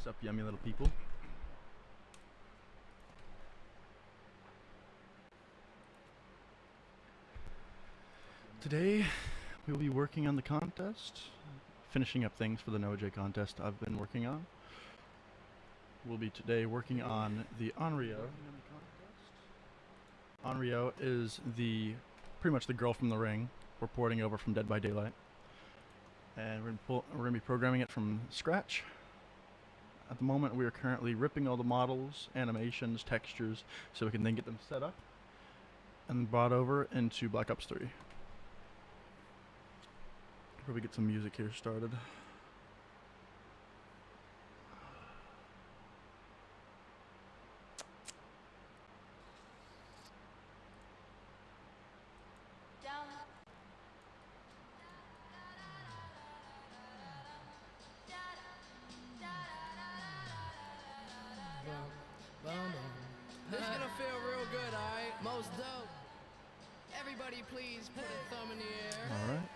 What's up, yummy little people? Today we will be working on the contest, finishing up things for the NoJ contest I've been working on. We'll be today working on the Onryo. Onryo is pretty much the girl from the ring we're porting over from Dead by Daylight. And we're going to be programming it from scratch. At the moment we are currently ripping all the models, animations, textures, so we can then get them set up and brought over into Black Ops 3. Probably get some music here started. This is gonna feel real good, alright? Most dope. Everybody please put a thumb in the air. Alright.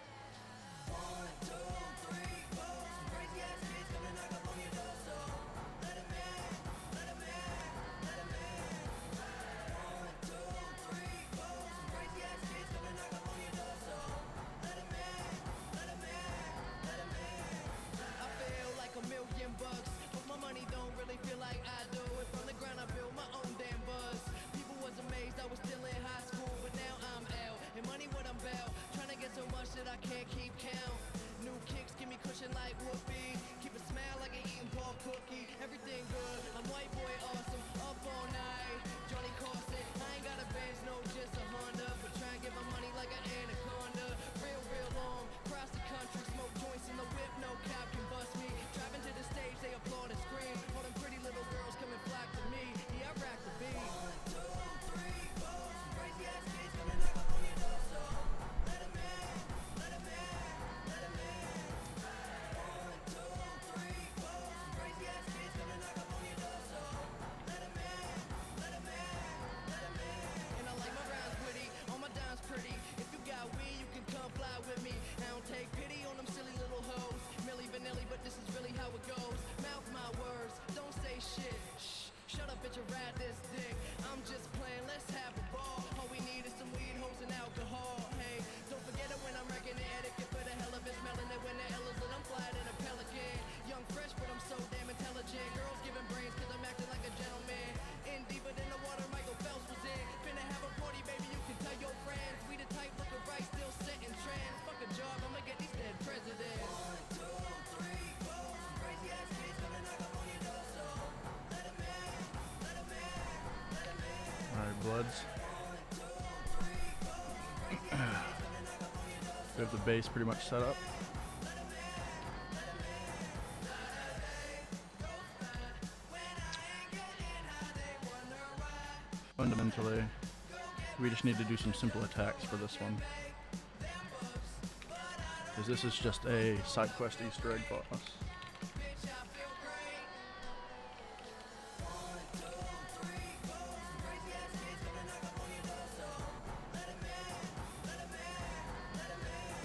I feel like $1 million bucks, but my money don't really feel like I do. If from the ground I build my own damn buzz. People was amazed I was still in high school, but now I'm L. And money what I'm about, trying to get so much that I can't keep count. New kicks give me cushion like whoopee. Keep a smile like an eating Paul cookie. Everything good, I'm white boy awesome. Up all night, Johnny Carson. I ain't got a Benz, no, just a Honda. But try and get my money like an anaconda. Real long, cross the country, smoke joints in the whip, no cop can bust me. Driving to the stage, they applaud and scream. All them pretty little girls come and flock to me. Yeah, I rock the beat. 1, 2, 3, 4. Some crazy ass kids coming knock up on your door, so let 'em in, let 'em in, let 'em in. 1, 2, 3, 4. Some crazy ass kids coming knock up on your door, so let 'em in, let 'em in, let 'em in. And I like my rounds witty, all my dimes pretty. If you got weed, you can come fly with me. I don't take pity on them silly little hoes. Milli Vanilli, but this is really how it goes. Mouth my words, don't say shit. Shh, shut up, bitch, and ride this dick. I'm just playing, let's have a ball. All we need is some weed, hoes, and alcohol. Hey, don't forget it when I'm wrecking the etiquette for the hell of it, smelling it when the hell is lit. I'm flying in a pelican. Young, fresh, but I'm so damn intelligent. Girls giving brains, cause I'm acting like a gentleman. In deeper than the water, Michael Phelps was in. Finna have a party, baby, you can tell your friends. We the type looking right, still setting trends. Fuck a job, I'ma get these dead presidents. 1, 2, 3, 4. Some crazy ass kids coming knock up on your door, so let 'em in, let 'em in, let 'em in. Alright, Bloods. 1, 2, 3, 4. Some crazy ass kids coming knock up on your door, so We have the base pretty much set up. let 'em in, let 'em in. When I ain't getting high, they wonder why. Fundamentally, we just need to do some simple attacks for this one. Because this is just a side quest Easter egg boss. Bitch, I feel great. 1, 2, 3, 4. Some crazy ass kids coming knock up on your door, so let 'em in, let 'em in, let 'em in.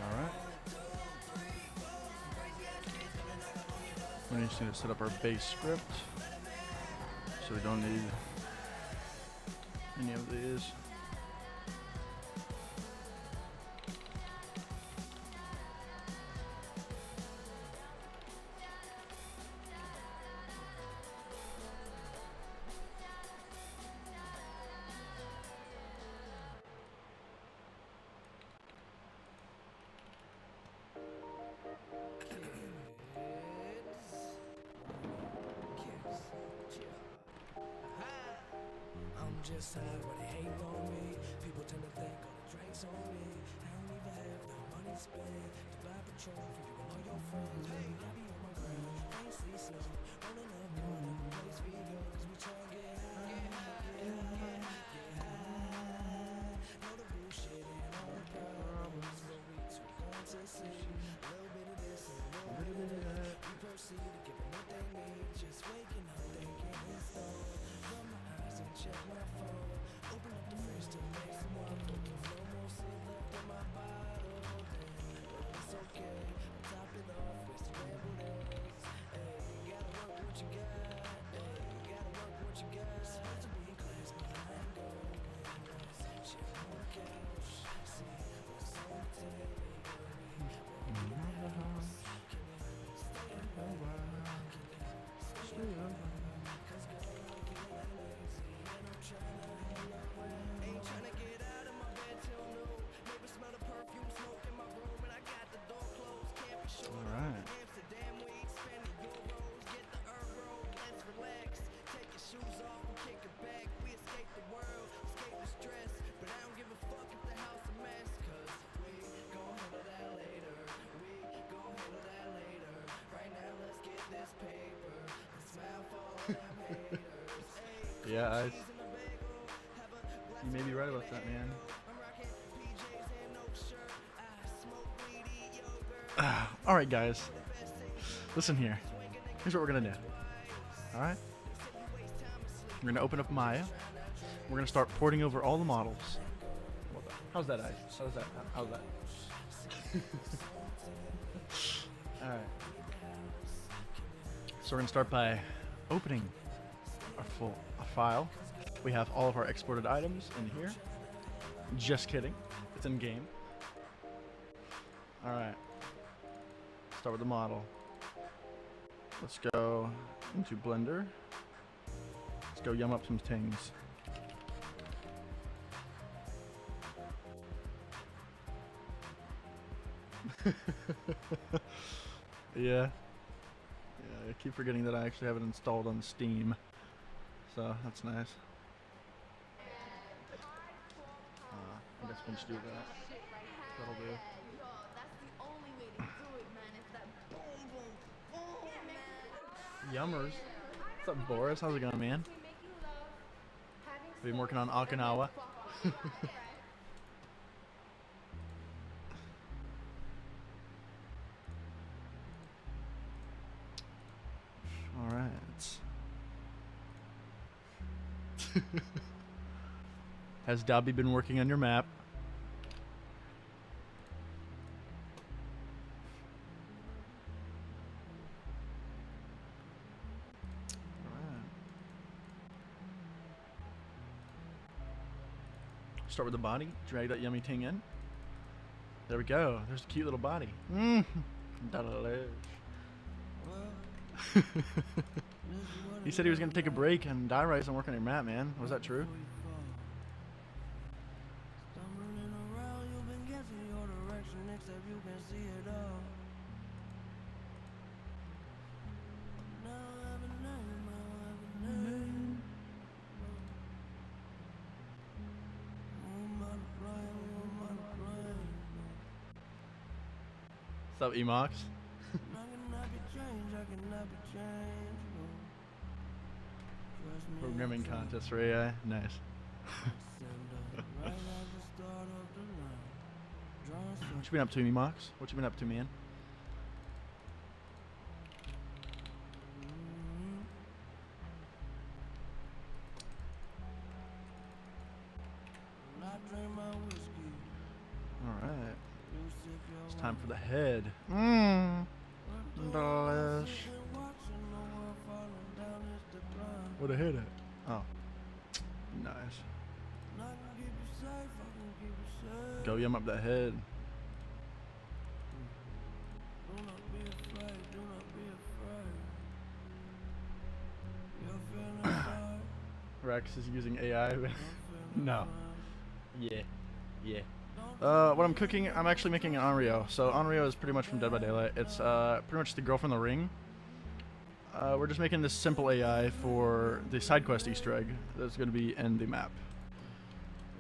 Alright. 1, 2, 3, 4. Some crazy ass kids coming knock up on your door, so We just need to set up our base script. So we don't need any of these. I'm just tired when they hate on me. People tend to think all the drinks on me. I don't even have the money to spend to buy Patron for you and all your friends. Hey, I be on my grind, ain't sleep slow. Rolling up, going every place we go, 'cause we try to get high, get high, get high. Know the bullshit and all the problems, but we too gone to see. A little bit of this and a little bit of that. We proceed to give them what they need. Just waking up, thinking it's done. Rub my eyes and check my phone. Open up the fridge to make some more. Looking for more shit left in my bottle. But it's okay, I'll top it off with scrambled eggs. Hey, gotta Yeah, you may be right about that, man. All right, guys. Listen here. Here's what we're gonna do. All right. We're gonna open up Maya. We're gonna start porting over all the models. How's that, Ice? How's that? How's that? All right. So we're gonna start by opening a file. We have all of our exported items in here. Just kidding. It's in game. All right. Start with the model. Let's go into Blender. Let's go yum up some things. Yeah. I keep forgetting that I actually have it installed on Steam. So that's nice. I guess we should do that. That'll do. Yummers. What's up, Boris? How's it going, man? Been working on Okinawa. All right. Has Dobby been working on your map? Start with the body, drag that yummy thing in. There we go. There's a cute little body. Delish. He said he was going to take a break and die right and work on your map, man. Was that true? What's up, Emox? Programming contest for AI. Nice. What you been up to, Emox? What you been up to, man? Alright. It's time for the head. Delish. Where the head at? Oh. Nice. Go yum up that head. Rex is using AI. No. Yeah. What I'm cooking, I'm actually making an Onryo. So Onryo is pretty much from Dead by Daylight. It's pretty much the girl from the ring. We're just making this simple AI for the side quest Easter egg that's going to be in the map.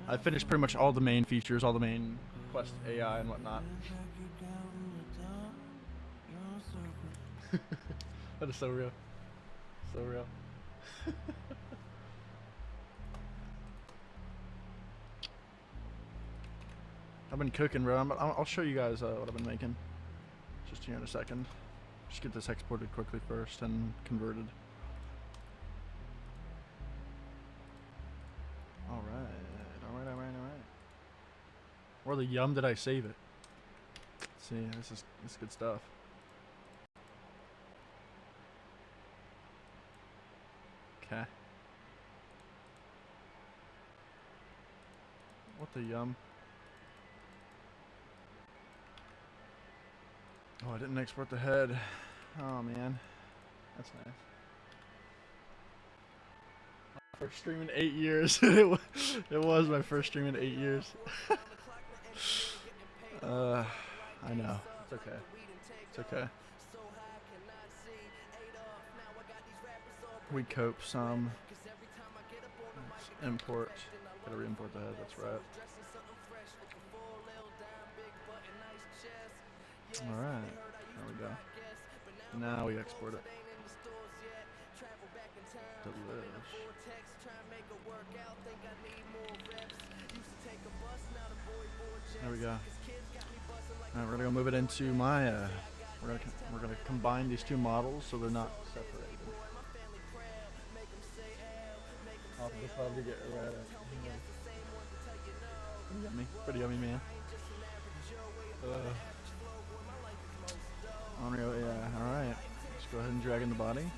I finished pretty much all the main features, all the main quest AI and whatnot. That is so real. So real. I've been cooking, bro. I'll show you guys what I've been making. Just here in a second. Just get this exported quickly first and converted. Alright. Where the yum did I save it? Let's see, this is good stuff. Okay. What the yum? Oh, I didn't export the head. Oh man, that's nice. My first stream in 8 years. It was my first stream in 8 years. I know. It's okay. It's okay. We cope some. Let's import. Gotta re-import the head. That's right. Alright, there we go. Now we export it. to live. There we go. Alright, we're gonna go move it into Maya. We're gonna combine these two models so they're not separated. I'll just have to get rid of it. Pretty yummy, man. Unreal, yeah. All right. Let's go ahead and drag in the body.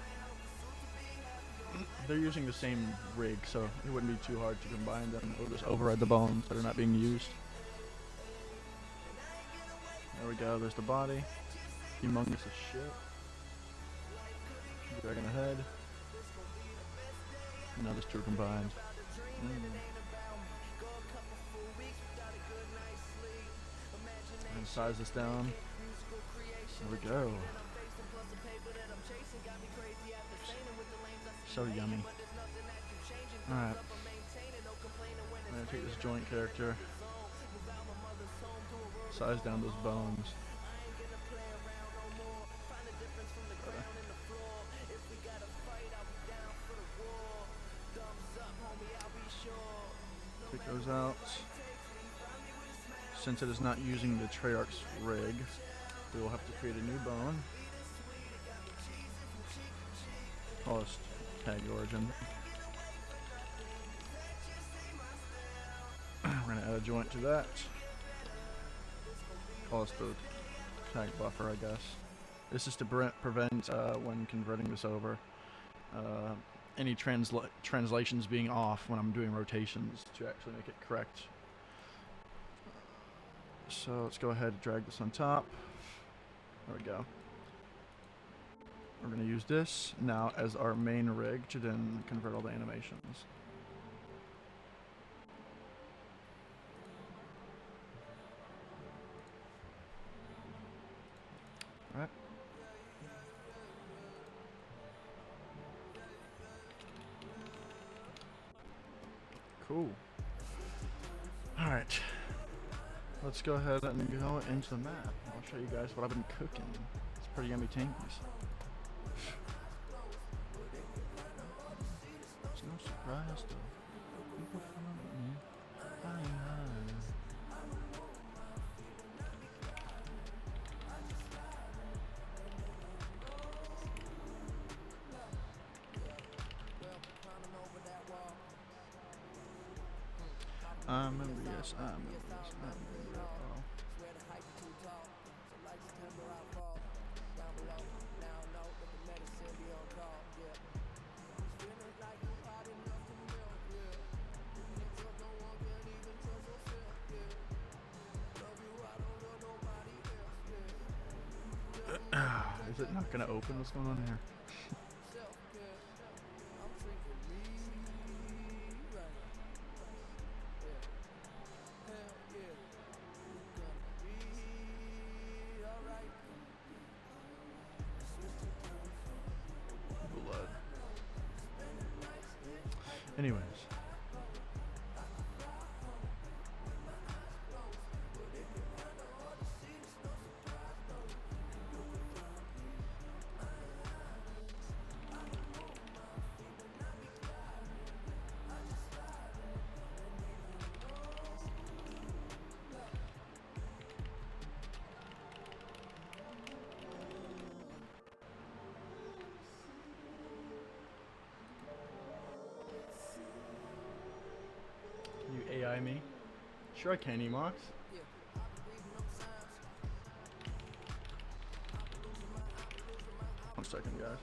They're using the same rig, so it wouldn't be too hard to combine them. We'll just override the bones that are not being used. There we go. There's the body. Humongous as shit. Dragging the head. Now there's two combined. And size this down. There we go. So yummy. Alright. I'm gonna take this joint character. Size down those bones. Take those out. Since it is not using the Treyarch's rig, we will have to create a new bone. Call this tag origin. We're going to add a joint to that. Call this the tag buffer, I guess. This is to prevent when converting this over any translations being off when I'm doing rotations to actually make it correct. So let's go ahead and drag this on top. There we go. We're going to use this now as our main rig to then convert all the animations. Alright. Cool. Alright. Let's go ahead and go into the map. I'll show you guys what I've been cooking. It's pretty yummy tankies. It's no surprise though. People follow me. Hi. I remember, yes, I remember this. I remember it all. Is it not gonna open? What's going on here? Blood. Anyways. You AI me? Sure I can, Emox. 1 second, guys.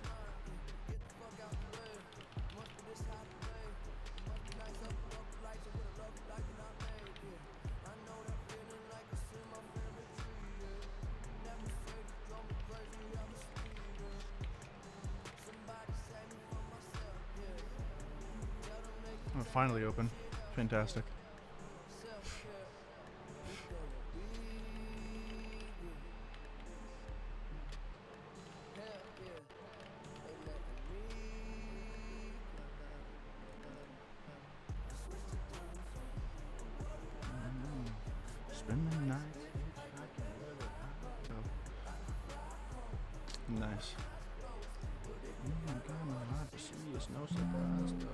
Oh, finally open. Fantastic. Spend the night. Nice. Oh my God, I'm glad to see you. It's no surprise though.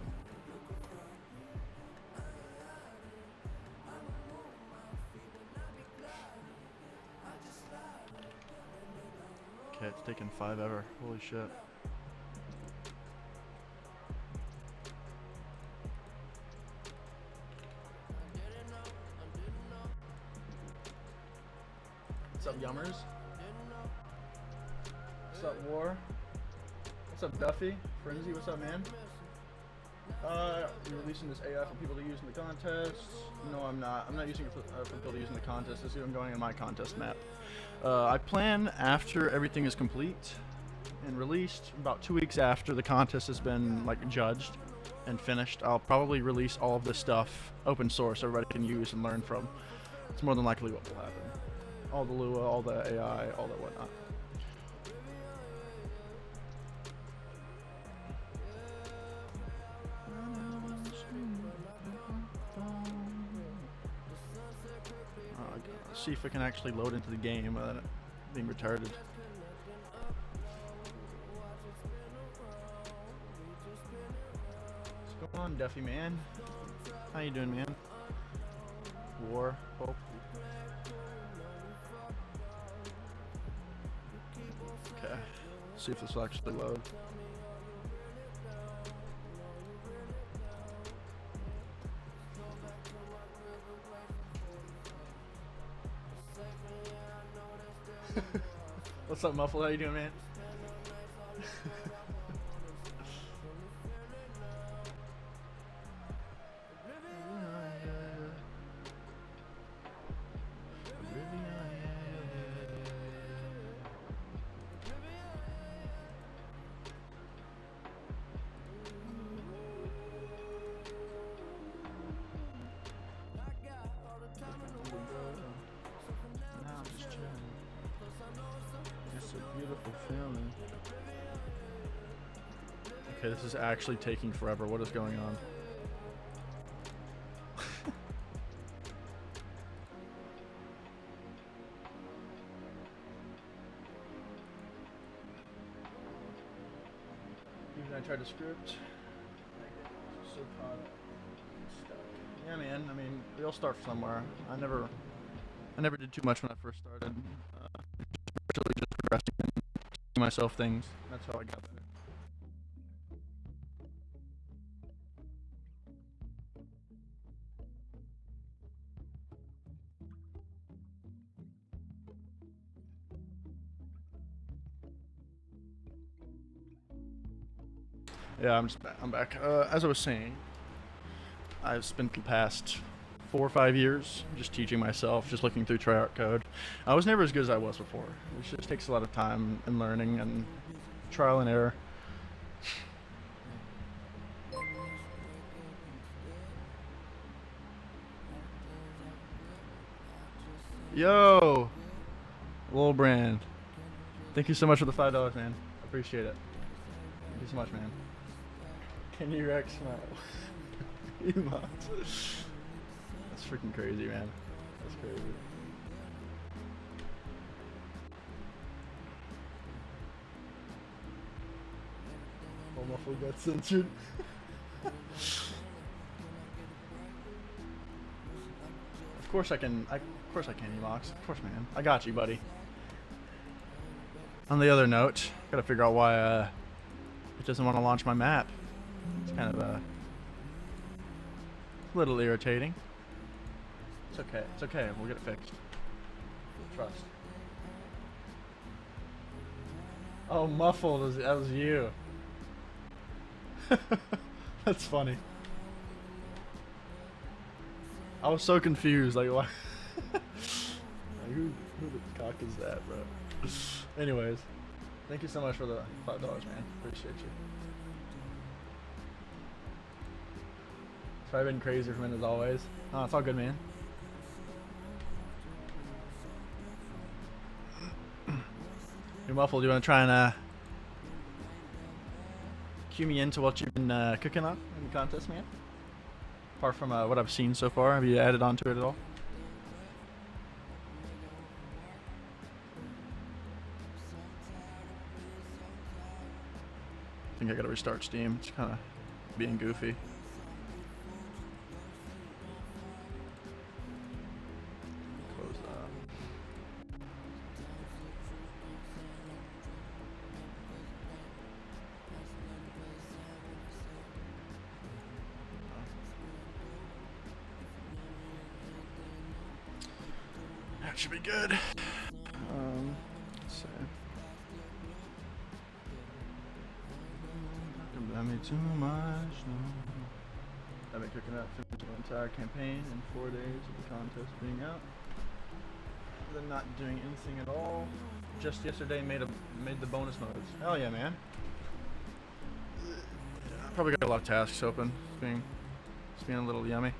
Okay, it's taken 5 ever. Holy shit. What's up, Yummers? What's up, War? What's up, Duffy? Frenzy, what's up, man? You're releasing this AI for people to use in the contest? No, I'm not. I'm not using it for people to use in the contest. This is I'm going in my contest map. I plan after everything is complete and released, about 2 weeks after the contest has been like judged and finished, I'll probably release all of this stuff open source everybody can use and learn from. It's more than likely what will happen. All the Lua, all the AI, all that whatnot. See if it can actually load into the game without it being retarded. What's going on, Duffy man? How you doing, man? War, hope. Okay, see if this will actually load. What's up, Muffle? How you doing, man? Okay, this is actually taking forever. What is going on? Even I tried to script. So caught up. Stuck. Yeah, man. I mean, we all start somewhere. I never did too much when I first started. Actually, just progressing and teaching myself things. That's how I got better. Yeah, I'm back. As I was saying, I've spent the past 4 or 5 years just teaching myself, just looking through Triarch code. I was never as good as I was before. It just takes a lot of time and learning and trial and error. Yo, Lil Brand, thank you so much for the $5, man. I appreciate it. Thank you so much, man. Can you Rex smile? Emotes. That's freaking crazy, man. That's crazy. Oh, my phone got censored. Of course I can. Of course I can, Emox. Of course, man. I got you, buddy. On the other note, gotta figure out why it doesn't want to launch my map. It's kind of a little irritating. It's okay. It's okay. We'll get it fixed. Trust. Oh, muffled. That was you. That's funny. I was so confused. Like, why? Like, who the cock is that, bro? Anyways, thank you so much for the $5, man. Appreciate you. It's probably been crazy for me as always. Oh, it's all good, man. Hey, Muffle, do you want to try and cue me into what you've been cooking on in the contest, man? Apart from what I've seen so far, have you added on to it at all? think I gotta restart Steam. It's kind of being goofy. Close that. That should be good. Let's see. Don't blame me too much. No. I've been cooking up finished the entire campaign in 4 days of the contest being out. Then not doing anything at all. Just yesterday made the bonus modes. Hell yeah, man. Probably got a lot of tasks open. It's being a little yummy.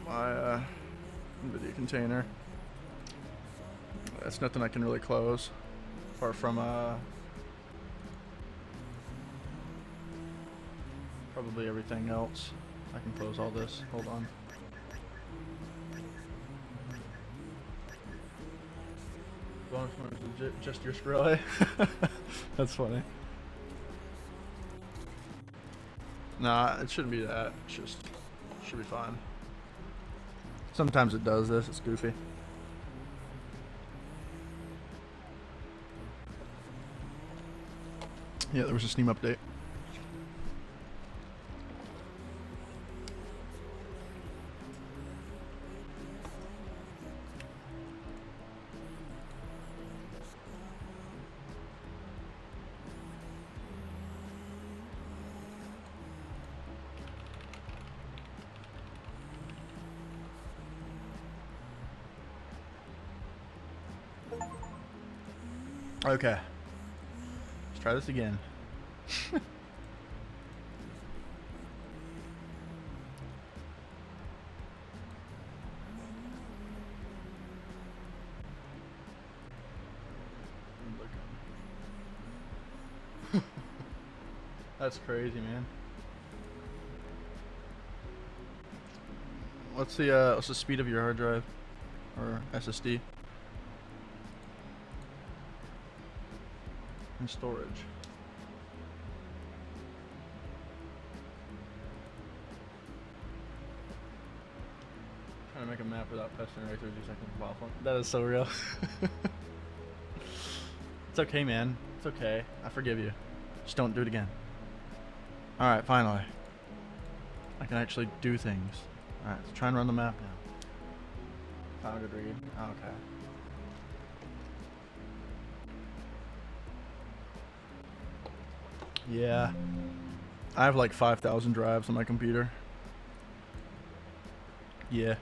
My NVIDIA container. That's nothing I can really close, apart from probably everything else. I can close all this. Hold on. Bonus mode is just your scroll. That's funny. Nah, it shouldn't be that. It's just should be fine. Sometimes it does this. It's goofy. Yeah, there was a Steam update. Okay. Let's try this again. That's crazy, man. What's the speed of your hard drive or SSD? And storage. Trying to make a map without pressing right 30 seconds of phone. That is so real. It's okay, man. It's okay. I forgive you. Just don't do it again. Alright, finally. I can actually do things. Alright, let's try and run the map now. Found it, read. Okay. Yeah. I have like 5,000 drives on my computer. Yeah.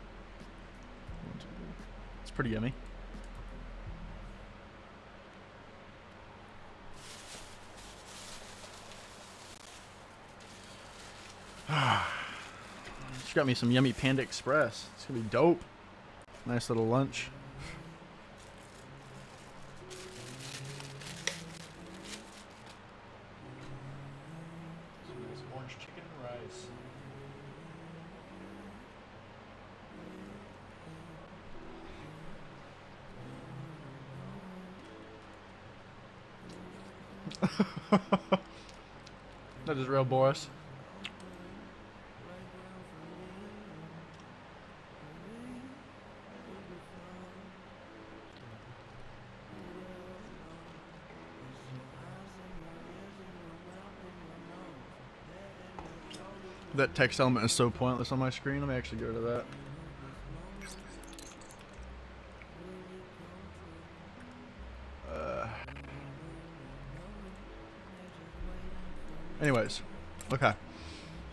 It's pretty yummy. She got me some yummy Panda Express. It's gonna be dope. Nice little lunch. That is real, Boris. That text element is so pointless on my screen. Let me actually go to that. Anyways, okay.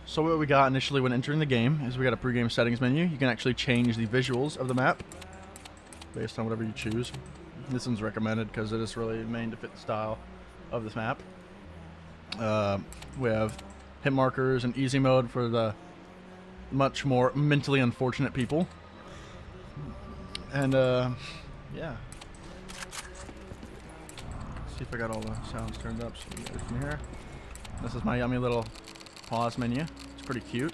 So what we got initially when entering the game is we got a pre-game settings menu. You can actually change the visuals of the map based on whatever you choose. This one's recommended because it is really made to fit the style of this map. We have hit markers and easy mode for the much more mentally unfortunate people. And yeah. Let's see if I got all the sounds turned up so we can get it from here. This is my yummy little pause menu. It's pretty cute.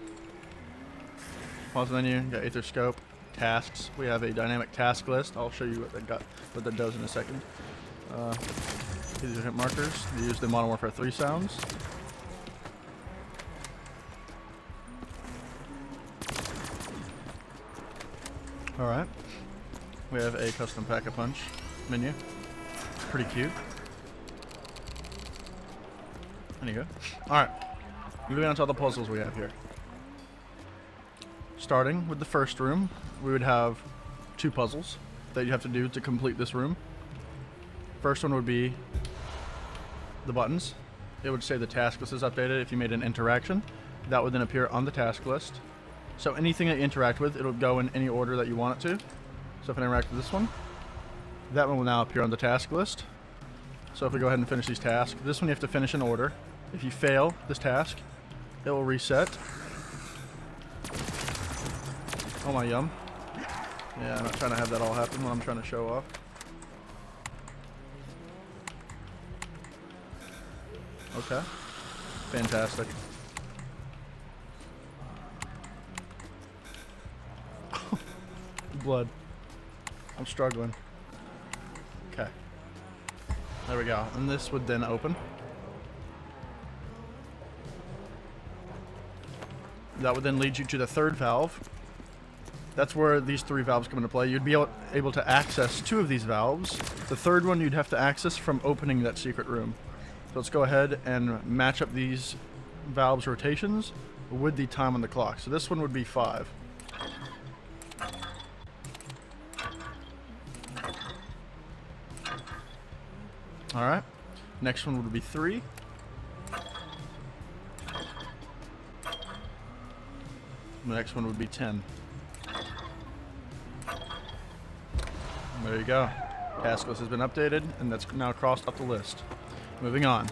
Pause menu, got Aether Scope, tasks. We have a dynamic task list. I'll show you what that does in a second. These are hit markers. They use the Modern Warfare 3 sounds. Alright. We have a custom pack-a-punch menu. Pretty cute. There you go. Alright. Moving on to all the puzzles we have here. Starting with the first room, we would have 2 puzzles that you have to do to complete this room. First one would be the buttons. It would say the task list is updated if you made an interaction. That would then appear on the task list. So anything that you interact with, it'll go in any order that you want it to. So if I interact with this one, that one will now appear on the task list. So if we go ahead and finish these tasks, this one you have to finish in order. If you fail this task, it will reset. Oh my yum. Yeah, I'm not trying to have that all happen when I'm trying to show off. Okay. Fantastic. Blood. I'm struggling. Okay. There we go. And this would then open. That would then lead you to the third valve. That's where these 3 valves come into play. You'd be able to access 2 of these valves. The third one you'd have to access from opening that secret room. So let's go ahead and match up these valves rotations with the time on the clock. So this one would be 5. Alright. Next one would be 3. The next one would be 10. There you go. Task list has been updated, and that's now crossed up the list. Moving on.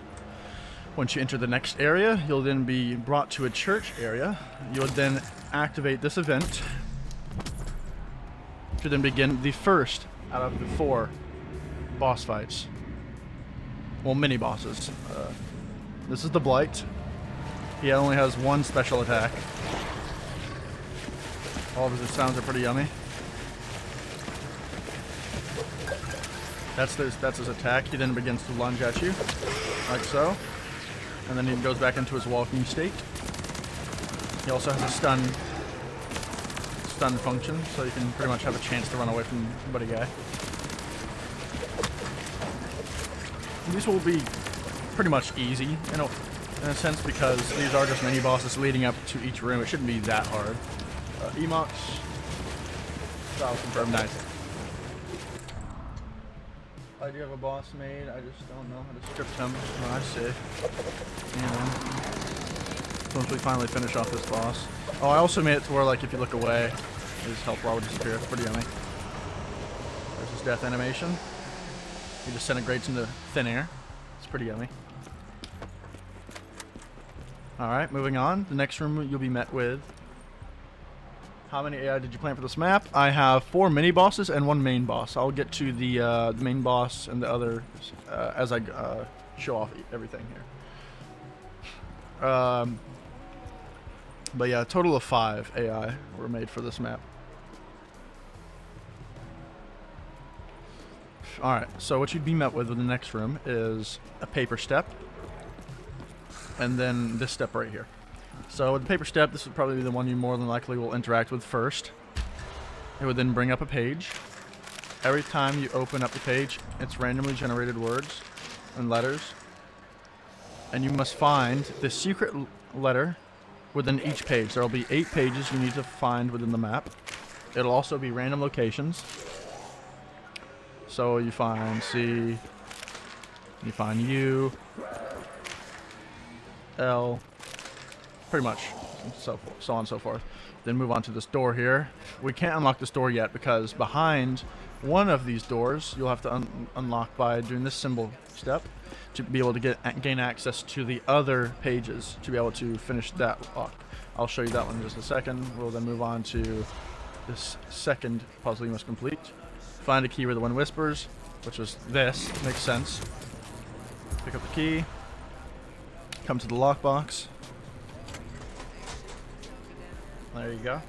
Once you enter the next area, you'll then be brought to a church area. You'll then activate this event to then begin the first out of the 4 boss fights. Well, mini bosses. This is the Blight. He only has 1 special attack. All of his sounds are pretty yummy. That's his attack. He then begins to lunge at you, like so. And then he goes back into his walking state. He also has a stun function, so you can pretty much have a chance to run away from Buddy Guy. And these will be pretty much easy, in a sense, because these are just mini bosses leading up to each room. It shouldn't be that hard. Emox. Style confirmed. Nice. I do have a boss made, I just don't know how to script him. Oh, I see. Yeah. Once we finally finish off this boss. Oh, I also made it to where, like, if you look away, his health bar would disappear. It's pretty yummy. There's his death animation. He disintegrates into thin air. It's pretty yummy. Alright, moving on. The next room you'll be met with. How many AI did you plan for this map? I have 4 mini bosses and 1 main boss. I'll get to the main boss and the other as I show off everything here. But yeah, a total of 5 AI were made for this map. Alright, so what you'd be met with in the next room is a paper step. And then this step right here. So with the paper step, this would probably be the one you more than likely will interact with first. It would then bring up a page. Every time you open up the page, it's randomly generated words and letters. And you must find the secret letter within each page. There will be 8 pages you need to find within the map. It'll also be random locations. So you find C, you find U, L, pretty much, so on and so forth. Then move on to this door here. We can't unlock this door yet because behind one of these doors, you'll have to unlock by doing this symbol step to be able to gain access to the other pages to be able to finish that lock. I'll show you that one in just a second. We'll then move on to this second puzzle you must complete. Find a key where the wind whispers, which is this. Makes sense. Pick up the key. Come to the lockbox. There you go.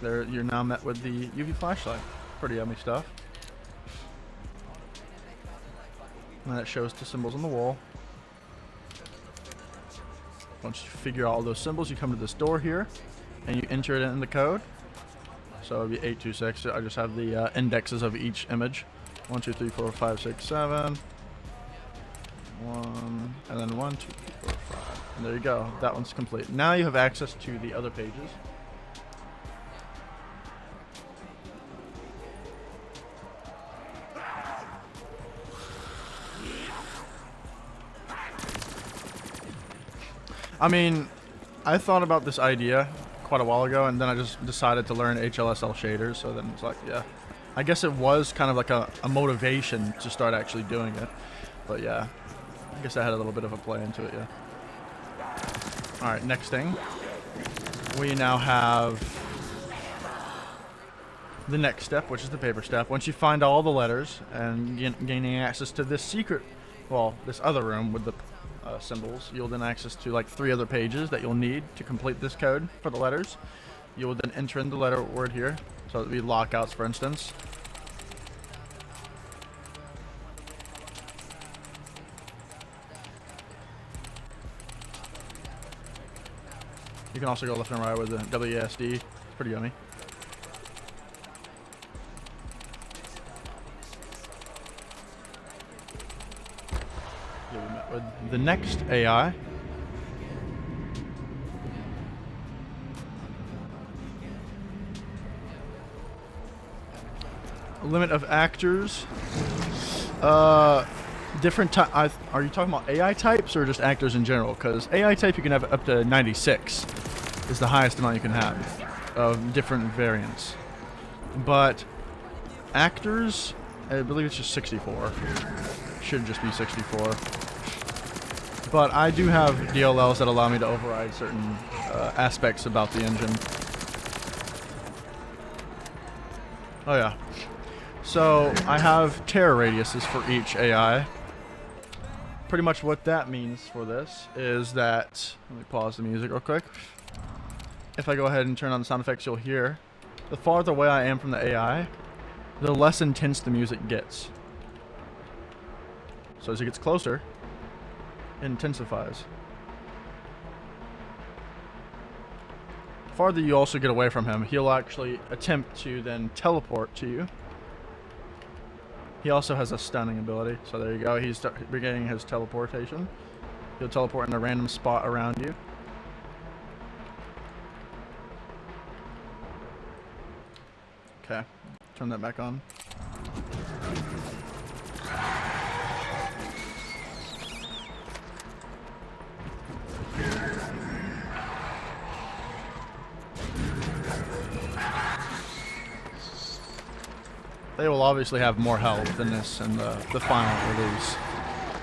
There, you're now met with the UV flashlight. Pretty yummy stuff. And that shows the symbols on the wall. Once you figure out all those symbols, you come to this door here, and you enter it in the code. So it would be 826. I just have the indexes of each image. 1, 2, 3, 4, 5, 6, 7. 1, and then 1, 2, 3, 4, 5. And there you go. That one's complete. Now you have access to the other pages. I mean, I thought about this idea quite a while ago, and then I just decided to learn HLSL shaders. So then it's like, yeah, I guess it was kind of like a motivation to start actually doing it. But yeah, I guess I had a little bit of a play into it, yeah. Alright, next thing. We now have the next step, which is the paper step. Once you find all the letters and gaining access to this secret, well, this other room with the symbols, you'll then access to like 3 other pages that you'll need to complete this code for the letters. You will then enter in the letter word here, so it would be lockouts, for instance. You can also go left and right with the WASD. It's pretty yummy. You'll be met with the next AI. Limit of actors. Different type. Are you talking about AI types or just actors in general? Because AI type you can have up to 96 is the highest amount you can have of different variants. But actors, I believe it's just 64. Should just be 64. But I do have DLLs that allow me to override certain aspects about the engine. Oh yeah. So I have terror radiuses for each AI. Pretty much what that means for this is that, let me pause the music real quick. If I go ahead and turn on the sound effects, you'll hear the farther away I am from the AI, the less intense the music gets. So as it gets closer, it intensifies. The farther you also get away from him, he'll actually attempt to then teleport to you. He also has a stunning ability, so there you go. He's beginning his teleportation. He'll teleport in a random spot around you. Okay, turn that back on. They will obviously have more health than this in the final release.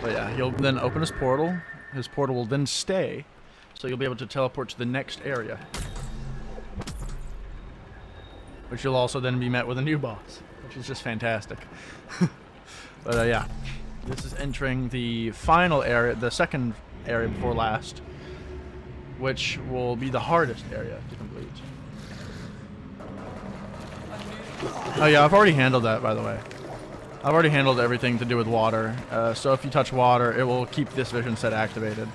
But yeah, he'll then open his portal. His portal will then stay, so you'll be able to teleport to the next area. Which you'll also then be met with a new boss, which is just fantastic. But yeah, this is entering the final area, the second area before last, which will be the hardest area to complete. Oh yeah, I've already handled that, by the way. I've already handled everything to do with water. So if you touch water, it will keep this vision set activated.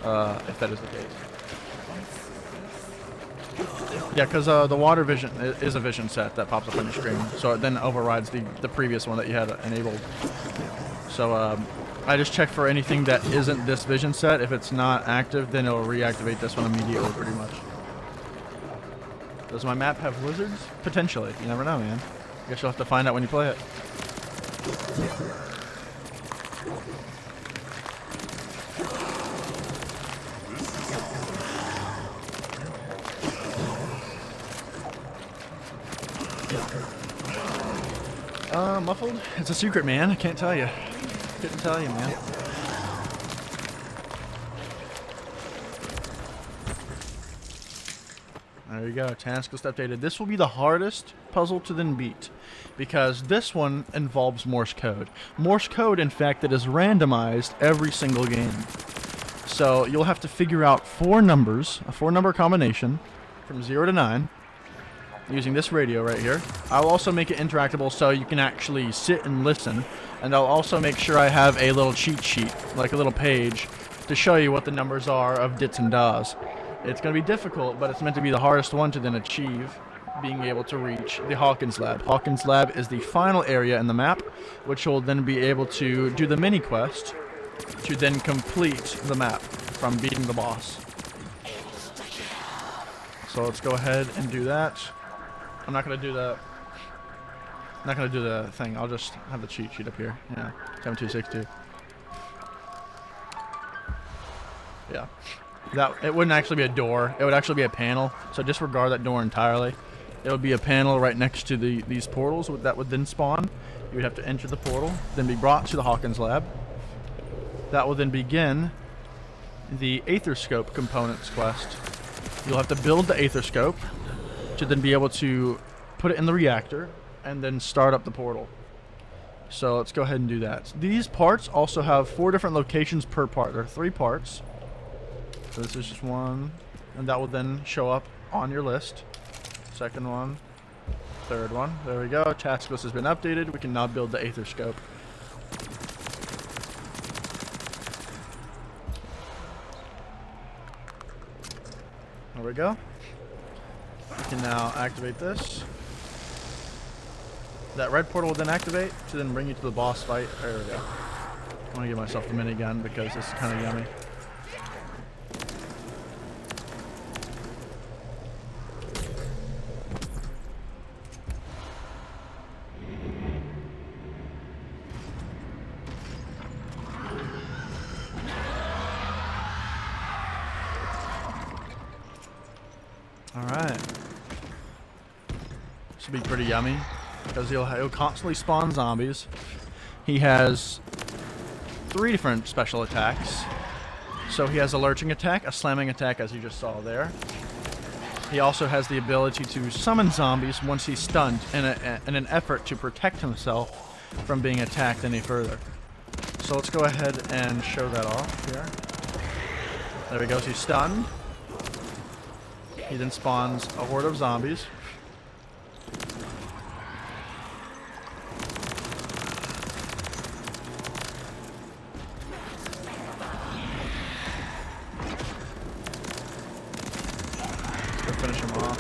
If that is the case. Yeah, because the water vision is a vision set that pops up on your screen. So it then overrides the previous one that you had enabled. So I just check for anything that isn't this vision set. If it's not active, then it'll reactivate this one immediately, pretty much. Does my map have lizards? Potentially. You never know, man. I guess you'll have to find out when you play it. Muffled? It's a secret, man. I can't tell you. Couldn't tell you, man. There you go, task list updated. This will be the hardest puzzle to then beat, because this one involves Morse code. Morse code, in fact, that is randomized every single game. So you'll have to figure out 4 numbers, a 4-number combination, from 0 to 9, using this radio right here. I'll also make it interactable so you can actually sit and listen. And I'll also make sure I have a little cheat sheet, like a little page, to show you what the numbers are of dits and das. It's going to be difficult, but it's meant to be the hardest one to then achieve, being able to reach the Hawkins Lab. Hawkins Lab is the final area in the map, which will then be able to do the mini quest to then complete the map from beating the boss. So let's go ahead and do that. I'm not going to do the thing. I'll just have the cheat sheet up here. Yeah, 7262. Yeah. It wouldn't actually be a door. It would actually be a panel. So disregard that door entirely. It would be a panel right next to these portals that would then spawn. You would have to enter the portal, then be brought to the Hawkins Lab. That will then begin the Aetherscope components quest. You'll have to build the Aetherscope to then be able to put it in the reactor and then start up the portal. So let's go ahead and do that. These parts also have 4 different locations per part. There are 3 parts. So this is just one, and that will then show up on your list. Second one, third one. There we go. Task list has been updated. We can now build the Aetherscope. There we go. We can now activate this. That red portal will then activate to then bring you to the boss fight. There we go. I want to give myself the minigun because this is kind of yummy. Alright. This will be pretty yummy because he'll constantly spawn zombies. He has 3 different special attacks. So he has a lurching attack, a slamming attack as you just saw there. He also has the ability to summon zombies once he's stunned in an effort to protect himself from being attacked any further. So let's go ahead and show that off here. There he goes, he's stunned. He then spawns a horde of zombies. Let's go finish him off.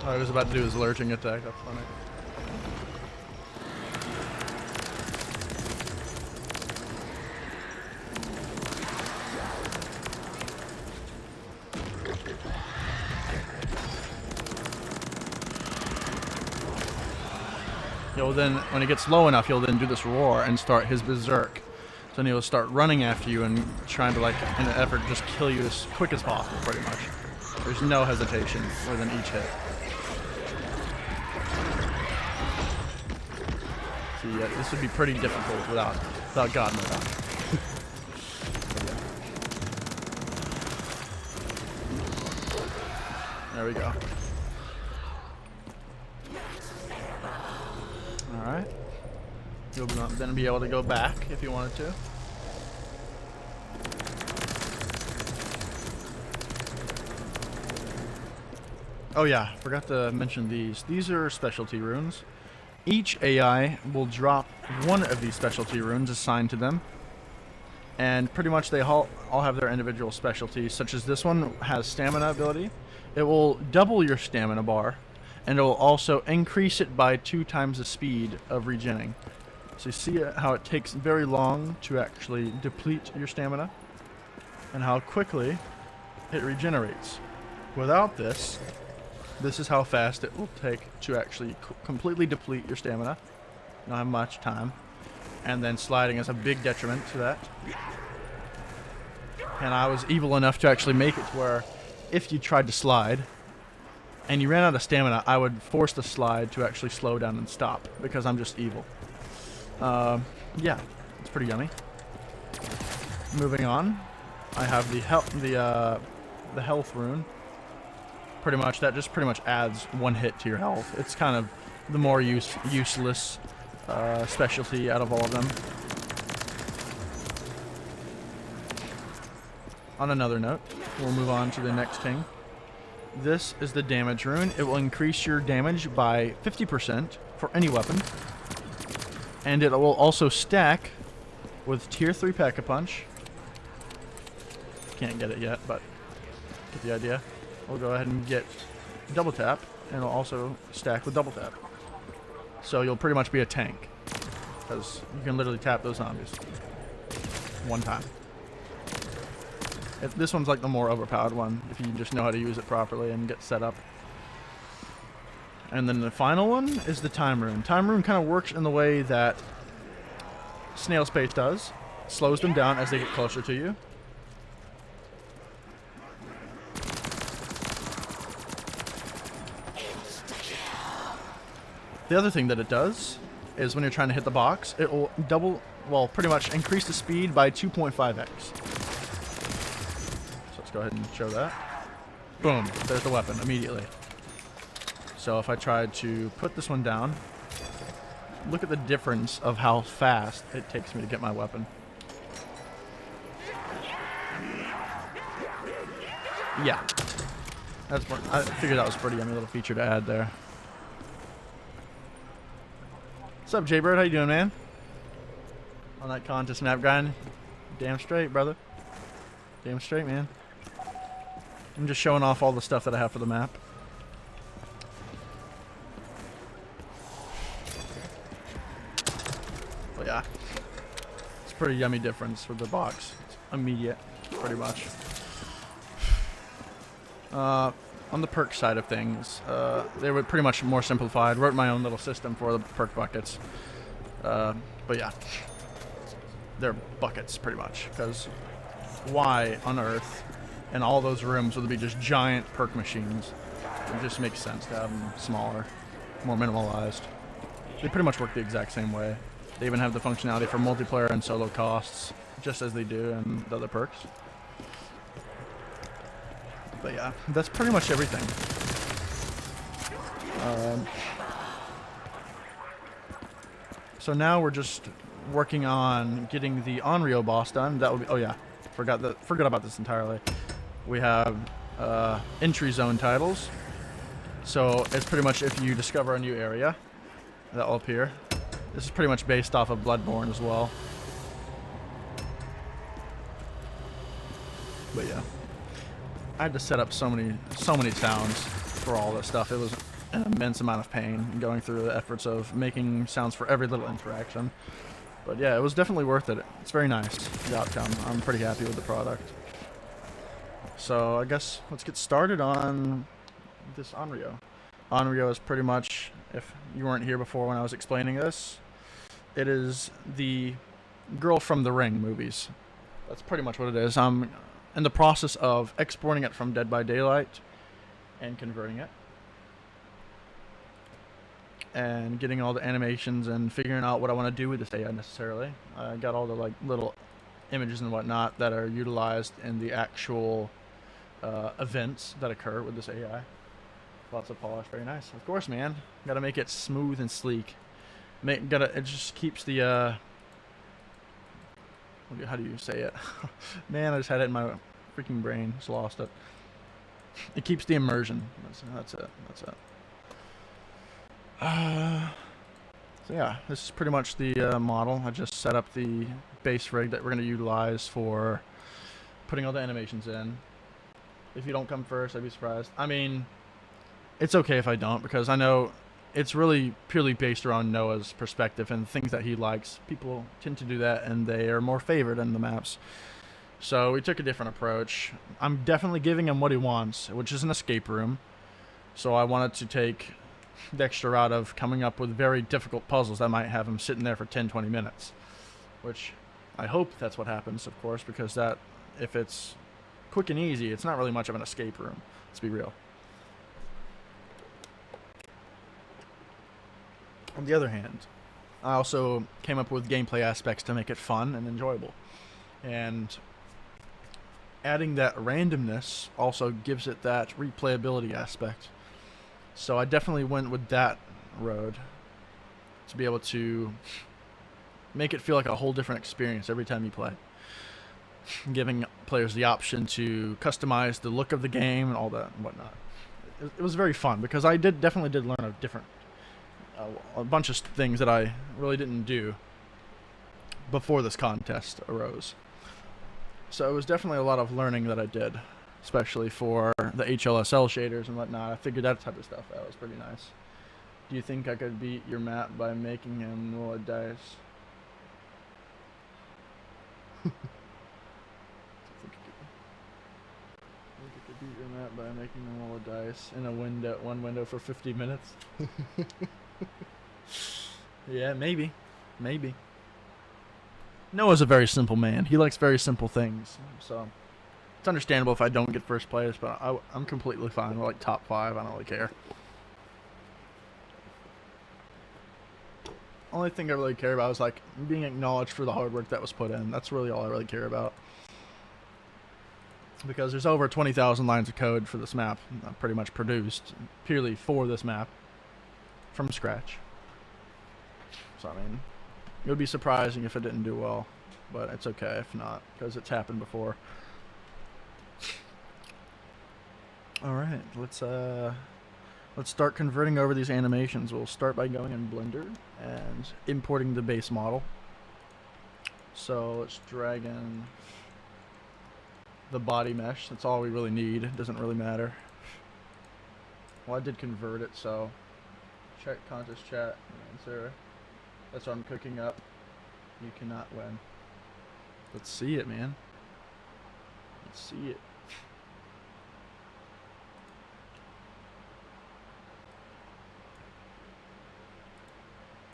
Oh, I was about to do his lurching attack. That's funny. You'll then, when it gets low enough, you'll then do this roar and start his berserk. So then he'll start running after you and trying to, like, in an effort, just kill you as quick as possible, pretty much. There's no hesitation within each hit. Yeah, this would be pretty difficult without God mode on. There we go. Alright. You'll then be able to go back if you wanted to. Oh yeah, forgot to mention these. These are specialty runes. Each AI will drop one of these specialty runes assigned to them. And pretty much they all have their individual specialties, such as this one has stamina ability. It will double your stamina bar, and it will also increase it by 2 times the speed of regenning. So you see how it takes very long to actually deplete your stamina, and how quickly it regenerates. Without this, this is how fast it will take to actually completely deplete your stamina. You don't have much time. And then sliding is a big detriment to that. And I was evil enough to actually make it to where if you tried to slide and you ran out of stamina, I would force the slide to actually slow down and stop because I'm just evil. Yeah, it's pretty yummy. Moving on, I have the health rune. Pretty much, that just pretty much adds 1 hit to your health. It's kind of the more useless specialty out of all of them. On another note, we'll move on to the next thing. This is the damage rune. It will increase your damage by 50% for any weapon. And it will also stack with tier 3 Pack-a-Punch. Can't get it yet, but get the idea. We'll go ahead and get double tap, and it'll also stack with double tap. So you'll pretty much be a tank, because you can literally tap those zombies one time. This one's like the more overpowered one, if you just know how to use it properly and get set up. And then the final one is the time rune. Time rune kind of works in the way that Snail's Pace does. Slows them down as they get closer to you. The other thing that it does is when you're trying to hit the box, it will pretty much increase the speed by 2.5x. Go ahead and show that. Boom, there's the weapon immediately. So if I tried to put this one down, look at the difference of how fast it takes me to get my weapon. Yeah, I figured that was a pretty yummy little feature to add there. What's up, Jaybird? How you doing, man? On that contest snap grind? Damn straight, brother. Damn straight, man. I'm just showing off all the stuff that I have for the map. But yeah, it's a pretty yummy difference with the box. It's immediate, pretty much. On the perk side of things, they were pretty much more simplified. Wrote my own little system for the perk buckets. But yeah, they're buckets pretty much, because why on earth and all those rooms would be just giant perk machines? It just makes sense to have them smaller, more minimalized. They pretty much work the exact same way. They even have the functionality for multiplayer and solo costs, just as they do in the other perks. But yeah, that's pretty much everything. So now we're just working on getting the Onryo boss done. That would be, oh yeah, forgot about this entirely. We have entry zone titles. So it's pretty much if you discover a new area, that will appear. This is pretty much based off of Bloodborne as well. But yeah, I had to set up so many sounds for all this stuff. It was an immense amount of pain going through the efforts of making sounds for every little interaction. But yeah, it was definitely worth it. It's very nice, the outcome. I'm pretty happy with the product. So I guess let's get started on this Onryo. Onryo is pretty much, if you weren't here before when I was explaining this, it is the Girl from the Ring movies. That's pretty much what it is. I'm in the process of exporting it from Dead by Daylight and converting it. And getting all the animations and figuring out what I want to do with this AI necessarily. I got all the like little images and whatnot that are utilized in the actual events that occur with this AI. Lots of polish, very nice. Of course, man. Gotta make it smooth and sleek. It just keeps the how do you say it? Man, I just had it in my freaking brain. Just lost it. It keeps the immersion. That's it. So yeah, this is pretty much the model. I just set up the base rig that we're going to utilize for putting all the animations in. If you don't come first, I'd be surprised. I mean, it's okay if I don't, because I know it's really purely based around Noah's perspective and things that he likes. People tend to do that, and they are more favored in the maps. So we took a different approach. I'm definitely giving him what he wants, which is an escape room. So I wanted to take the extra route of coming up with very difficult puzzles that might have him sitting there for 10-20 minutes, which I hope that's what happens, of course, because that, if it's quick and easy, it's not really much of an escape room. Let's be real. On the other hand, I also came up with gameplay aspects to make it fun and enjoyable, and adding that randomness also gives it that replayability aspect. So I definitely went with that road. To be able to make it feel like a whole different experience every time you play. Giving players the option to customize the look of the game and all that and whatnot. It was very fun because I definitely did learn a bunch of things that I really didn't do before this contest arose. So it was definitely a lot of learning that I did, especially for the HLSL shaders and whatnot. I figured that type of stuff out was pretty nice. Do you think I could beat your map by making him roll a dice? I think I could beat your map by making him roll a dice in one window for 50 minutes. Yeah, maybe. Noah's a very simple man. He likes very simple things. So it's understandable if I don't get first place, but I'm completely fine with like top 5. I don't really care. Only thing I really care about is like being acknowledged for the hard work that was put in. That's really all I really care about. Because there's over 20,000 lines of code for this map, pretty much produced purely for this map from scratch. So I mean, it would be surprising if it didn't do well, but it's okay if not, because it's happened before. All right, let's start converting over these animations. We'll start by going in Blender and importing the base model. So let's drag in the body mesh. That's all we really need. It doesn't really matter. Well, I did convert it, so check contest chat answer. That's what I'm cooking up. You cannot win. Let's see it, man. Let's see it.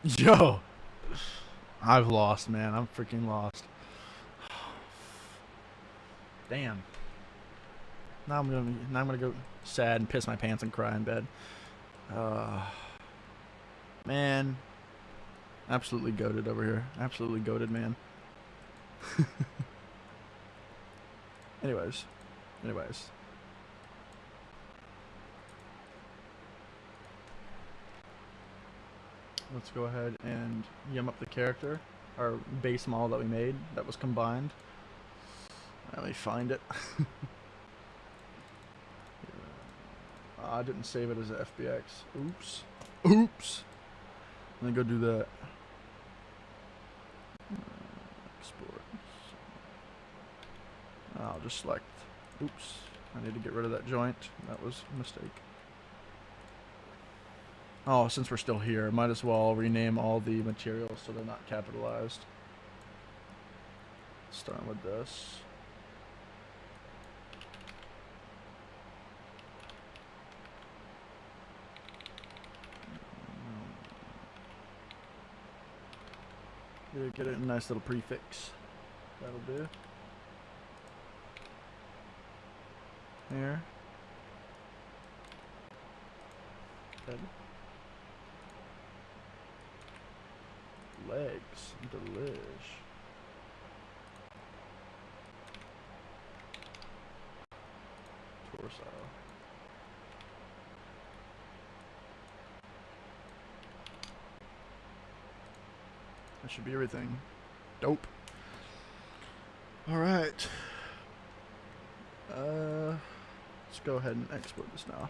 Yo, I've lost, man. I'm freaking lost. Damn. Now I'm gonna go sad and piss my pants and cry in bed. Man, absolutely goated over here. Absolutely goated, man. Anyways. Let's go ahead and yum up the character, our base model that we made that was combined. Let me find it. I didn't save it as a FBX. Oops. Let me go do that. Export. I'll just select. Oops. I need to get rid of that joint. That was a mistake. Oh, since we're still here, might as well rename all the materials so they're not capitalized. Starting with this. Get it a nice little prefix. That'll do. There. Good. Legs. Delish. Torso. That should be everything. Dope. Alright. Let's go ahead and export this now.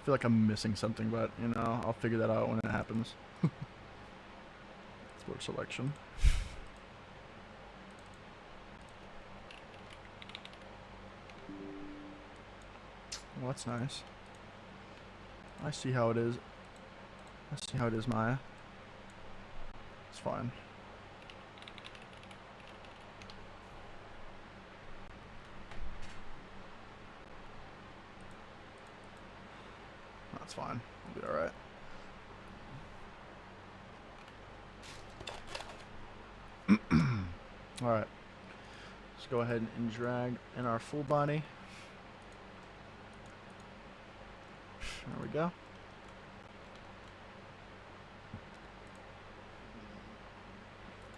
I feel like I'm missing something, but you know, I'll figure that out when it happens. Export selection. Well, that's nice. I see how it is. I see how it is, Maya. It's fine. That's fine. We'll be alright. Alright. Let's go ahead and drag in our full body. There we go.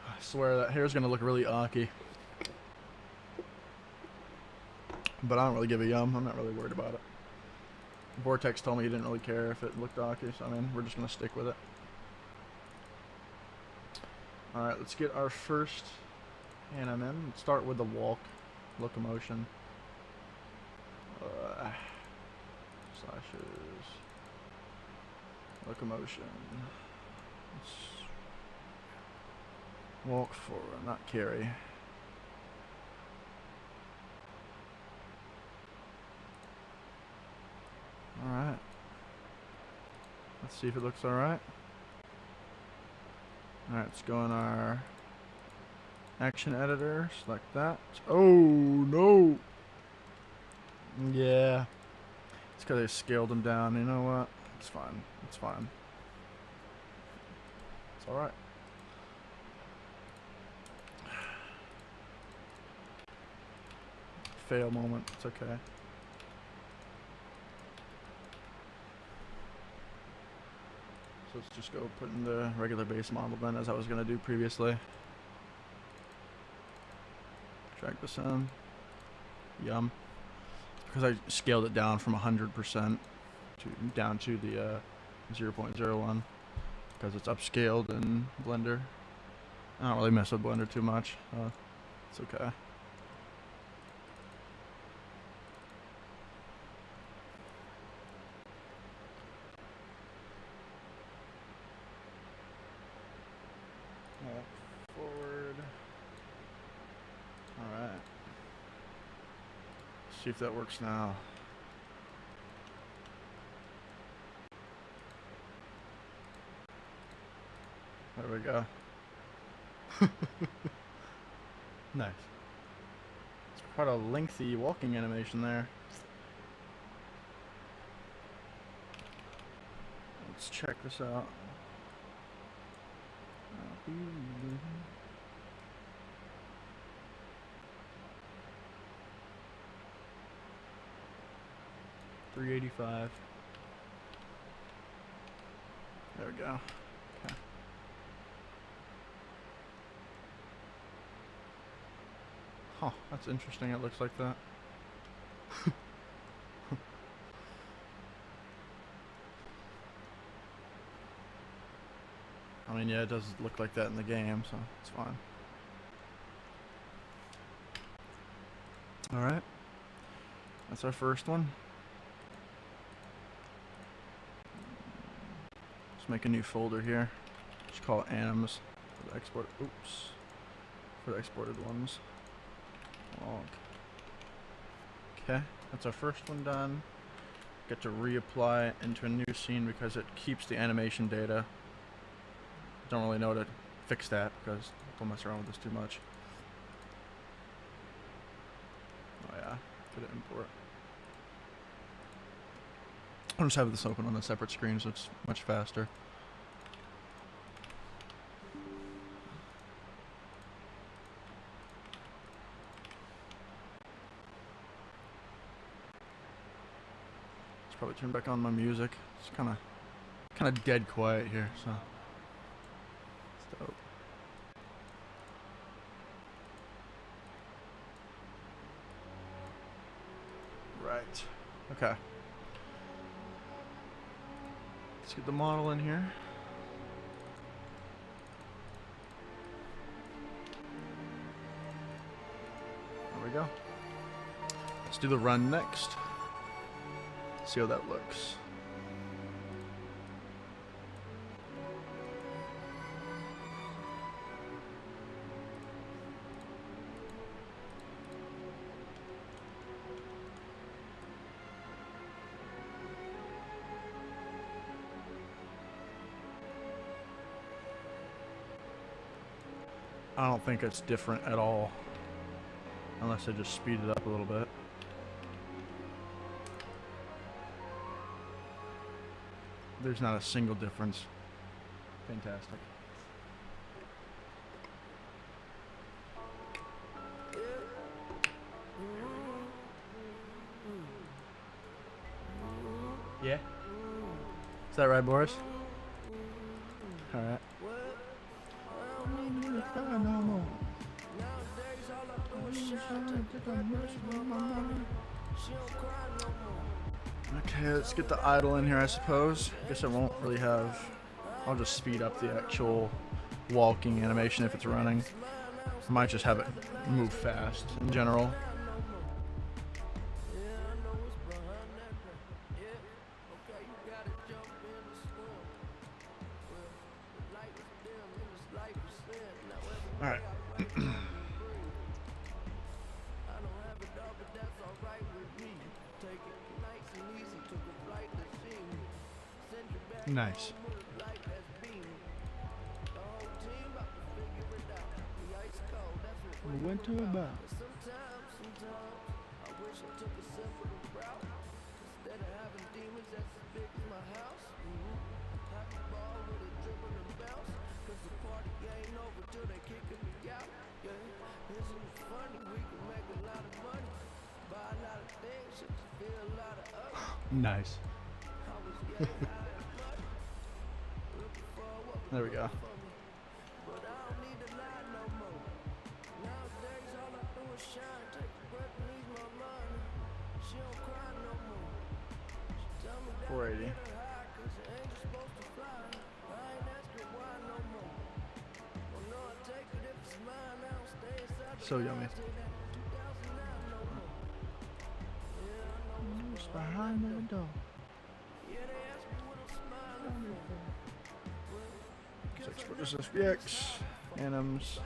I swear that hair's gonna look really awky. But I don't really give a yum. I'm not really worried about it. Vortex told me he didn't really care if it looked docky, so I mean, we're just gonna stick with it. Alright, let's get our first anim in. Let's start with the walk, locomotion. Slashes. Locomotion. Let's walk forward, not carry. Alright. Let's see if it looks alright. Alright, let's go in our action editor, select that. Oh no! Yeah. It's because I scaled them down. You know what? It's fine. It's fine. It's alright. Fail moment. It's okay. So let's just go put in the regular base model then, as I was going to do previously. Drag this in. Yum. Because I scaled it down from 100% down to the 0.01 because it's upscaled in Blender. I don't really mess with Blender too much. It's okay. Forward. Alright. See if that works now. There we go. Nice. It's quite a lengthy walking animation there. Let's check this out. 385. There we go. Okay. Huh, that's interesting. It looks like that. I mean, yeah, it does look like that in the game, so it's fine. Alright. That's our first one. Let's make a new folder here. Just call it anims for the export. Oops. For the exported ones. Okay, that's our first one done. Get to reapply it into a new scene because it keeps the animation data. Don't really know how to fix that because don't mess around with this too much. Oh yeah, could import. I'll just have this open on a separate screen so it's much faster. Let's probably turn back on my music. It's kind of dead quiet here, so. Dope. Right. Okay. Let's get the model in here. There we go. Let's do the run next. See how that looks. I don't think it's different at all, unless I just speed it up a little bit. There's not a single difference. Fantastic. Yeah? Is that right, Boris? Alright. Okay, let's get the idle in here, I suppose. Guess I won't really have... I'll just speed up the actual walking animation if it's running. I might just have it move fast in general. Alright. Nice. We went to a bar. Nice. There we go. $480. So yummy. Who's behind the door? Let's export this as VX. Anims.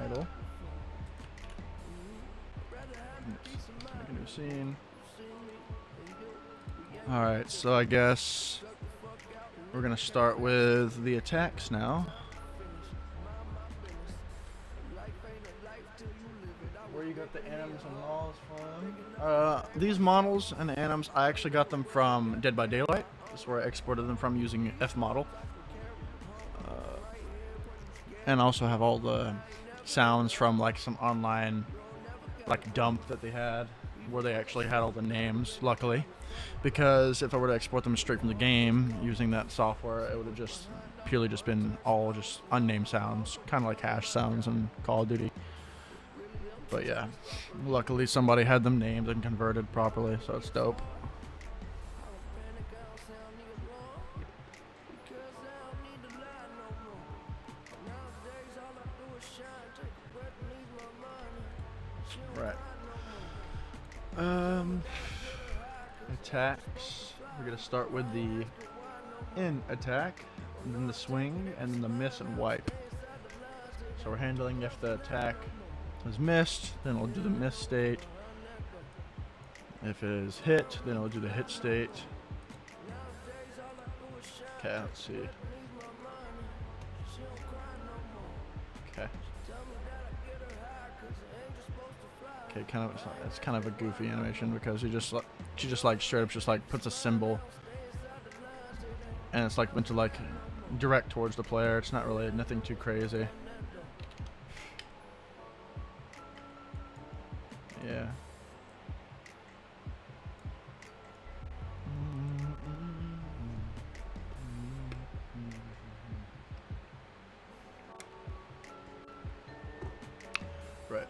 Idle. Make a new scene. Alright, so I guess we're gonna start with the attacks now. Where you got the anims and models from? These models and the anims, I actually got them from Dead by Daylight. This is where I exported them from using Fmodel. And also have all the sounds from like some online like dump that they had where they actually had all the names, luckily. Because if I were to export them straight from the game using that software, it would have just purely just been all just unnamed sounds, kind of like hash sounds in Call of Duty. But yeah, luckily somebody had them named and converted properly, so it's dope. Right. Attacks. We're gonna start with the in attack, and then the swing, and then the miss and wipe. So we're handling if the attack is missed, then we'll do the miss state. If it is hit, then we'll do the hit state. Okay, let's see. Okay. Okay, it's kind of a goofy animation because she just like straight up just like puts a symbol, and it's like meant to like direct towards the player. It's not really nothing too crazy. Yeah. Right.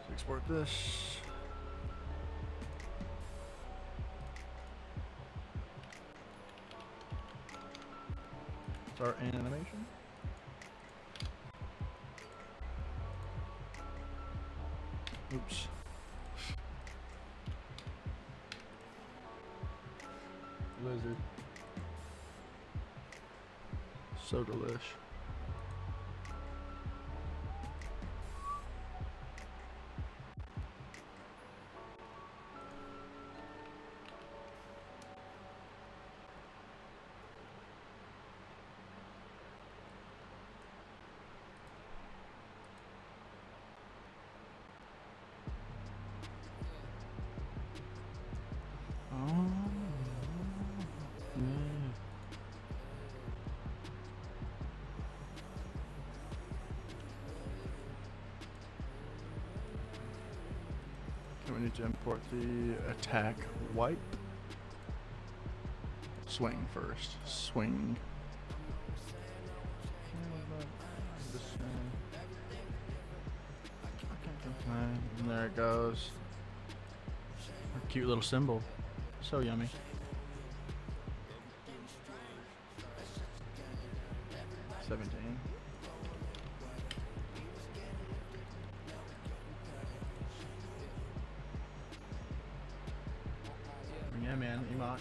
So export this. Start an animation. Oops. Lizard. So delish. We need to import the attack wipe. Swing first. Swing. And there it goes. cute little symbol. So yummy. $17. Yeah, man, emotes.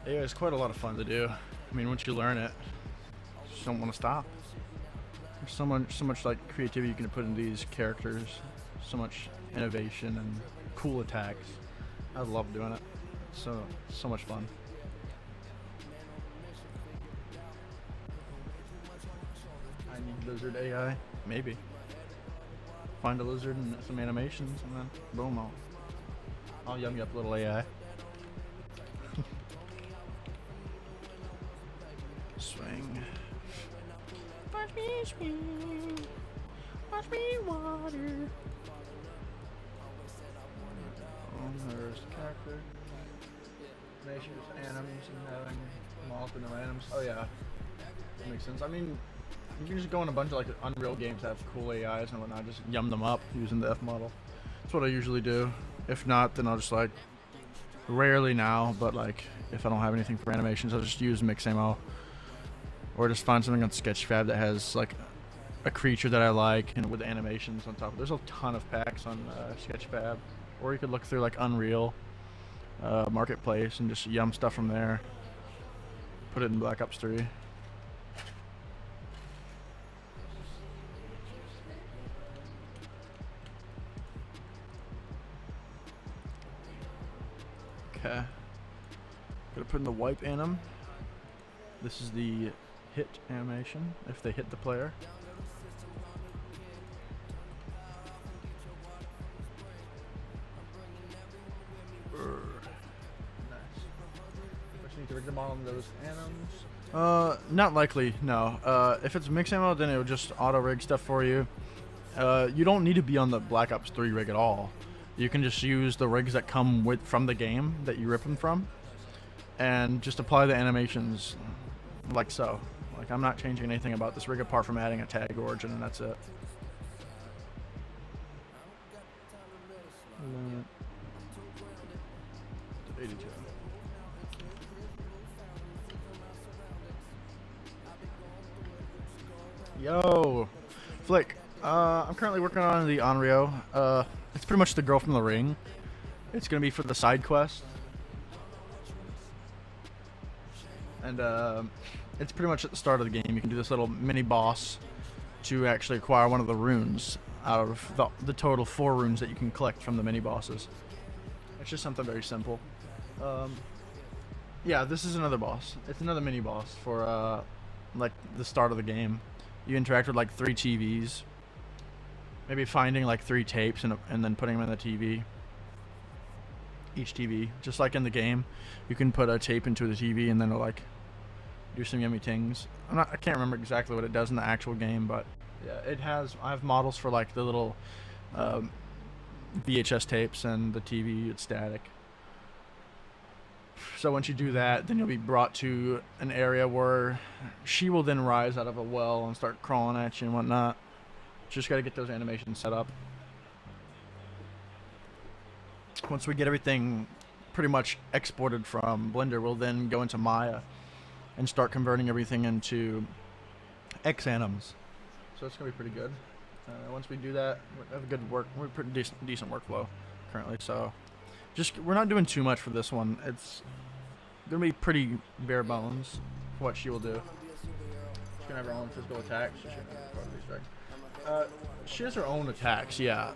Yeah, it's quite a lot of fun to do. I mean, once you learn it, you just don't want to stop. There's so much like creativity you can put in these characters, so much innovation and cool attacks. I love doing it. So much fun. I need lizard AI, maybe. Find a lizard and some animations, and then boom, I'll yum you up, little AI. Swing. Watch me swing. Watch me water. Oh, there's the character. Nations, animals, and having multiple animals. Oh yeah, that makes sense. I mean, you can just go in a bunch of like Unreal games that have cool AIs and whatnot, just yum them up using the F model. That's what I usually do. If not, then I'll just like, rarely now, but like if I don't have anything for animations, I'll just use Mixamo. Or just find something on Sketchfab that has like a creature that I like and with animations on top. There's a ton of packs on Sketchfab. Or you could look through like Unreal Marketplace and just yum stuff from there. Put it in Black Ops 3. Okay. Gotta put in the wipe anim. This is the hit animation if they hit the player. Nice. But you need to rig the model on those anims. Not likely, no. If it's mix ammo, then it will just auto rig stuff for you. You don't need to be on the Black Ops 3 rig at all. You can just use the rigs that come from the game that you rip them from, and just apply the animations like so. Like, I'm not changing anything about this rig apart from adding a tag origin, and that's it. 82. Yo, Flick. I'm currently working on the Onryo. It's pretty much the girl from the ring. It's gonna be for the side quest, and it's pretty much at the start of the game. You can do this little mini boss to actually acquire one of the runes out of the total 4 runes that you can collect from the mini bosses. It's just something very simple. Yeah, this is another boss. It's another mini boss for like the start of the game. You interact with like 3 TVs. Maybe finding like 3 tapes and then putting them in the TV. Each TV, just like in the game, you can put a tape into the TV and then it'll like do some yummy things. I can't remember exactly what it does in the actual game, but yeah, it has. I have models for like the little VHS tapes and the TV. It's static. So once you do that, then you'll be brought to an area where she will then rise out of a well and start crawling at you and whatnot. Just got to get those animations set up. Once we get everything pretty much exported from Blender, we'll then go into Maya and start converting everything into X-anims. So it's going to be pretty good. Once we do that, we have a good we're pretty decent workflow currently. So we're not doing too much for this one. It's going to be pretty bare bones for what she will do. She's going to have her own physical attacks. She has her own attacks, yeah.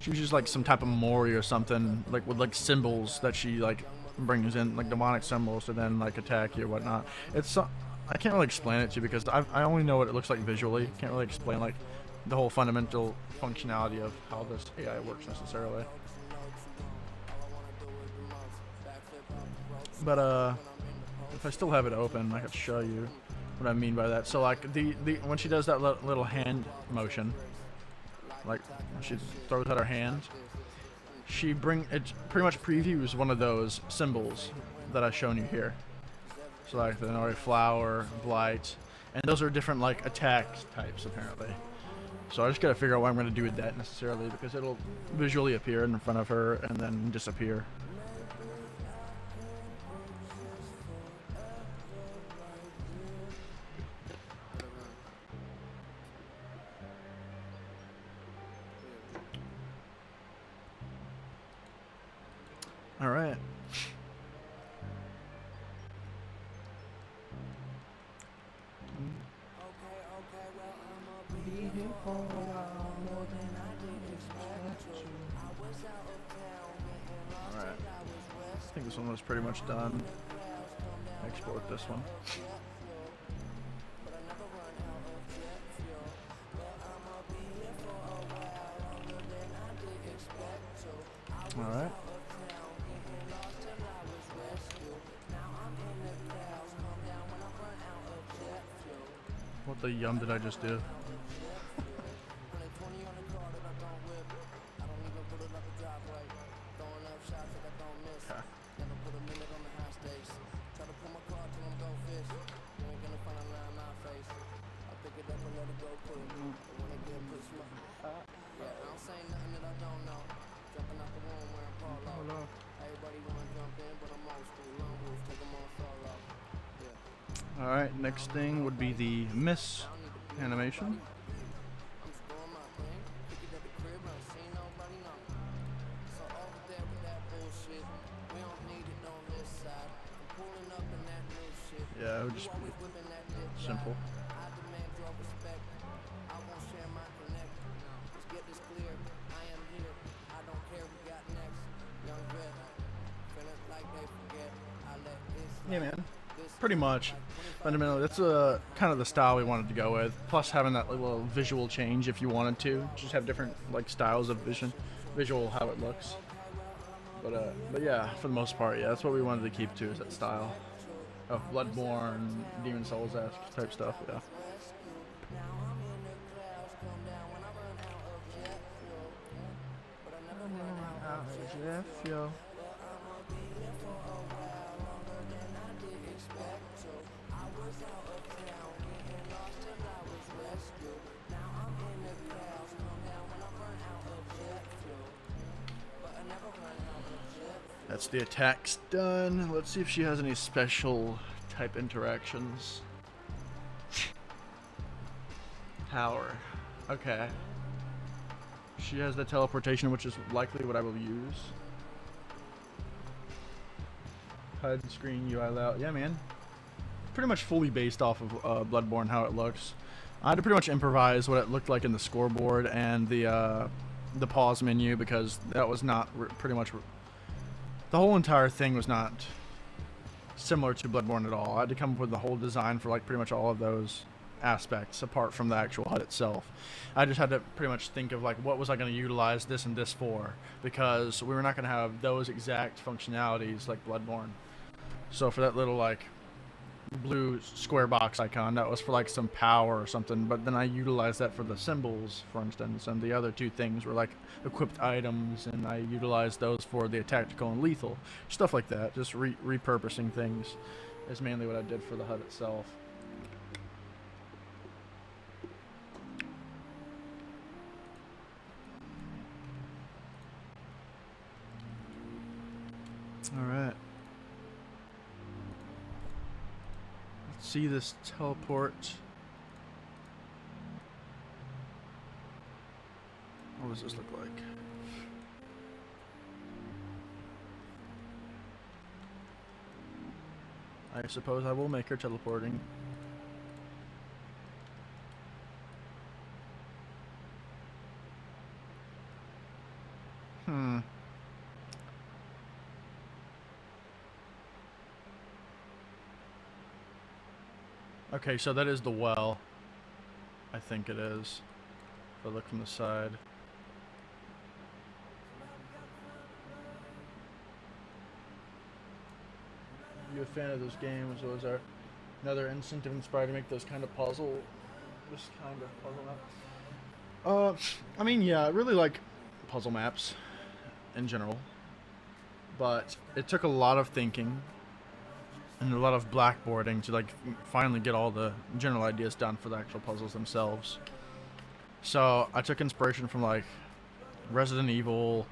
She uses like some type of mori or something, like with like symbols that she like brings in, like demonic symbols to then like attack you or whatnot. It's I can't really explain it to you because I only know what it looks like visually. Can't really explain like the whole fundamental functionality of how this AI works necessarily. But if I still have it open, I could show you what I mean by that. So like when she does that little hand motion, like when she throws out her hand, it pretty much previews one of those symbols that I've shown you here. So like the Nori flower, blight, and those are different like attack types apparently. So I just gotta figure out what I'm gonna do with that necessarily, because it'll visually appear in front of her and then disappear. All right. Alright. I think this one was pretty much done. Export this one. Alright. What the yum did I just do? Alright, next thing would be the miss animation. Yeah, it would just be simple. Yeah, man. Pretty much. Fundamentally, that's kind of the style we wanted to go with. Plus having that little visual change if you wanted to. Just have different like styles of visual how it looks. But yeah, for the most part, yeah, that's what we wanted to keep to, is that style of Bloodborne, Demon Souls-esque type stuff. Yeah. That's the attacks done. Let's see if she has any special type interactions. Power. Okay. She has the teleportation, which is likely what I will use. HUD, screen, UI layout. Yeah, man. Pretty much fully based off of Bloodborne, how it looks. I had to pretty much improvise what it looked like in the scoreboard and the pause menu, because that was not pretty much... The whole entire thing was not similar to Bloodborne at all. I had to come up with the whole design for like pretty much all of those aspects apart from the actual HUD itself. I just had to pretty much think of like what was I going to utilize this and this for, because we were not going to have those exact functionalities like Bloodborne. So for that little like blue square box icon, that was for like some power or something, but then I utilized that for the symbols, for instance, and the other two things were like equipped items, and I utilized those for the tactical and lethal stuff like that. Just repurposing things is mainly what I did for the HUD itself. All right. See this teleport. What does this look like? I suppose I will make her teleporting. Okay, so that is the well. I think it is. If I look from the side. You a fan of those games? Was there another incentive inspired to make those kind of this kind of puzzle map? I mean, yeah, I really like puzzle maps in general, but it took a lot of thinking and a lot of blackboarding to like finally get all the general ideas done for the actual puzzles themselves. So I took inspiration from like Resident Evil,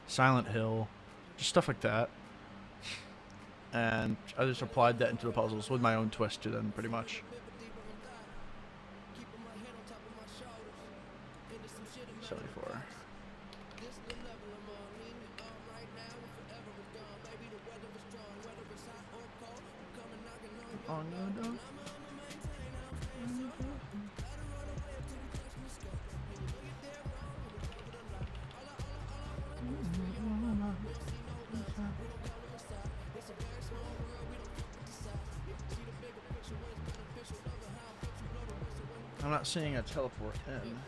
Silent Hill, just stuff like that, and I just applied that into the puzzles with my own twist to them, pretty much. 74. Oh no. I'm not seeing a teleport in.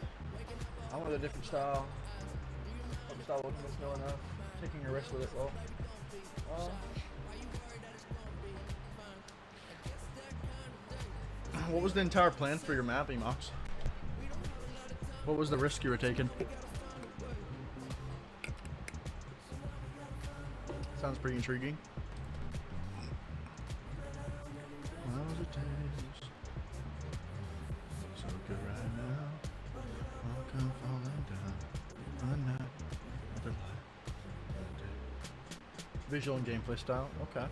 I wanted a different style. Hope style looking was no enough. Taking a risk with it though. What was the entire plan for your map, Emox? What was the risk you were taking? Sounds pretty intriguing. How's it taste? So good right now. I'll come falling down. One night. Another life. Visual and gameplay style. Okay.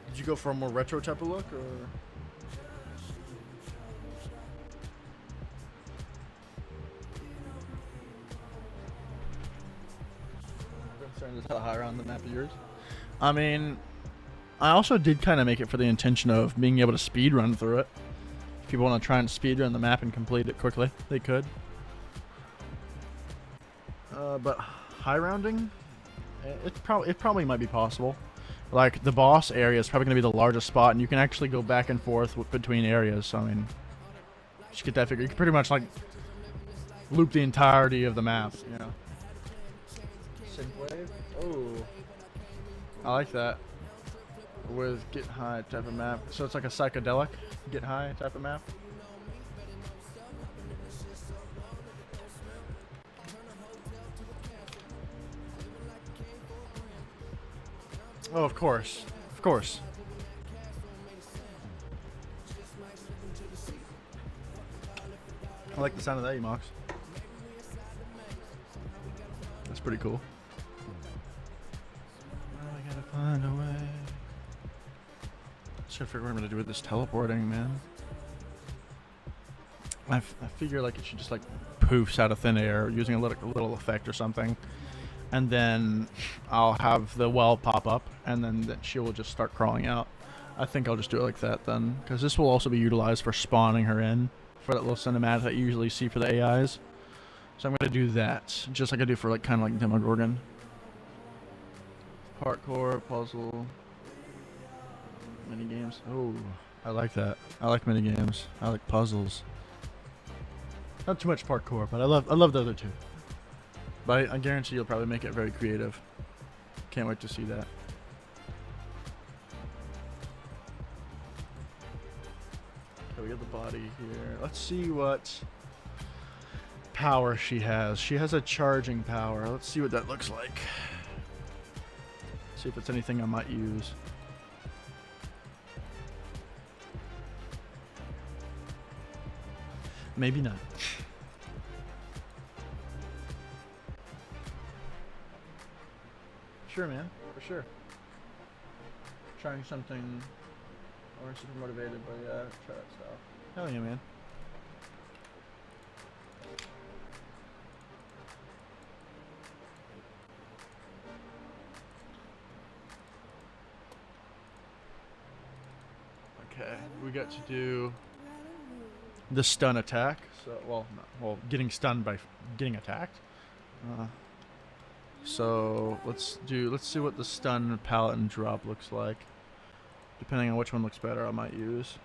Did you go for a more retro type of look, or? Concerned as how high on the map of yours. I mean, I also did kind of make it for the intention of being able to speed run through it. If people want to try and speed run the map and complete it quickly, they could. But high rounding, it probably might be possible. Like the boss area is probably going to be the largest spot, and you can actually go back and forth between areas. So I mean, just get that figure. You can pretty much like loop the entirety of the map. You know. Synthwave. Oh, I like that. With get high type of map. So it's like a psychedelic get high type of map. Oh, of course. Of course. I like the sound of that, Emox. That's pretty cool. I gotta find a way. Just gotta figure out what I'm gonna do with this teleporting, man. I figure like it should just like poofs out of thin air using a little effect or something. And then I'll have the well pop up, and then she will just start crawling out. I think I'll just do it like that then, because this will also be utilized for spawning her in, for that little cinematic that you usually see for the AIs. So I'm going to do that, just like I do for like kind of like Demogorgon. Parkour, puzzle, mini games. Oh, I like that. I like mini games. I like puzzles. Not too much parkour, but I love the other two. But I guarantee you'll probably make it very creative. Can't wait to see that. Okay, we got the body here. Let's see what power she has. She has a charging power. Let's see what that looks like. See if it's anything I might use. Maybe not. Sure, man. For sure. Trying something or super motivated, but yeah, try that stuff. Hell yeah, man. Okay, we got to do the stun attack. So, getting stunned by getting attacked. So let's see what the stun palette and drop looks like. Depending on which one looks better, I might use.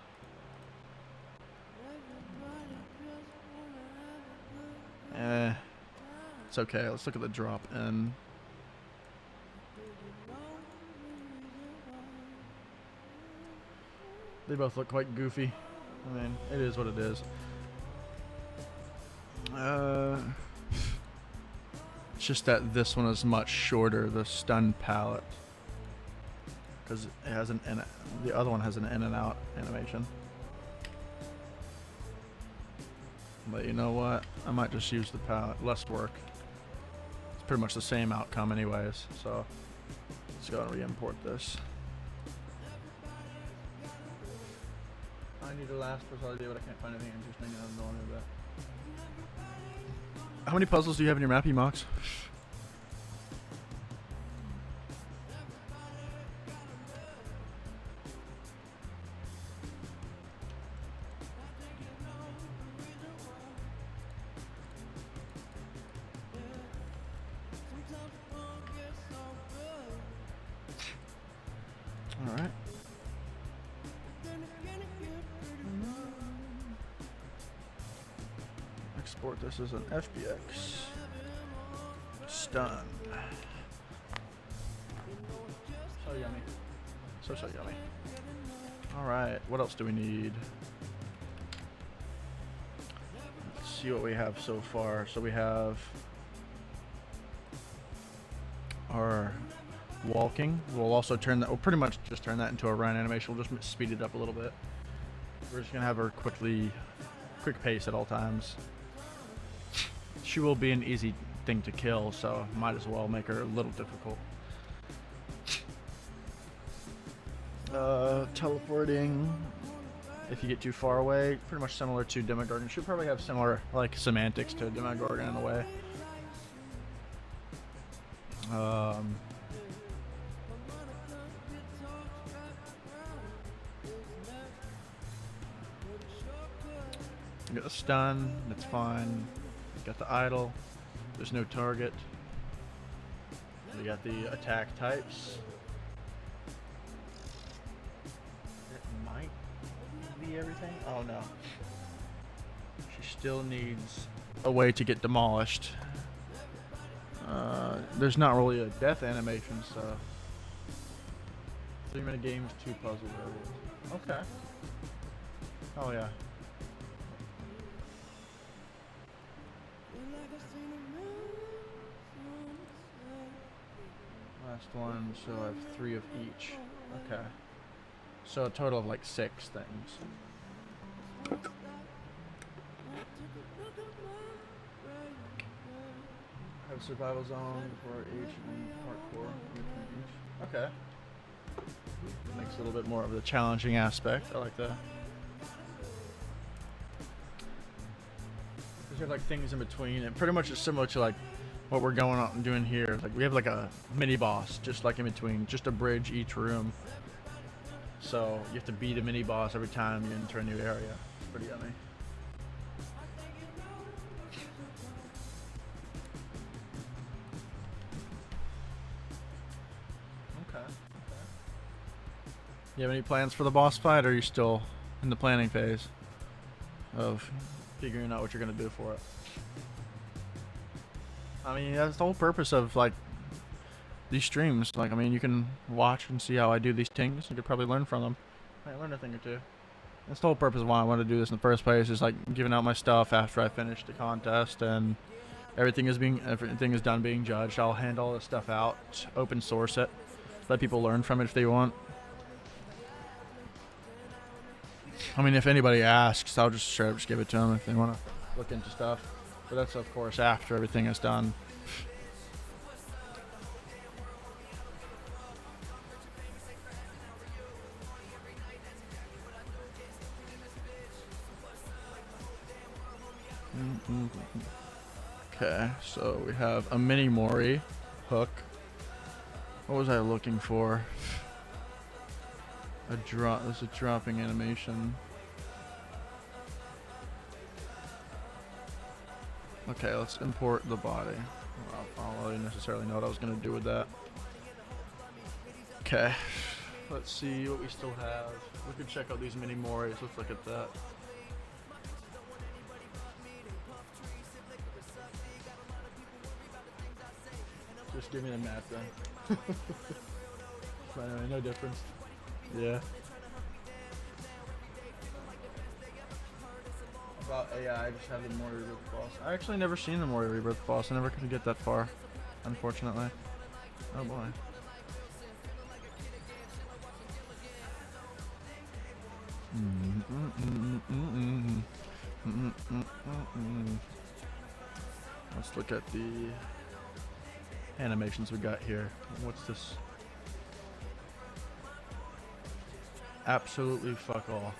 It's okay. Let's look at the drop in. They both look quite goofy. I mean, it is what it is. It's just that this one is much shorter, the stun palette, because it has the other one has an in and out animation. But you know what? I might just use the palette. Less work. It's pretty much the same outcome anyways. So let's go and re-import this. I need a last puzzle idea, but I can't find anything interesting. I have no idea about. How many puzzles do you have in your map, Emox? All right. Export this as an FBX. Stunned. So yummy. So yummy. Alright, what else do we need? Let's see what we have so far. So we have our walking. We'll also turn that, we'll pretty much just turn that into a run animation. We'll just speed it up a little bit. We're just gonna have her quick pace at all times. She will be an easy thing to kill, so might as well make her a little difficult. Teleporting. If you get too far away, pretty much similar to Demogorgon. Should probably have similar like semantics to Demogorgon in a way. You got the stun, that's fine. Got the idle, there's no target. We got the attack types. It might be everything. Oh no. She still needs a way to get demolished. There's not really a death animation, so 3-minute games, 2 puzzle areas. Okay. Oh yeah. Last one, so I have 3 of each. Okay. So a total of like 6 things. Have survival zone for each and hardcore each. Okay. Makes a little bit more of the challenging aspect. I like that. Because you have like things in between, and pretty much it's similar to like what we're going out and doing here. Like we have like a mini boss just like in between, just a bridge each room. So you have to beat a mini boss every time you enter a new area. It's pretty yummy. Okay. You have any plans for the boss fight, or are you still in the planning phase of figuring out what you're gonna do for it? I mean, that's the whole purpose of like these streams. Like, I mean, you can watch and see how I do these things. You could probably learn from them. I learned a thing or two. That's the whole purpose of why I wanted to do this in the first place. Is like giving out my stuff after I finish the contest and everything is done being judged. I'll hand all this stuff out, open source it, let people learn from it if they want. I mean, if anybody asks, I'll just straight up just give it to them if they want to look into stuff. But that's, of course, after everything is done. Okay, so we have a mini Mori hook. What was I looking for? There's a dropping animation. Okay, let's import the body. I don't really necessarily know what I was going to do with that. Okay, let's see what we still have. We could check out these mini Moris. Let's look at that. Just give me the map then. But anyway, no difference. Yeah. About AI, I just have the Mori Rebirth boss. I actually never seen the Mori Rebirth boss. I never could get that far, unfortunately. Oh boy. Let's look at the animations we got here. What's this? Absolutely fuck all.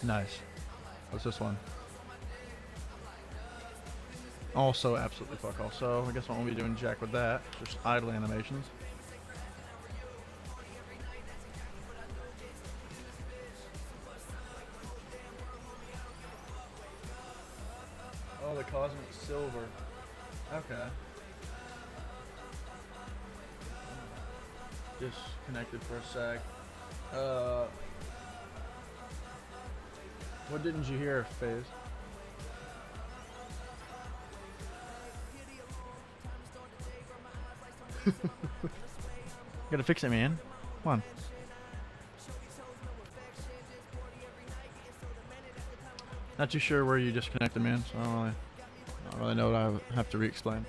Nice. What's this one? Also absolutely fuck all. So I guess I won't be doing jack with that. Just idle animations. Oh, the cosmic silver. Okay. Disconnected for a sec. What didn't you hear, FaZe? Gotta fix it, man. Come on. Not too sure where you disconnected, man, so I don't really know what I have to re-explain.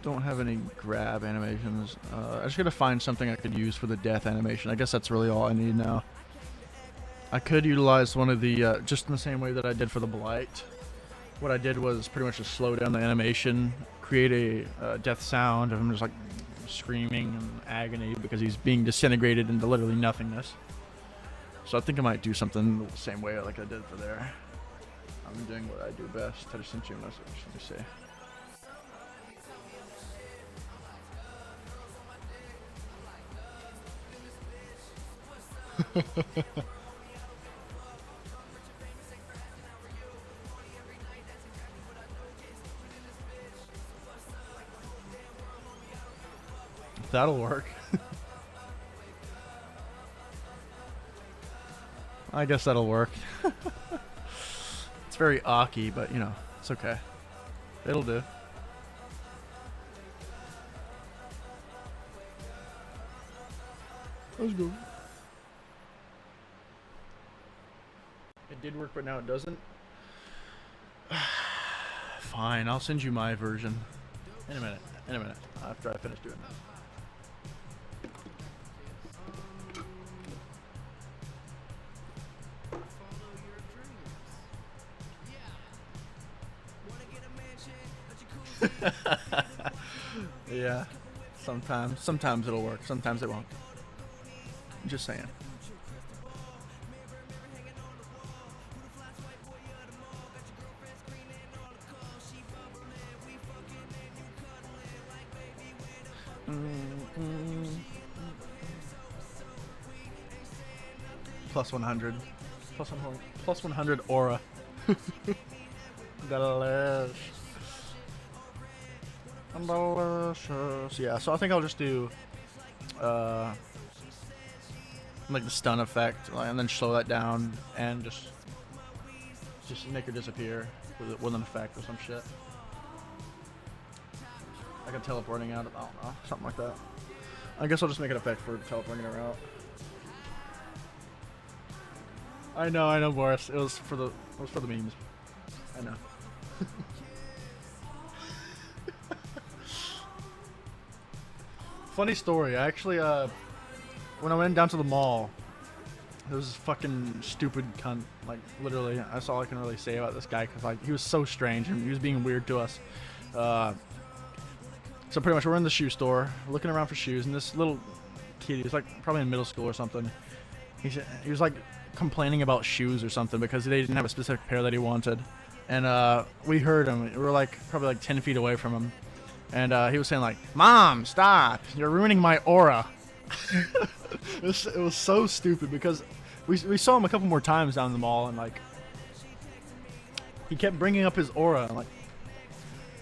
Don't have any grab animations. I just gotta find something I could use for the death animation. I guess that's really all I need now. I could utilize one of the, just in the same way that I did for the Blight. What I did was pretty much just slow down the animation, create a death sound of him just like screaming in agony because he's being disintegrated into literally nothingness. So I think I might do something the same way like I did for there. I'm doing what I do best. I just sent you a message. Let me see. That'll work. I guess that'll work. It's very awky, but you know, it's okay. It'll do. Let's go. It did work, but now it doesn't. Fine, I'll send you my version. In a minute. In a minute. After I finish doing that. Yeah. Sometimes it'll work. Sometimes it won't. Just saying. Plus 100. Plus 100 aura. Delicious. Delicious. Yeah, so I think I'll just do like the stun effect, and then slow that down and just make her disappear with an effect or some shit. Like a teleporting out. I don't know, something like that. I guess I'll just make an effect for teleporting her out. I know, Boris. It was for the memes. I know. Funny story. I actually, when I went down to the mall, there was this fucking stupid cunt. Like, literally, that's all I can really say about this guy, because like he was so strange and he was being weird to us. So pretty much, we're in the shoe store, looking around for shoes, and this little kid, he was like probably in middle school or something. He was like complaining about shoes or something because they didn't have a specific pair that he wanted, and we heard him. We were like probably like 10 feet away from him, and he was saying like, "Mom, stop! You're ruining my aura." It was so stupid because we saw him a couple more times down the mall, and like he kept bringing up his aura, and like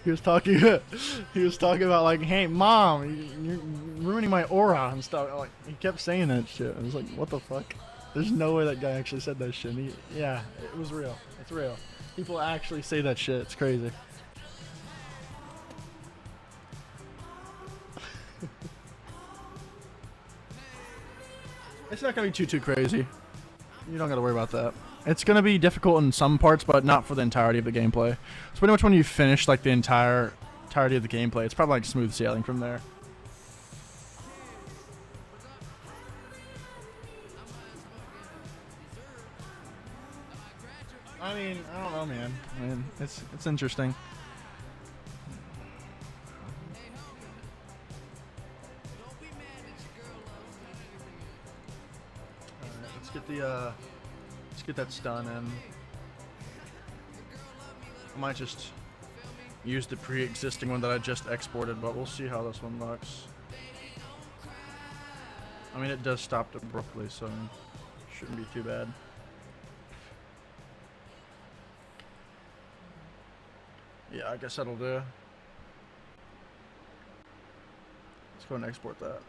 he was talking about like, "Hey, Mom, you're ruining my aura," and stuff. Like he kept saying that shit. I was like, "What the fuck?" There's no way that guy actually said that shit. Yeah, it was real. It's real. People actually say that shit. It's crazy. It's not gonna be too crazy. You don't gotta worry about that. It's gonna be difficult in some parts, but not for the entirety of the gameplay. So pretty much when you finish like the entirety of the gameplay, it's probably like smooth sailing from there. don't know, man. I mean, it's interesting. Let's get that stun in. I might just use the pre-existing one that I just exported, but we'll see how this one looks. I mean, it does stop abruptly, so shouldn't be too bad. Yeah, I guess that'll do. Let's go and export that.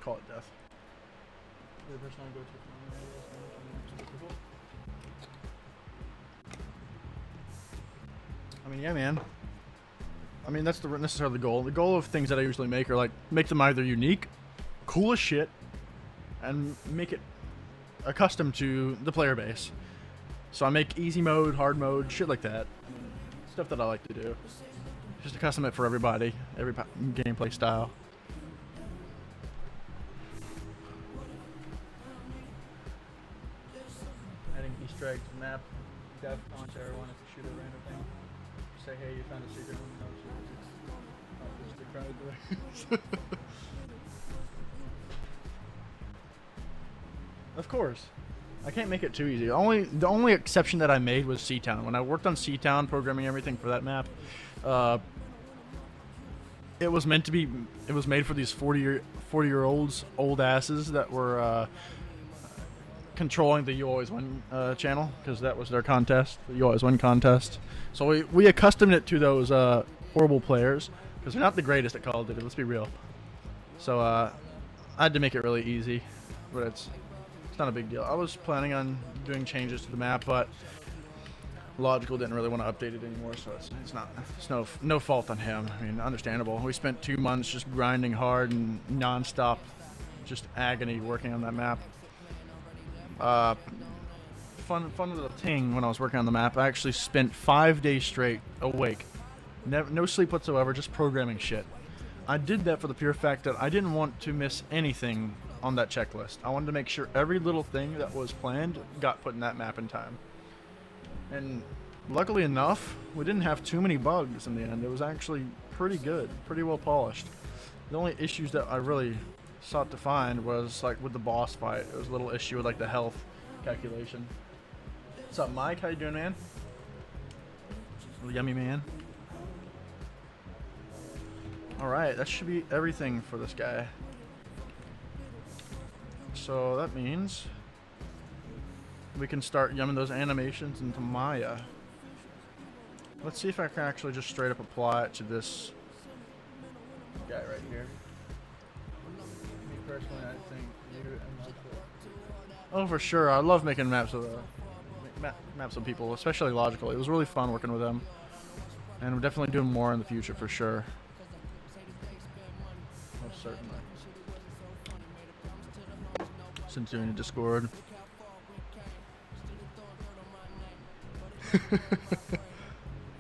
Call it death. I mean, yeah, man. I mean, that's necessarily the goal. The goal of things that I usually make are like make them either unique, cool as shit, and make it accustomed to the player base. So I make easy mode, hard mode, shit like that. Stuff that I like to do. Just to custom it for everybody, every gameplay style. Adding Easter eggs to map, death onto everyone if you shoot a random thing. Say, hey, you found a secret room. Of course. I can't make it too easy. The only exception that I made was Seatown. When I worked on Seatown, programming everything for that map, it was meant to be. It was made for these 40-year-olds, old asses that were controlling the You Always Win channel, because that was their contest, the You Always Win contest. So we accustomed it to those horrible players, because they're not the greatest at Call of Duty. Let's be real. So I had to make it really easy, but it's not a big deal. I was planning on doing changes to the map, but Logical didn't really want to update it anymore, so it's no fault on him. I mean, understandable. We spent 2 months just grinding hard and non-stop, just agony working on that map. Fun little thing when I was working on the map. I actually spent 5 days straight awake, no sleep whatsoever, just programming shit. I did that for the pure fact that I didn't want to miss anything on that checklist. I wanted to make sure every little thing that was planned got put in that map in time. And luckily enough, we didn't have too many bugs in the end. It was actually pretty good, pretty well polished. The only issues that I really sought to find was like with the boss fight. It was a little issue with like the health calculation. What's up, Mike? How you doing, man? Little yummy man. Alright, that should be everything for this guy. So that means we can start yumming those animations into Maya. Let's see if I can actually just straight up apply it to this guy right here. Me personally, I think you and Logical. Oh, for sure. I love making maps with maps with people, especially Logical. It was really fun working with them, and we're definitely doing more in the future for sure. Most certainly. Since doing a Discord.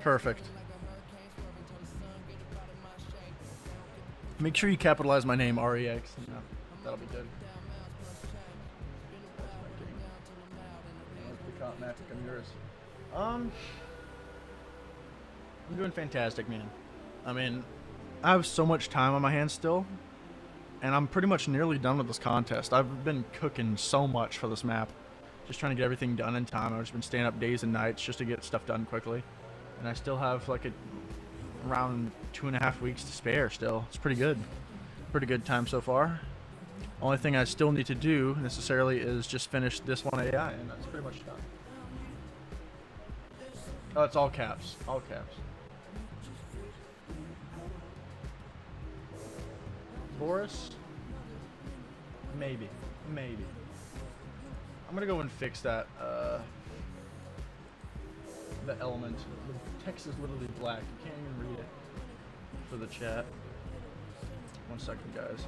Perfect. Make sure you capitalize my name, REX. Yeah, that'll be good. I'm yours. I'm doing fantastic, man. I mean, I have so much time on my hands still, and I'm pretty much nearly done with this contest. I've been cooking so much for this map, just trying to get everything done in time. I've just been staying up days and nights just to get stuff done quickly, and I still have like around 2.5 weeks to spare still. It's pretty good. Pretty good time so far. Only thing I still need to do necessarily is just finish this one AI, and that's pretty much done. Oh, it's all caps. All caps. Boris? Maybe. Maybe. I'm gonna go and fix that, the element. The text is literally black. You can't even read it for the chat. 1 second, guys.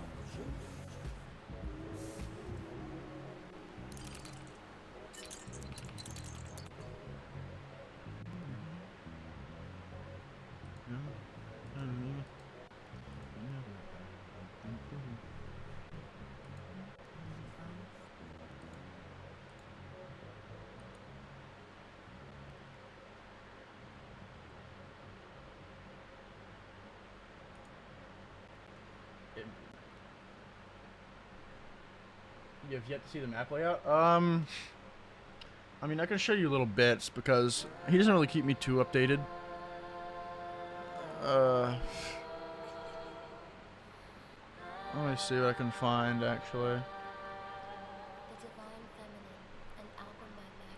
You have yet to see the map layout? I mean, I can show you little bits because he doesn't really keep me too updated. Let me see what I can find, actually. The Divine Feminine, an album by Mac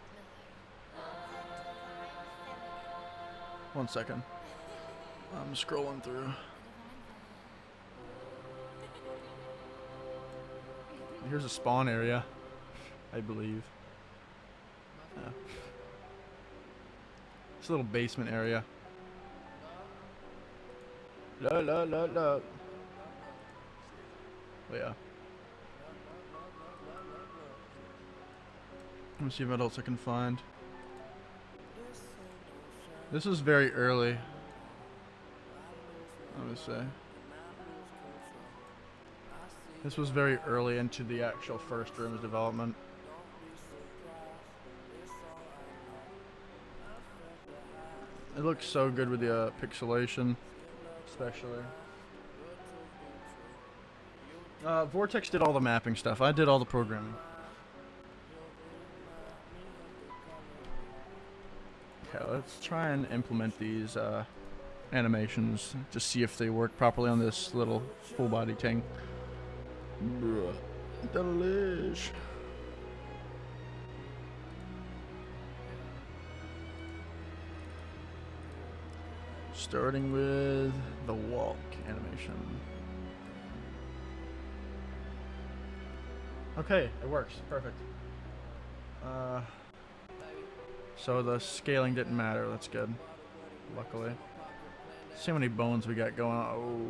Miller. 1 second. I'm scrolling through. Here's a spawn area, I believe. Yeah. It's a little basement area. Look. Oh yeah. Let me see what else I can find. This is very early. Let me see. This was very early into the actual first room's development. It looks so good with the pixelation, especially. Vortex did all the mapping stuff. I did all the programming. Okay, let's try and implement these animations to see if they work properly on this little full body thing. Bruh. Delish. Starting with the walk animation. Okay, it works. Perfect. So the scaling didn't matter. That's good. Luckily. See how many bones we got going on. Oh,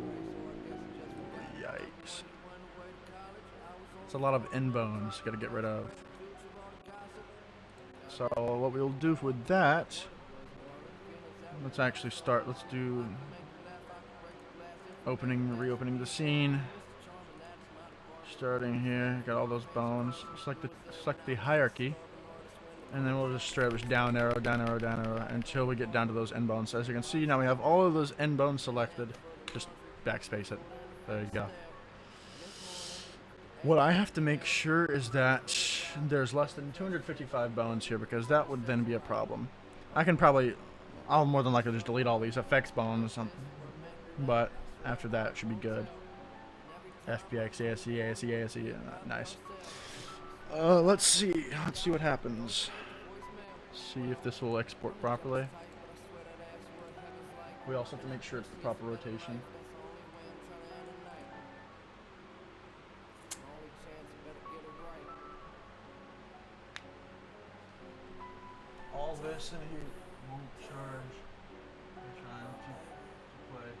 yikes. It's a lot of end bones. Got to get rid of. So what we'll do with that, let's actually start. Let's do reopening the scene. Starting here, got all those bones. Select the hierarchy, and then we'll just straight up down arrow, down arrow, down arrow until we get down to those end bones. So as you can see, now we have all of those end bones selected. Just backspace it. There you go. What I have to make sure is that there's less than 255 bones here, because that would then be a problem. I'll more than likely just delete all these effects bones, but after that it should be good. FBX, ASE, nice. Let's see what happens. See if this will export properly. We also have to make sure it's the proper rotation. All this in here won't charge. I'm trying to play.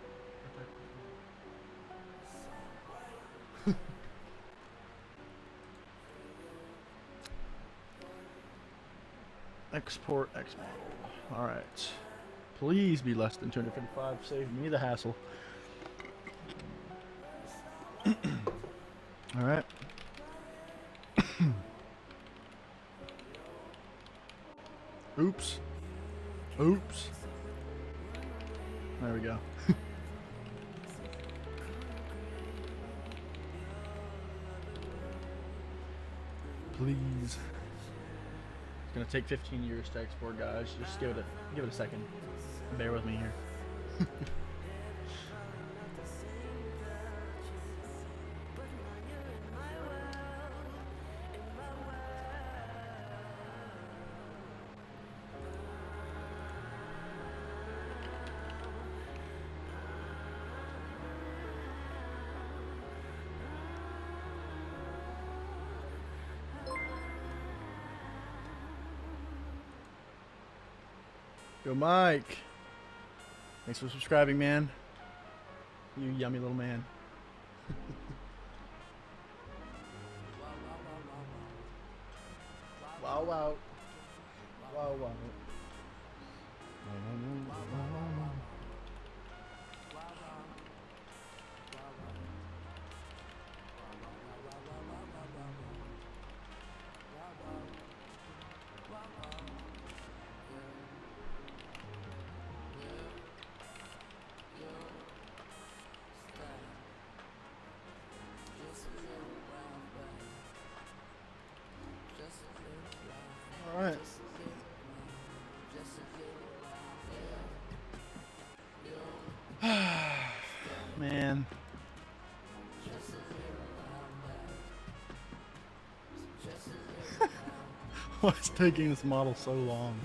Export X model. Alright. Please be less than 255. Save me the hassle. Alright. Oops. Oops. There we go. Please. It's gonna take 15 years to export, guys. Just give it a second. Bear with me here. Yo, Mike. Thanks for subscribing, man. You yummy little man. Wow, wow. Wow, wow. Man. What's taking this model so long?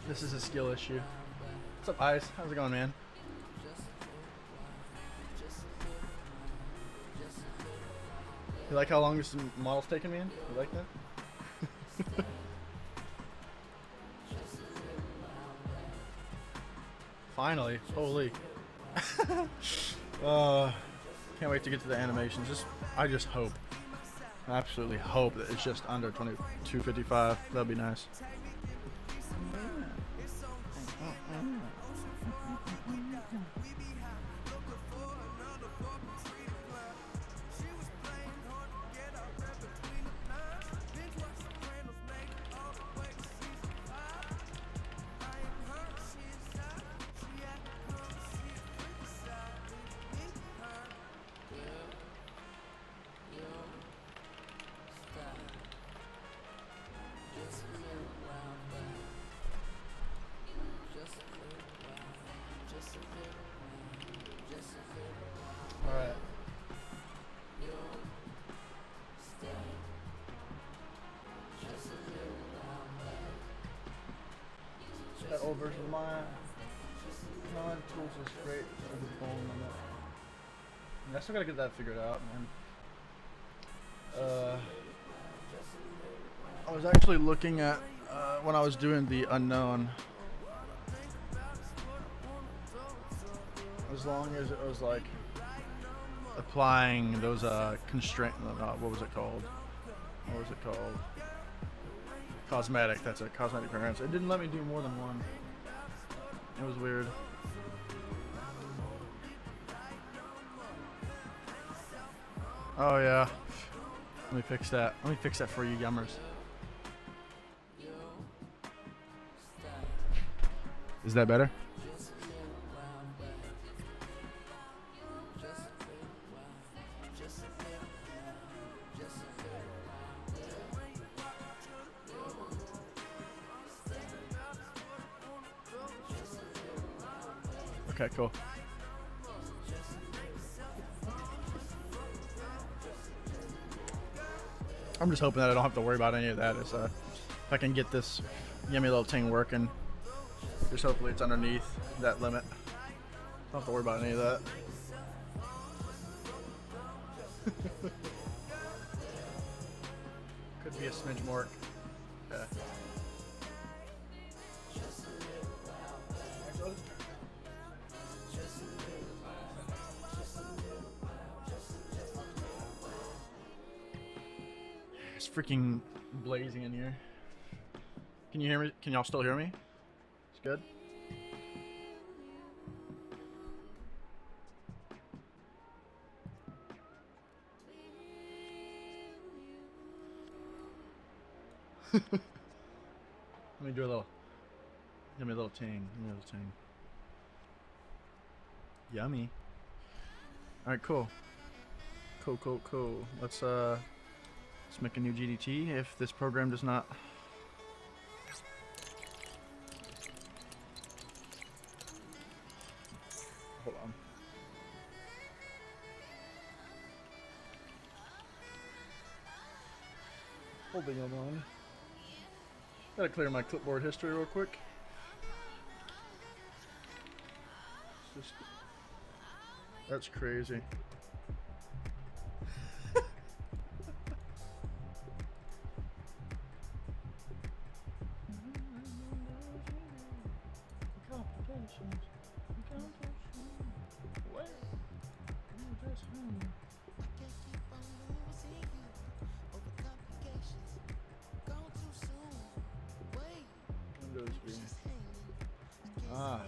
This is a skill issue. What's up, Ice? How's it going, man? You like how long this model's taking, man? You like that? Finally, holy. Can't wait to get to the animations. I just hope. I absolutely hope that it's just under 22:55. That'd be nice. Alright. That old version of mine. ModTools is great. I still gotta get that figured out, man. I was actually looking at when I was doing the unknown. As long as it was like applying those constraint. What was it called? What was it called? Cosmetic. That's it. Cosmetic parents. It didn't let me do more than one. It was weird. Oh yeah. Let me fix that. Let me fix that for you, yummers. Is that better? Okay, cool. I'm just hoping that I don't have to worry about any of that. If I can get this yummy little thing working, just hopefully it's underneath that limit. Don't have to worry about any of that. Could be a smidge more. Yeah. It's freaking blazing in here. Can you hear me? Can y'all still hear me? It's good. Let me do a little. Give me a little ting. Give me a little ting. Yummy. All right, cool. Cool. Let's make a new GDT if this program does not. Hold on. Holding on. Gotta clear my clipboard history real quick. Just, that's crazy. Windows V. Ah.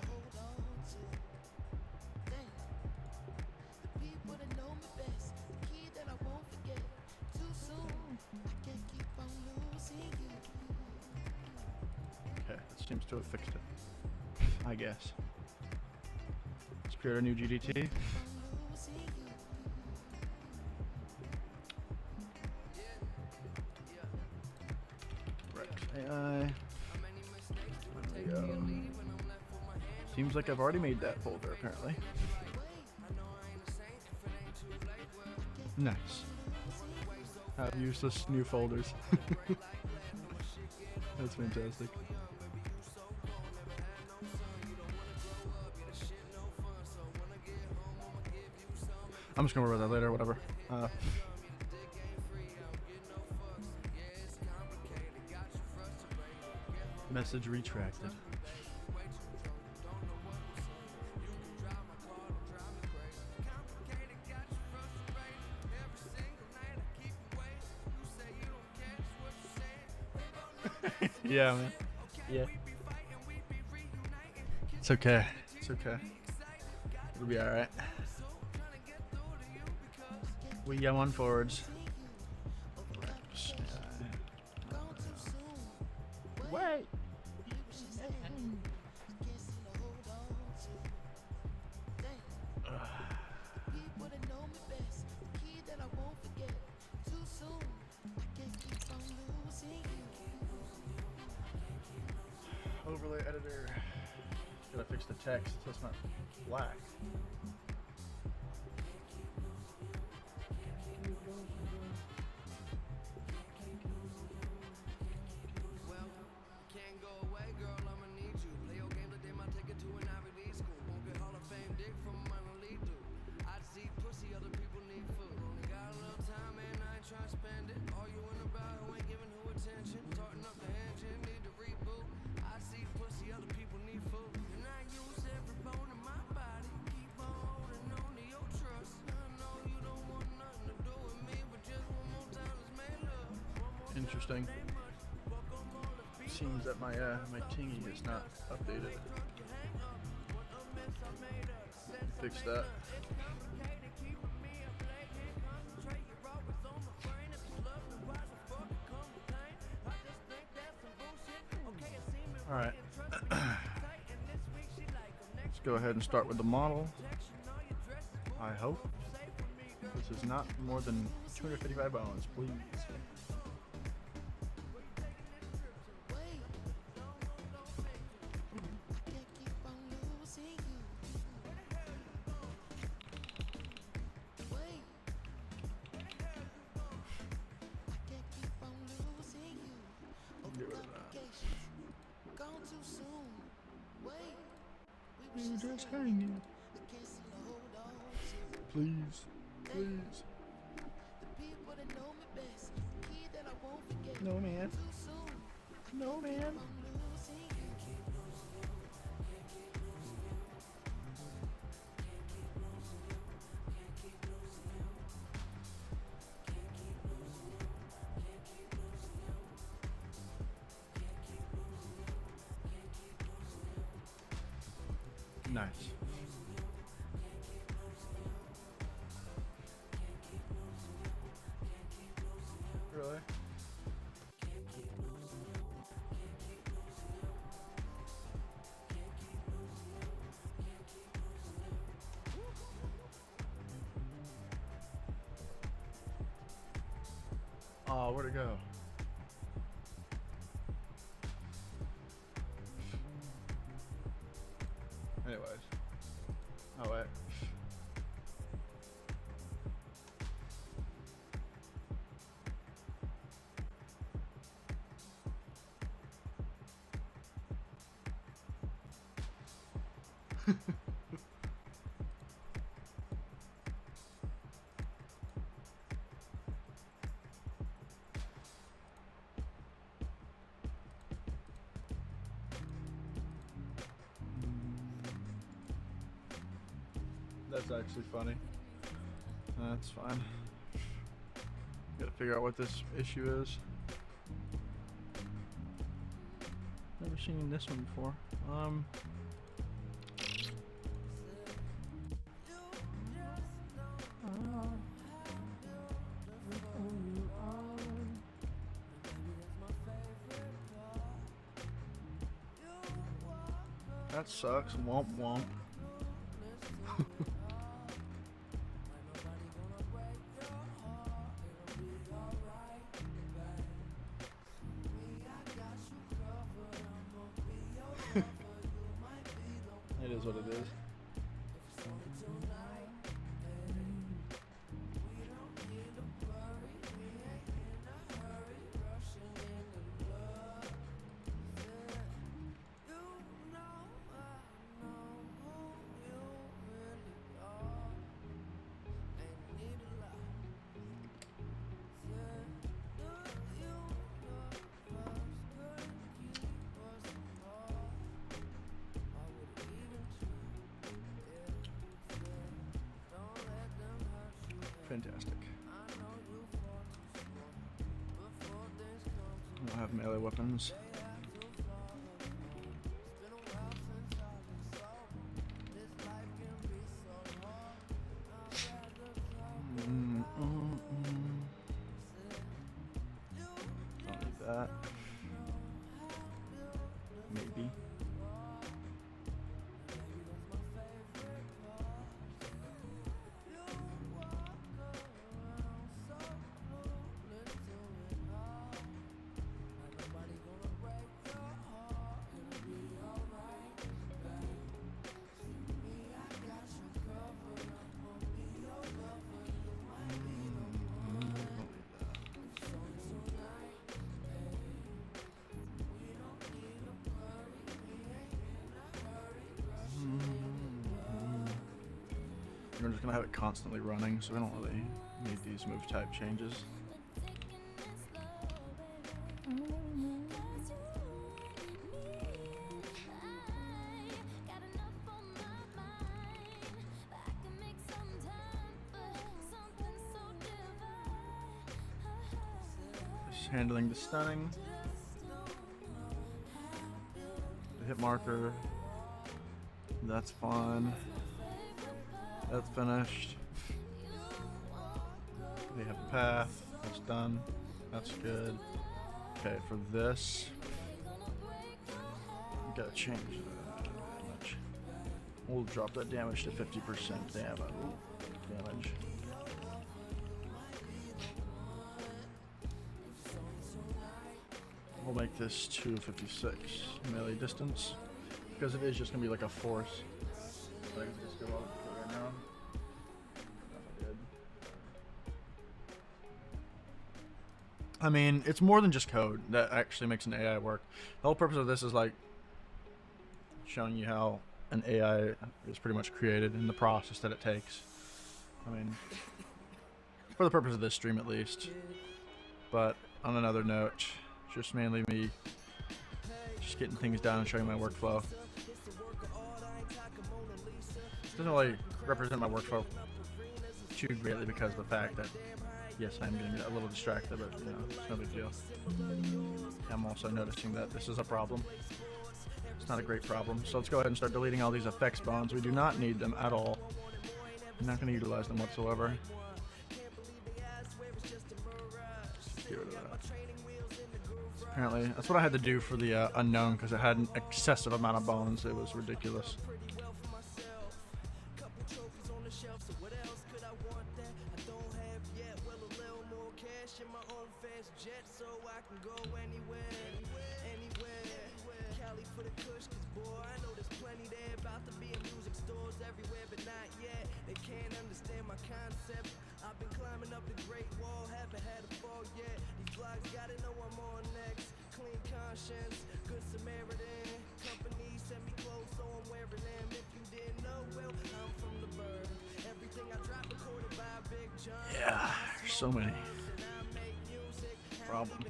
Okay, that seems to have fixed it. I guess. Let's create a new GDT. AI. Seems like I've already made that folder apparently. Nice. Have useless new folders. That's fantastic. I'm just gonna worry about that later, whatever. Message retracted. Yeah, man. Yeah. It's okay. It's okay. It'll be alright. We go on forwards. Wait. Overlay editor. Gotta fix the text so it's not black. Interesting. Seems that my tingy is not updated. Fix that. All right. Let's go ahead and start with the model. I hope this is not more than 255 bones, please. You're just hanging. Please, please. No, man. No, man. Nice. Really? Oh, where'd it go? Anyways. Oh, wait. That's actually funny. That's fine. Gotta figure out what this issue is. Never seen this one before. That sucks. Womp womp. It is what it is. Fantastic. I don't have melee weapons. Don't need that. Maybe. We're just gonna have it constantly running, so we don't really need these move type changes. Just handling the stunning. The hit marker. That's fine. That's finished. We have the path. That's done. That's good. Okay, for this, we gotta change the damage. We'll drop that damage to 50% damage. We'll make this 256 melee distance because it is just gonna be like a force. So I can just go out right now. I mean, it's more than just code that actually makes an AI work. The whole purpose of this is like showing you how an AI is pretty much created and the process that it takes. I mean, for the purpose of this stream at least. But on another note, just mainly me just getting things done and showing my workflow. Doesn't really represent my workflow too greatly because of the fact that yes, I'm getting a little distracted, but you know, it's no big deal. I'm also noticing that this is a problem. It's not a great problem. So let's go ahead and start deleting all these effects bones. We do not need them at all. I'm not going to utilize them whatsoever. Get rid of that. Apparently, that's what I had to do for the unknown because it had an excessive amount of bones. It was ridiculous. Yeah, there's so many problems.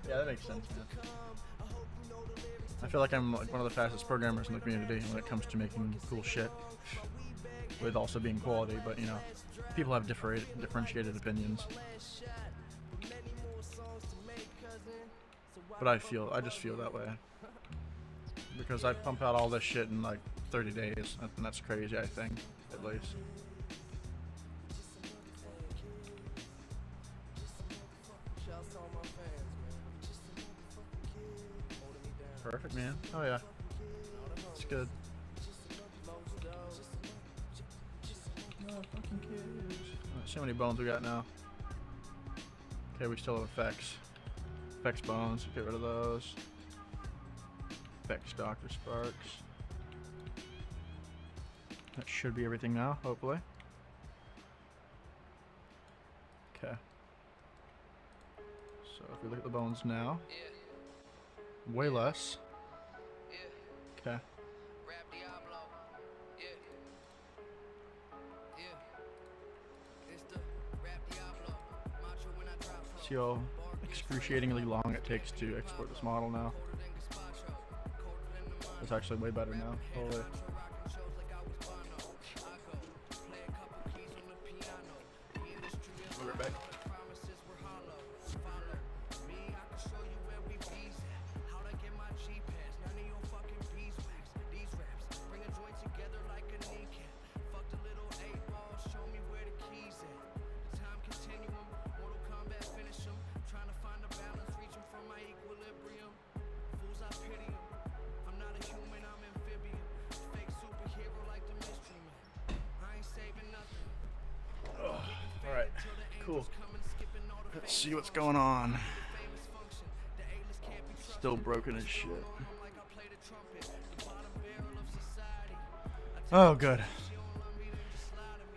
Yeah, that makes sense, man. I feel like I'm like one of the fastest programmers in the community when it comes to making cool shit, with also being quality, but you know, people have differentiated opinions. But I just feel that way. because I pump out all this shit in like 30 days, and that's crazy, I think, at least. Perfect, man. Oh yeah, it's good. No fucking kids. Let's see how many bones we got now. Okay, we still have effects. Effects bones, get rid of those. Effects Dr. Sparks. That should be everything now, hopefully. Okay. So if we look at the bones now, way less. Okay. See how excruciatingly long it takes to export this model now. It's actually way better now. Holy. We'll be right back. Alright, cool. Let's see what's going on. Still broken as shit. Oh, good.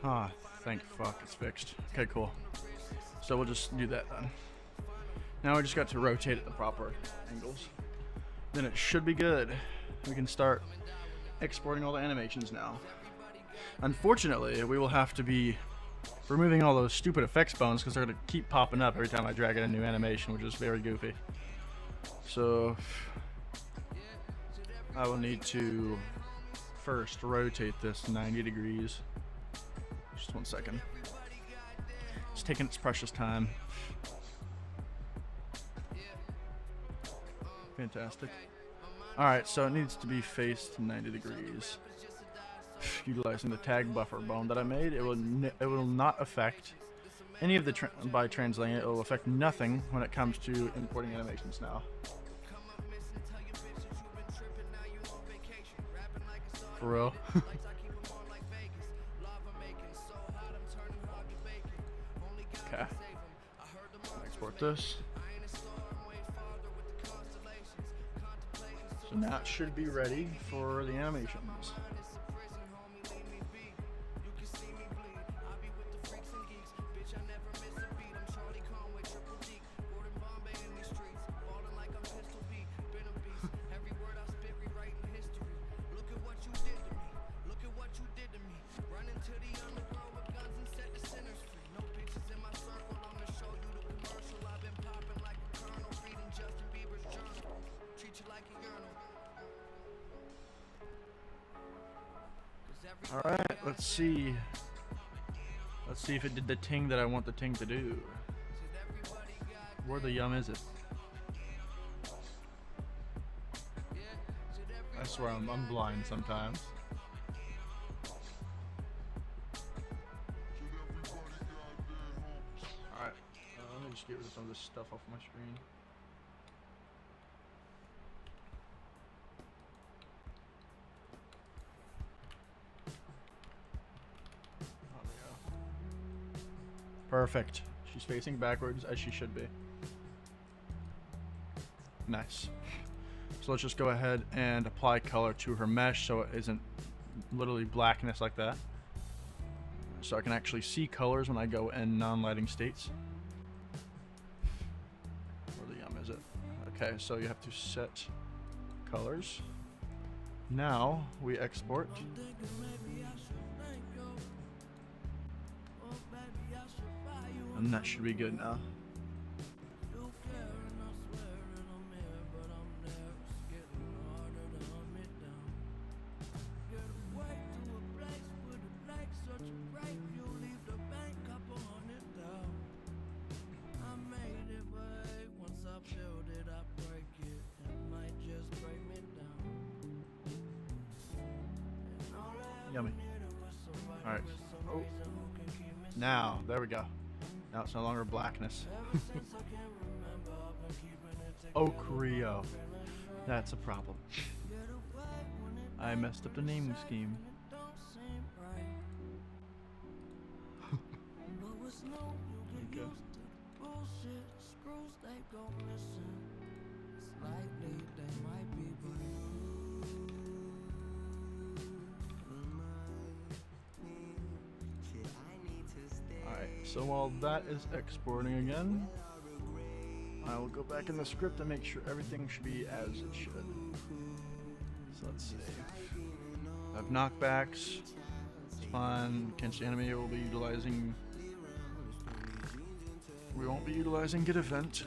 Ah, thank fuck, it's fixed. Okay, cool. So we'll just do that then. Now we just got to rotate at the proper angles. Then it should be good. We can start exporting all the animations now. Unfortunately, we will have to be removing all those stupid effects bones because they're going to keep popping up every time I drag in a new animation, which is very goofy. So I will need to first rotate this 90 degrees. Just 1 second. It's taking its precious time. Fantastic. Alright, so it needs to be faced 90 degrees. Utilizing the tag buffer bone that I made, it will not affect any of the by translating it. It will affect nothing when it comes to importing animations now. For real. Okay. Export this. So now it should be ready for the animations. Alright, let's see. Let's see if it did the ting that I want the ting to do. Where the yum is it? I swear I'm blind sometimes. Alright, let me just get rid of some of this stuff off my screen. Perfect. She's facing backwards as she should be. Nice. So let's just go ahead and apply color to her mesh so it isn't literally blackness like that. So I can actually see colors when I go in non-lighting states. Where the yum is it? Okay, so you have to set colors. Now we export. And that should be good now. Yummy. Alright. Oh. Now, there we go. Now it's no longer blackness. Oak Rio. That's a problem. I messed up the naming scheme. Okay. Alright, so while that is exporting again, I will go back in the script and make sure everything should be as it should. So let's see. I have knockbacks. It's fine. Against the enemy, we'll be utilizing. We won't be utilizing get event.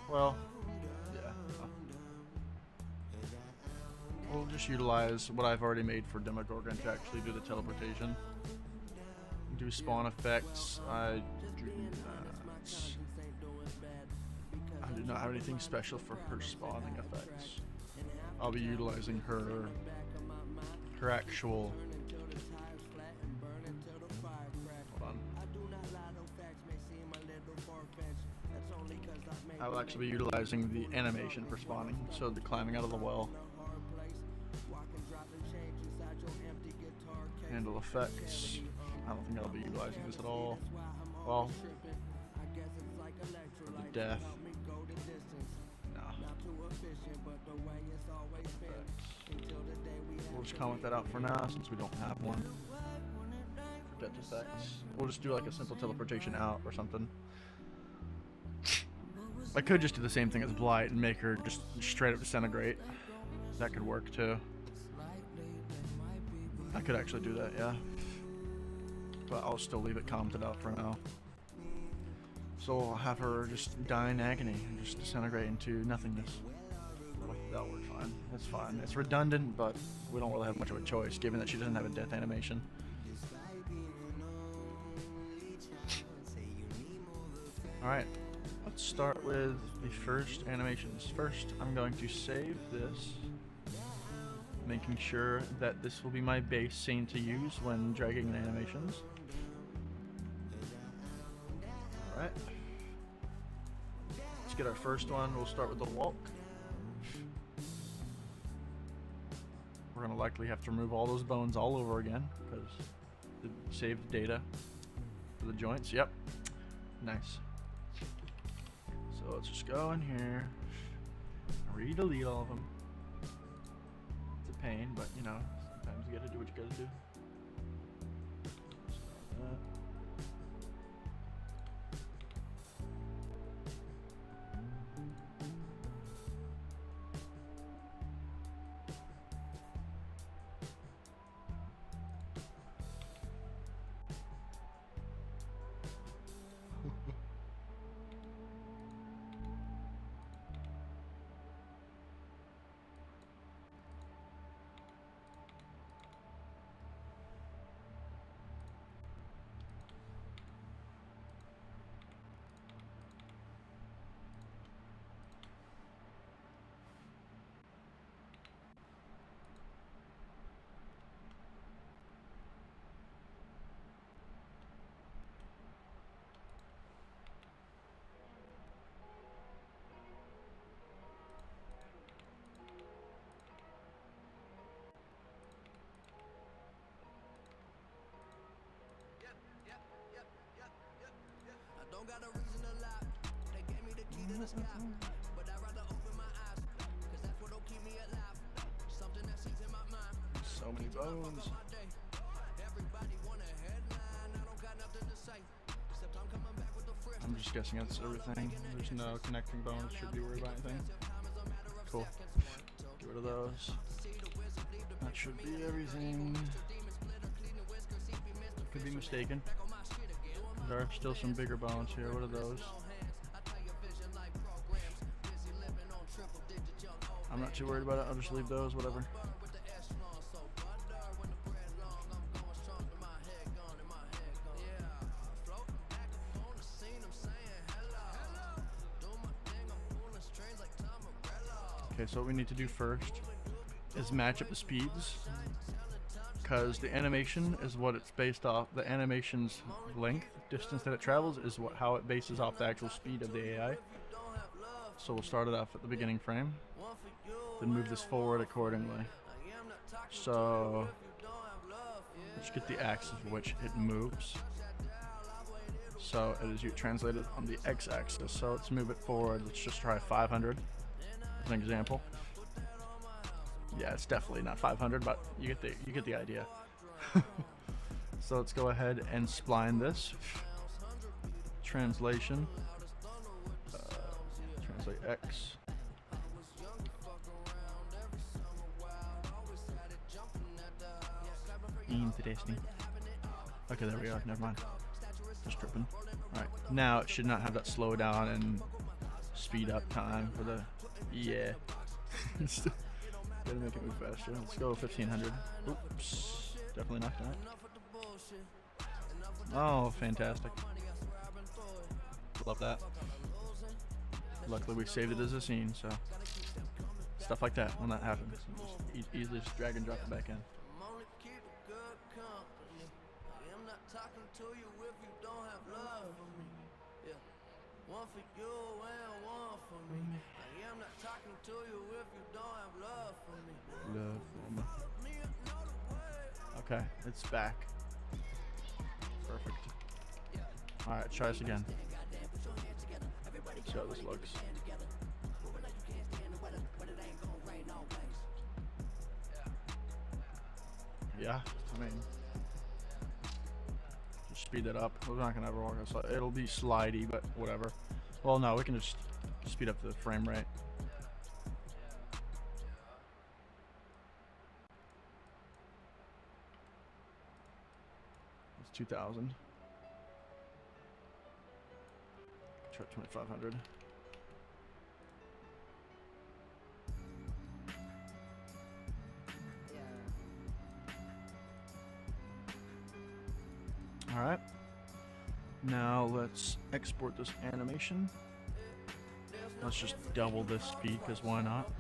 Well, yeah. We'll just utilize what I've already made for Demogorgon to actually do the teleportation. Do spawn effects. I do not have anything special for her spawning effects. I'll be utilizing her actual. Hold on. I will actually be utilizing the animation for spawning, so the climbing out of the well. Handle effects. I don't think I'll be utilizing this at all. Well, for the death. No. We'll just comment that out for now since we don't have one. For death effects. We'll just do like a simple teleportation out or something. I could just do the same thing as Blight and make her just straight up disintegrate. That could work too. I could actually do that, yeah. But I'll still leave it commented out for now. So I'll have her just die in agony and just disintegrate into nothingness. That'll work fine. That's fine. It's redundant, but we don't really have much of a choice given that she doesn't have a death animation. Alright, let's start with the first animations. First, I'm going to save this, making sure that this will be my base scene to use when dragging in animations. Alright. Let's get our first one. We'll start with the walk. We're going to likely have to remove all those bones all over again because it saved data for the joints. Yep. Nice. So let's just go in here, re-delete all of them. It's a pain, but you know, sometimes you gotta do what you gotta do. Don't got a reason to lie. They gave me the key to the sky, but I'd rather open my eyes, cause that's what'll keep me alive. Something that sees in my mind. So many bones. Everybody want a headline. I don't got nothing to say. Except I'm coming back with the fresh. I'm just guessing that's everything. There's no connecting bones. Should be worried about anything. Cool. Get rid of those. That should be everything. Could be mistaken. There are still some bigger bones here. What are those? I'm not too worried about it. I'll just leave those, whatever. Okay, so what we need to do first is match up the speeds, because the animation is what it's based off. The animation's length, distance that it travels, is how it bases off the actual speed of the AI. So we'll start it off at the beginning frame, then move this forward accordingly. So let's get the axis of which it moves. So it is translated on the x-axis. So let's move it forward. Let's just try 500 as an example. Yeah, it's definitely not 500, but you get the idea. So let's go ahead and spline this. Translation. Translate x. Interesting. Okay, there we go. Never mind. Just tripping. Alright, now it should not have that slow down and speed up time for the. Yeah. Gotta make it move faster. Let's go 1500. Oops. Definitely knocked out. Oh, fantastic. Love that. Luckily we saved it as a scene, so stuff like that when that happens. Just easily just drag and drop it back in. One for you and one for me. I am not talking to you if you don't have love for me. Love for me. Okay, it's back. Perfect. Alright, try this again. See how this looks. Yeah, I mean, just speed it up. We're not gonna ever walk outside. It'll be slidey, but whatever. Well, no, we can just speed up the frame rate. It's 2000. Try 2500. All right. Now let's export this animation. Let's just double this speed, because why not?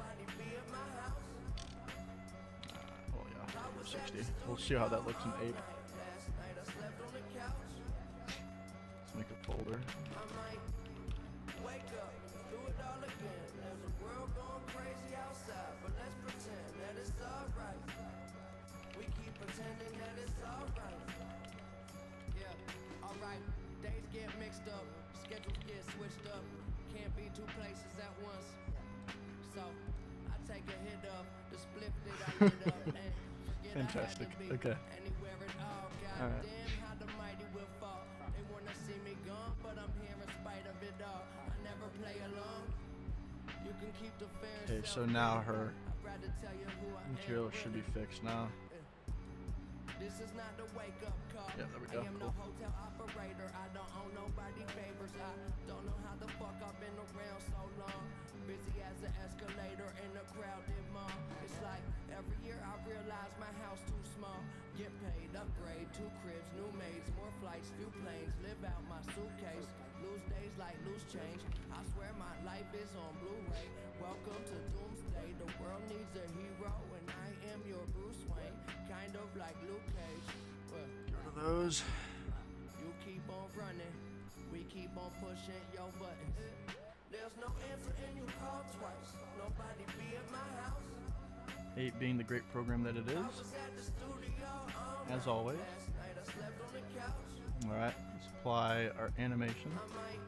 Oh yeah, 60. We'll see how that looks in 8. Let's make a folder. Days get mixed up, schedules get switched up. Can't be two places at once. So I take a hit of the split that I lit up and forget Fantastic. I had to be Okay. anywhere at all. All right. Goddamn, how the mighty will fall. They wanna see me gone, but I'm here in spite of it all. I never play along. You can keep the fair. Okay, so now her I'd rather tell you who I material am. should be fixed now. This is not the wake up call. Yeah, there we go. I am Cool. no hotel operator. I don't owe nobody favors. I don't know how the fuck I've been around so long. Busy as an escalator in a crowded mall. It's like every year I realize my house too small. Get paid, upgrade, 2 cribs, new maids, more flights, few planes. Live out my suitcase. Lose days like loose change. I swear my life is on Blu-ray. Welcome to Doomsday. The world needs a hero, and I am your Bruce Wayne. Kind of like Luke Cage. Well, Get rid of those. you keep on running, we keep on pushing your buttons. There's no answer and you call twice. Nobody be at my house. 8 being the great program that it is, Was at the studio as always. last night. I slept on the couch. Alright, let's apply our animation. I might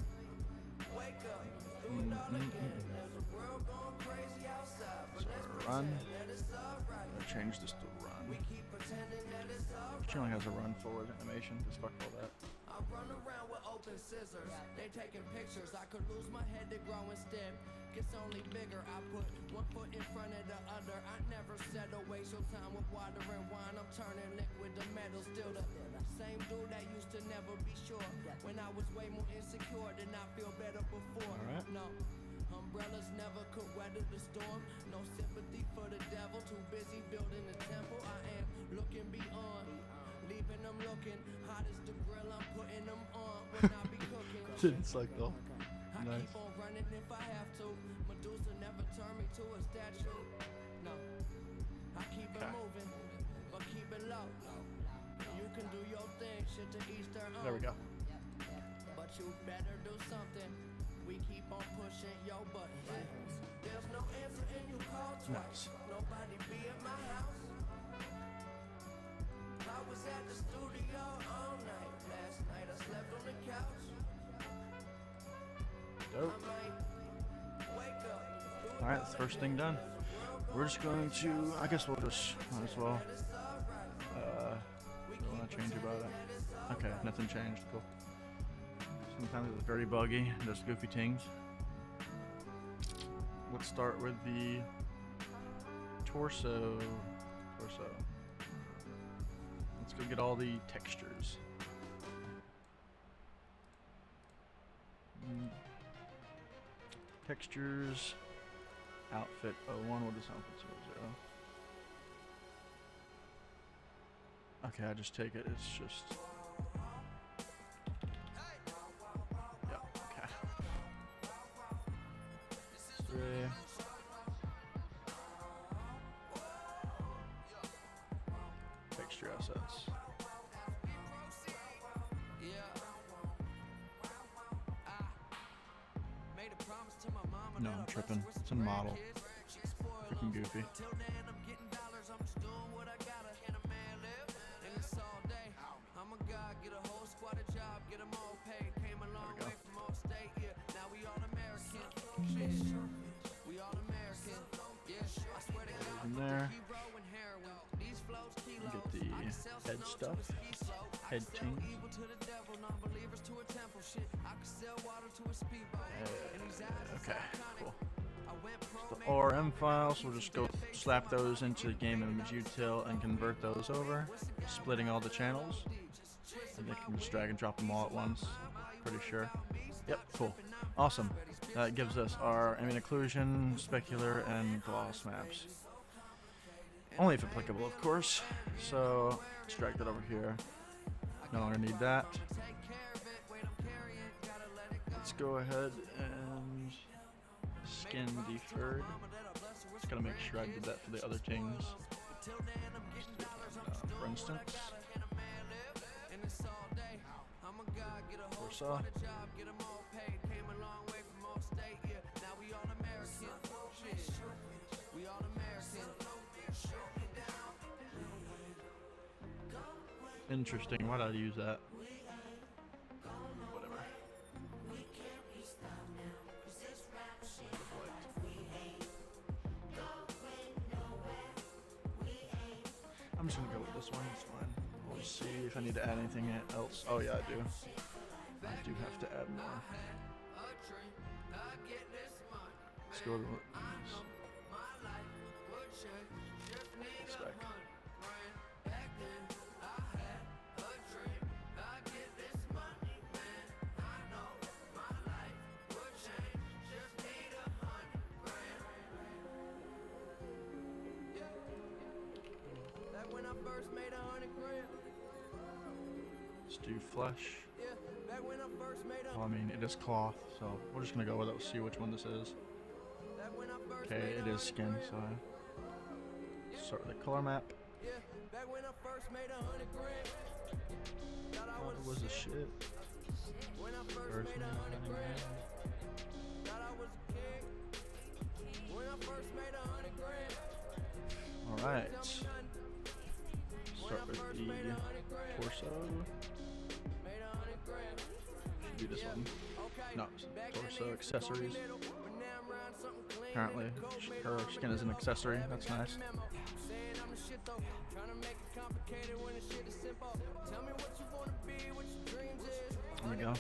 wake up, do it all again. There's a world going crazy outside, but So let's run. pretend that it's alright. I'm gonna change this to run. We keep pretending that it's alright. She only has a run forward animation. Just fuck all that. I run around with open scissors. They taking pictures. I could lose my head to grow instead. Gets only bigger. I put one foot in front of the other. I never settle. Waste your time with water and wine. I'm turning liquid to metal. Still the same dude that used to never be sure. When I was way more insecure, did not feel better before. Alright. No. Umbrellas never could weather the storm. No sympathy for the devil. Too busy building a temple. I am looking beyond. Leaving them looking hot as the grill. I'm putting them on when I be cooking. Didn't suck though. I Nice. keep on running if I have to. Medusa never turned me to a statue. can do your thing, shit to each their own. There we go. But you better do something. We keep on pushing your button. There's no answer and you call twice. Nobody be at my house. I was at the studio all night. Last night I slept on the couch. Dope. I might wake up. Alright, that's the first thing done. We're just going to, I guess we'll just, might as well. Don't want to change about it. Okay, nothing changed, cool. Sometimes it's very buggy, does goofy things. Let's start with the torso. Let's go get all the textures. Textures, outfit 01, what is outfit 00? Okay, I just take it, it's just... Yeah, okay. Three. Texture assets. No, I'm tripping. It's a model. Freaking goofy. From there, get the head stuff, head change. Okay, cool. So the ORM files, we'll just go slap those into game image util and convert those over, splitting all the channels. And they can just drag and drop them all at once, pretty sure. Yep, cool. Awesome. That gives us our ambient occlusion, specular, and gloss maps. Only if applicable, of course. So let's drag that over here. No longer need that. Let's go ahead and skin deferred. Just gotta make sure I did that for the other things. For instance, torso. Interesting. Why did I use that? Whatever. I'm just gonna go with this one. It's fine. We'll see if I need to add anything else. Oh yeah, I do. I do have to add more. Let's go to this back. Let's do flesh. Well, I mean, it is cloth, so we're just gonna go with it. We'll see which one this is. Okay, it is skin, so start with the color map. What was the shit? Alright. Start with the torso. Should do this one. No, torso accessories. Apparently, her skin is an accessory. That's nice. There we go.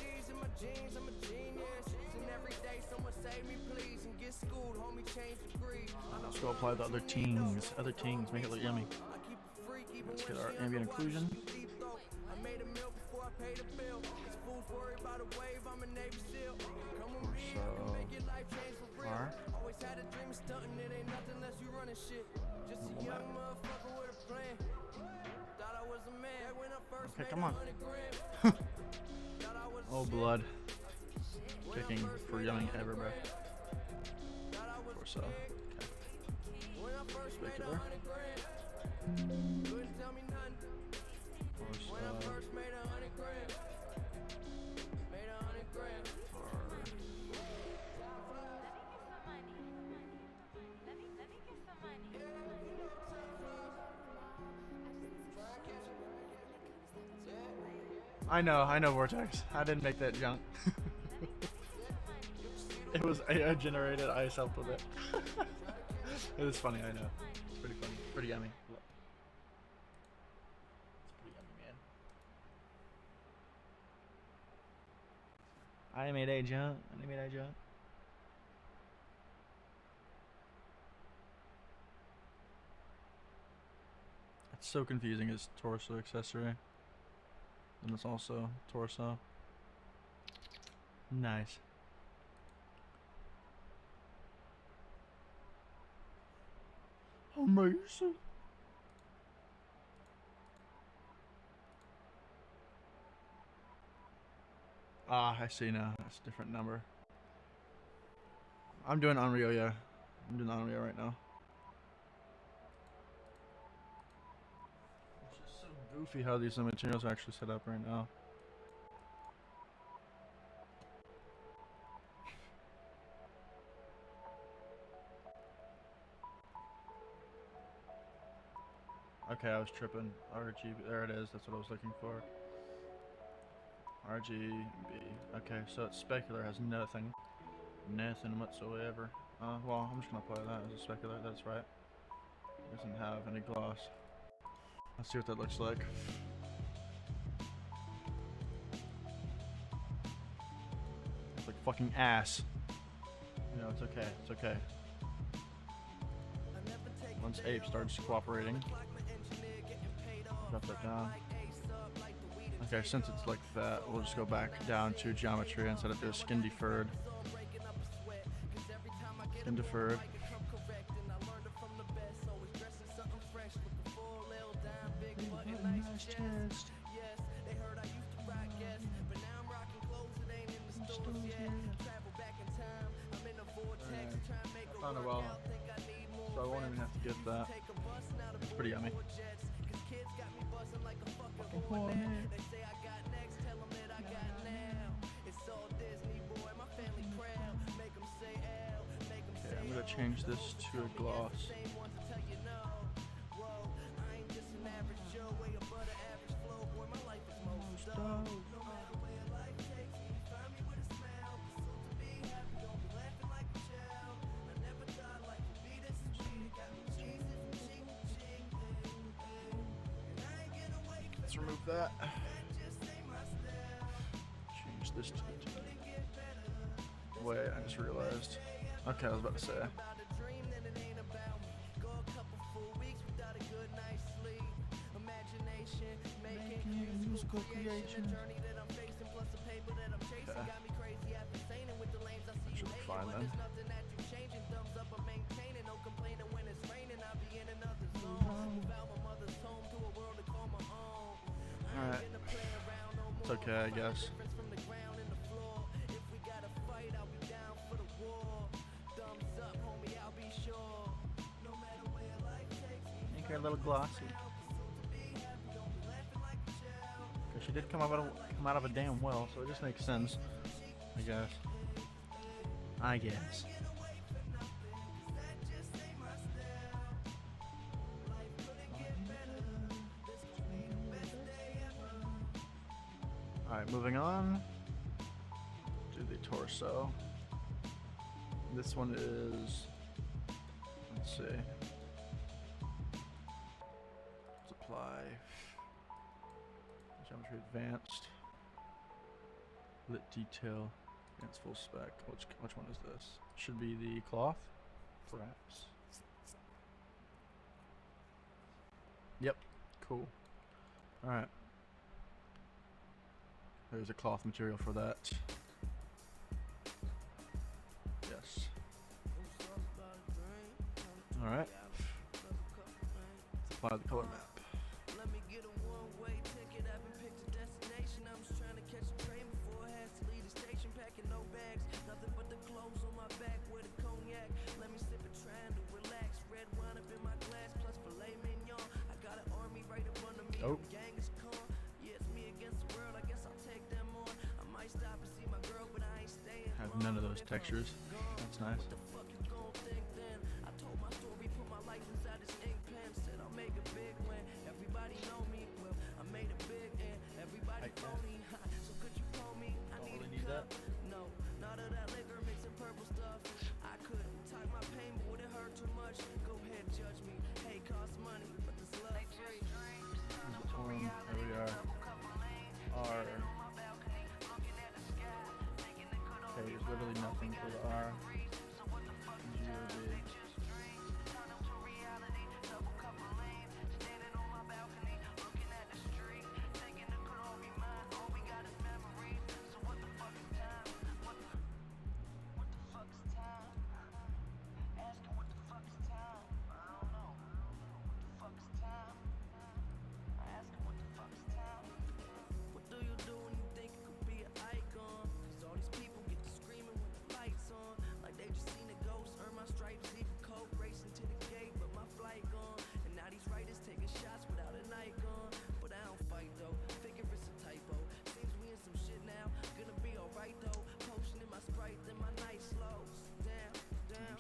Let's go apply the other tings. Other tings, make it look yummy. Let's get our ambient occlusion. Okay, come on. Oh, blood. Kicking for yelling ever, bro. Torso. Okay. Specular. Torso. I know, Vortex. I didn't make that junk. It was AI generated. I just helped with it. It was funny. I know. It's pretty funny. Pretty yummy. It's pretty yummy, man. I made a junk. I made a junk. It's so confusing. It's torso accessory. And it's also torso. Nice. Amazing. Ah, I see now. That's a different number. I'm doing Unreal, yeah. I'm doing Unreal right now. It's just so goofy how these materials are actually set up right now. Okay, I was tripping. RGB, there it is. That's what I was looking for. RGB. Okay, so it's specular, has nothing whatsoever. Well, I'm just gonna apply that as a specular. That's right. It doesn't have any gloss. Let's see what that looks like. It's like fucking ass. You know, it's okay. It's okay. Once Ape starts cooperating, drop that down. Okay, since it's like that, we'll just go back down to geometry and set it to skin deferred. Skin deferred. I found it well, so I won't even have to get that. It's pretty yummy. Okay, I'm gonna change this to a gloss. Let's remove that. Change this to wait, I just realized. Okay, I was about to say. Musical creation. Okay. That should be fine then. Alright. It's okay, I guess. Make her a little glossy. She did come out of a damn well, so it just makes sense, I guess. Alright, moving on to the torso. This one is, let's see. Let's apply geometry advanced, lit detail, against full spec. Which one is this? Should be the cloth, perhaps. Yep, cool. Alright. There's a cloth material for that. Yes. Alright. Let's apply the color map. Oh. Have none of those textures. That's nice. nothing for the R. Zero B. What do you do when you think you could be an icon? 'Cause all these people get to screaming when the lights on. Like they just seen a ghost, earn my stripes, leave a coat, racing to the gate, but my flight gone. And now these writers taking shots without a night gone. But I don't fight though, figure it's a typo. Seems we in some shit now, gonna be alright though. Potion in my Sprite, then my night slows down, down.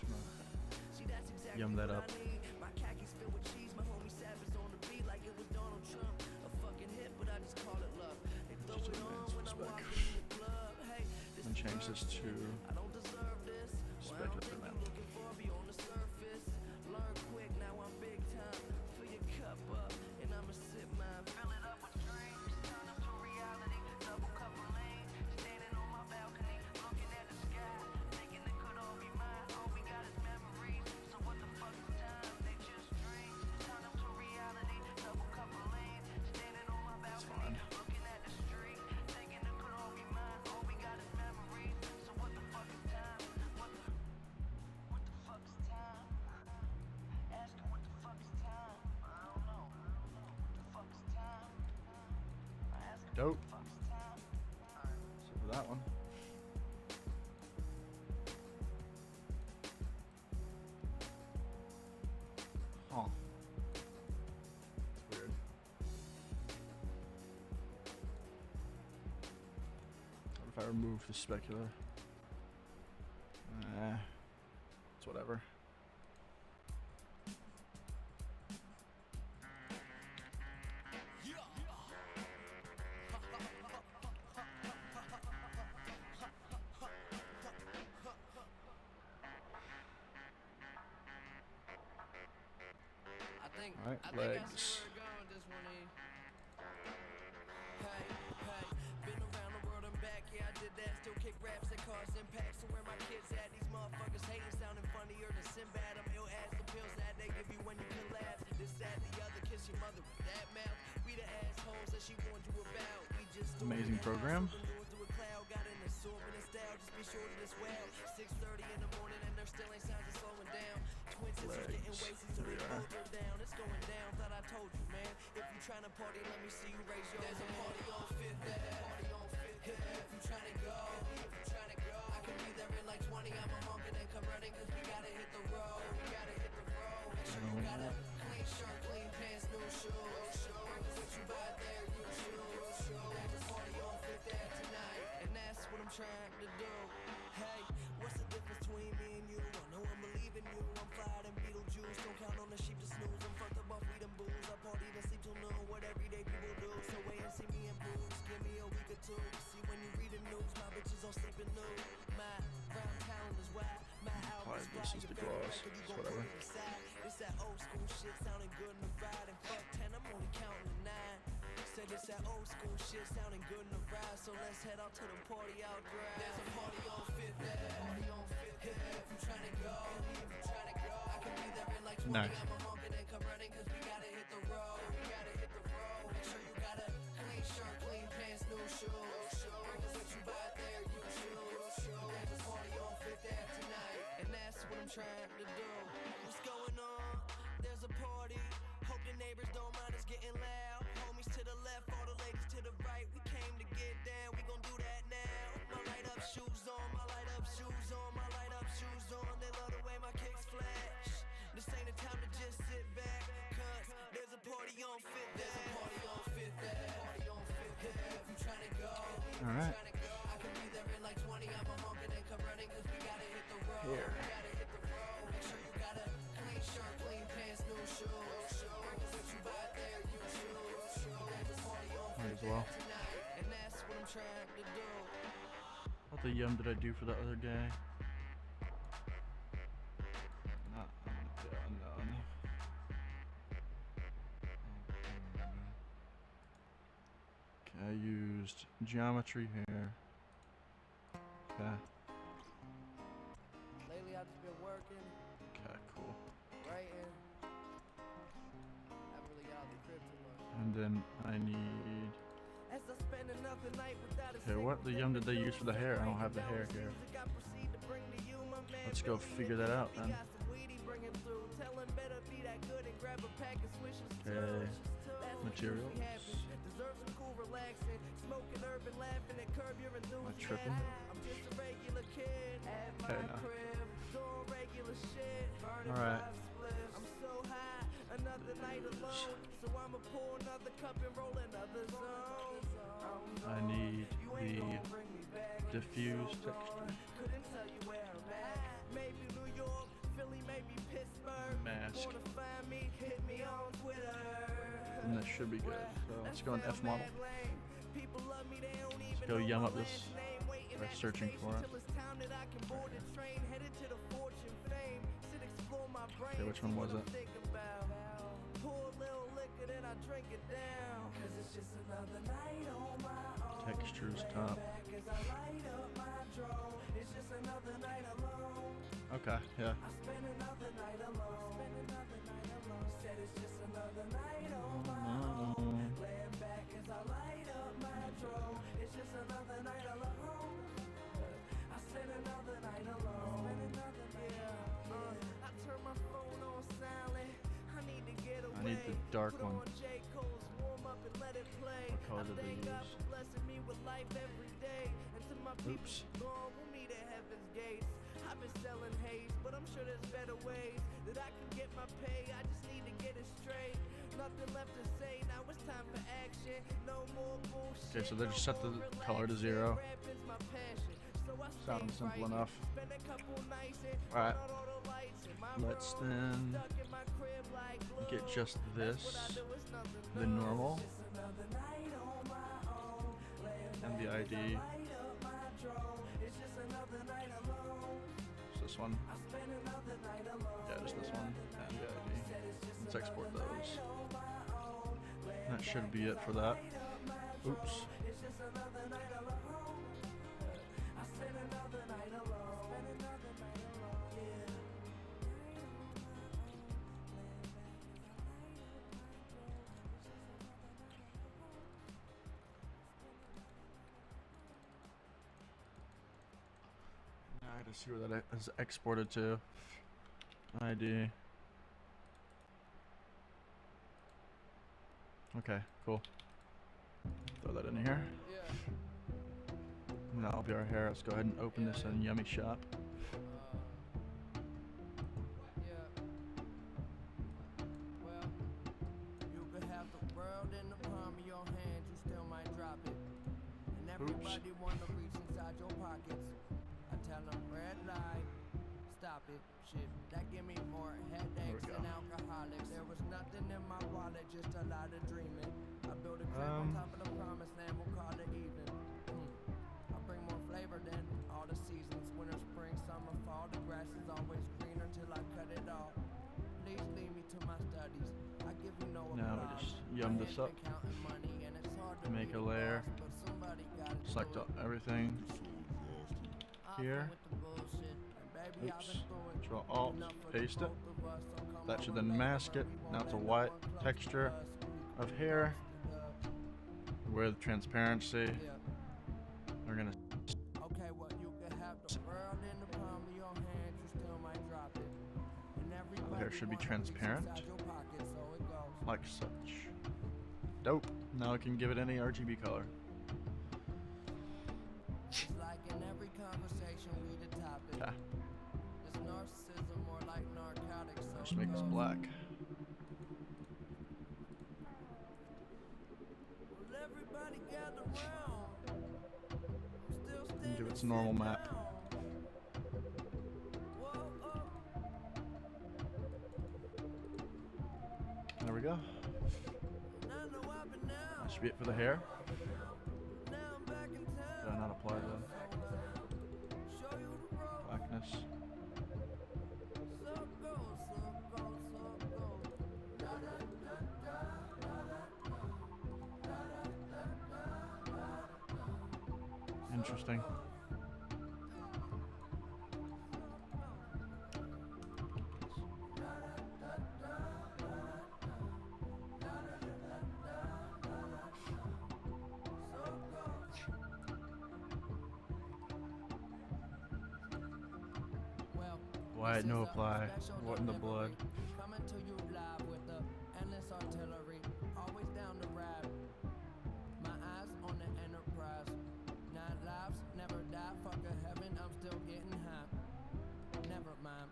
See, that's exactly Yum that what up. I need. My khakis filled with cheese, my homie Savage on the beat like it was Donald Trump. A fucking hit, but I just call it love. They throw Just it a on man's when I'm spec. walking in the club. Hey, this And is change this love. to I don't deserve this. Well, I don't speculative think amount. you're looking for me on the surface. Learn quick, now I'm big time. Fill your cup up, and I'ma sip mine. Fill it up with dreams, turn them to reality. Double cup of lean, standing on my balcony, looking at the sky, thinking it could all be mine. All we got is memories. So what the fuck is time? They just dreams, turn them to reality. Double cup of lean, standing on my balcony, looking at the street, thinking it could all be mine. All we got is memories. So what the fuck is time? What the fuck is time? Asking what the fuck is time? I don't know. What the fuck is time? I ask Dope. what the fuck is time? So for that one. Huh. It's weird. What if I remove the specular? It's whatever. Alright, I legs. see where we're going this one in. Hey, hey, been around the world and back, yeah, I did that. Still kick raps at cars impact. So where my kids at? These motherfuckers hating, sounding funnier than Sinbad. I'm ill as the pills that they give you when you collapse. This, that, the other, kiss your mother with that mouth. We the assholes that she warned you about. We just Amazing program. Got an assortment of style, just be sure that it's well. 6:30 in the morning and there still ain't signs of slowing down. Twin sisters getting Legs. wasted, so There we we are. hold her down. It's going down, thought I told you, man. If you tryna party, let me see you raise your hand. There's a party on Fifth, party on Fifth. If you tryna go, I can be there in like 20. I'm a honk and then come running, cause we gotta hit the road. We gotta hit the road. Make sure you got a clean shirt, clean pants, new shoes. What you buy there, you choose. There's a party on Fifth there tonight, and that's what I'm trying to do. Hey, what's the difference between me and you? I know I'm believing you. I'm flyer than Beetlejuice. Don't count on the sheep to snooze. I'm fucked up off weed and booze. I party to sleep till noon. What everyday people do. So wait and see me in booze. Give me a week or two. See when you read the news, my bitches all sleeping nude. My round town is wild. My album's Probably this is the gloss. It's whatever. It's that old school shit sounding good in the ride. And fuck 10, I'm only counting to 9. Said it's that old school shit sounding good in the ride. So let's head out to the party out drive. There's a party on Fifth, party on Fifth. If you tryna go, I can be there in like 20. Nice. I'm a honk and then come running, cause we gotta hit the road. Make sure you got a clean shirt, clean pants, new shoes. What you buy there, you choose. There's a party on Fifth there tonight, and that's what I'm trying to do. What's going on? There's a party. Hope the neighbors don't mind us getting loud. Homies to the left, all the ladies to the right. We came to get down, we gon' do that now. My light up shoes on, my light up shoes on, my light up shoes on. They love the way my kicks flash. This ain't the time to just sit back, cause there's a party on Fifth. There's a party on Fifth, party on Fifth. If you tryna go, Alright. I can be there in like 20. I'm a honk and then come running, cause we gotta hit the road. Here. We gotta hit the road. Make sure you got a clean shirt, clean pants, new shoes. What you buy there, you choose. There's a party on Might as Fifth well. tonight, and that's what I'm trying to do. What the yum did I do for the other guy? Not unknown. Okay, I used geometry here. Okay. then I need. As I spend another night without a Okay, what the yum did they use for the hair? I don't have the hair here. Let's go figure that out then. Okay, materials. Am I tripping? Okay, no. Alright. I need the diffuse texture. Mask. And that should be good. So let's go in F model. Let's go yum up this. We're searching for it. Okay, which one was it? Textures top. Okay, yeah. I need the dark one. What color did they use? Oops. I've been selling haze, but I'm sure there's better ways that I can get my pay. I just need to get it straight. Nothing left to say. Now it's time for action. No more bullshit. Okay, so they just set the color to 0. Sounds simple enough. Alright. Let's then get just this, the normal, and the ID. This one. Yeah, just this one. And the ID. Let's export those. That should be it for that. Oops. Now I gotta see where that is exported to. ID. Okay, cool. Throw that in here. And that'll be our hair. Let's go ahead and open this in Yummy Shop. Everybody wanna reach inside your pockets. I tell them red light, stop it, shit. That give me more headaches than alcoholics. There was nothing in my wallet, just a lot of dreaming. I built a crib on top of the promised land, we'll call it even. I bring more flavor than all the seasons. Winter, spring, summer, fall. The grass is always greener till I cut it all. Please lead me to my studies. I give you no applause. Now we just yum this up. Make a layer. Select everything here. Oops. Control Alt, paste it. That should then mask it. Now it's a white texture of hair with transparency. We're gonna. Okay, well you can have the world in the palm of your hand, you still might drop it. And the hair should be transparent, like such. Dope. Now I can give it any RGB color. Like in every conversation we the topic. Yeah. It's narcissism more like narcotics. So Just make this black. Well, everybody gather round. I'm still And do its normal map. There we go. That should be it for the hair. Did I not apply the blackness? Interesting. Why no apply? What in the blood? Coming to you live with the endless artillery, always down to rap. My eyes on the enterprise. 9 lives, never die. Fuck a heaven, I'm still getting high. Never mind.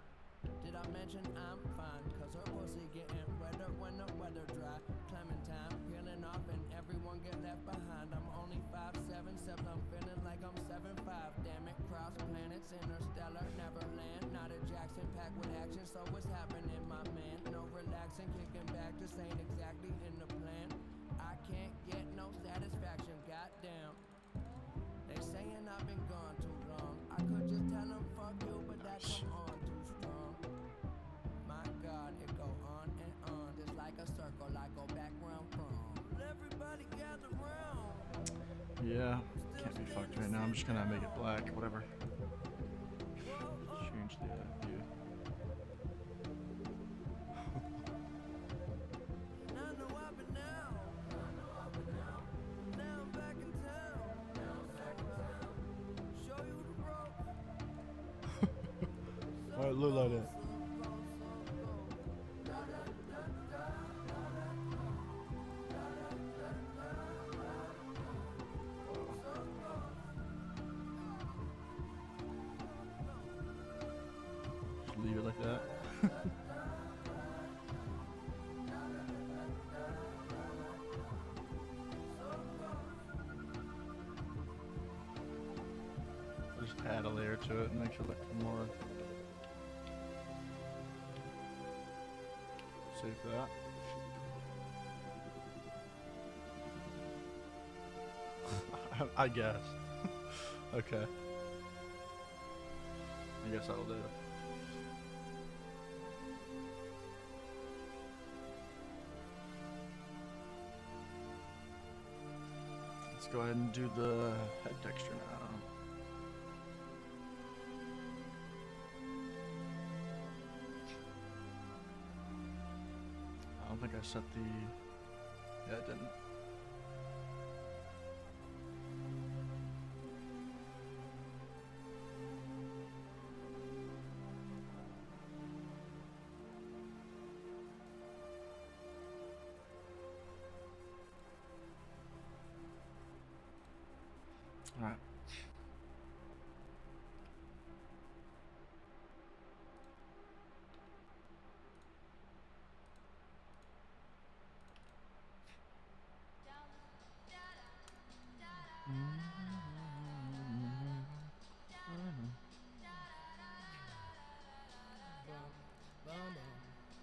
Did I mention I'm fine? Cause her pussy getting wetter when the weather dry. Clementine peeling off and everyone get left behind. I'm only 5'7", except I'm feeling like I'm 7'5". Damn it, cross planets, interstellar, neverland. Not a Jackson packed with action, so what's happening, my man? No relaxing, kicking back, this ain't exactly in the plan. I can't get no satisfaction, goddamn. They saying I've been gone too long. I could just tell them fuck you, but that come on too strong. My God, it go on and on, just like a circle. I go back where I'm from. Everybody gather round. Yeah, can't be fucked right now. I'm just gonna make it black, whatever. Change the view. And I know I've been out. Now I'm back in town. Show you the rope. Alright, look like that. Just leave it like that. Just add a layer to it and make it look more. Save that. I guess. Okay. I guess that'll do. Let's go ahead and do the head texture now. I don't think I set the... Yeah, it didn't. All right.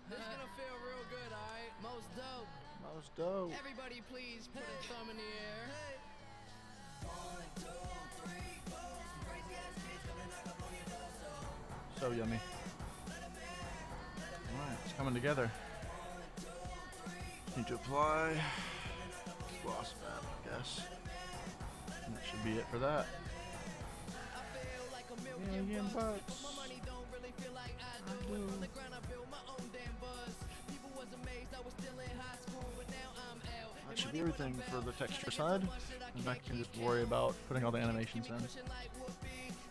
This is gonna feel real good, alright? Most dope. Most dope. Everybody please put a thumb in the air. So yummy. Alright, it's coming together. Need to apply gloss map, I guess. And that should be it for that. I feel like $1 Million million bucks. bucks. My money don't really feel like I do. From the ground I built my own damn buzz. People was amazed I was still in high school, but now I'm out. That should be everything for the texture side. And I can just worry about putting all the animations in.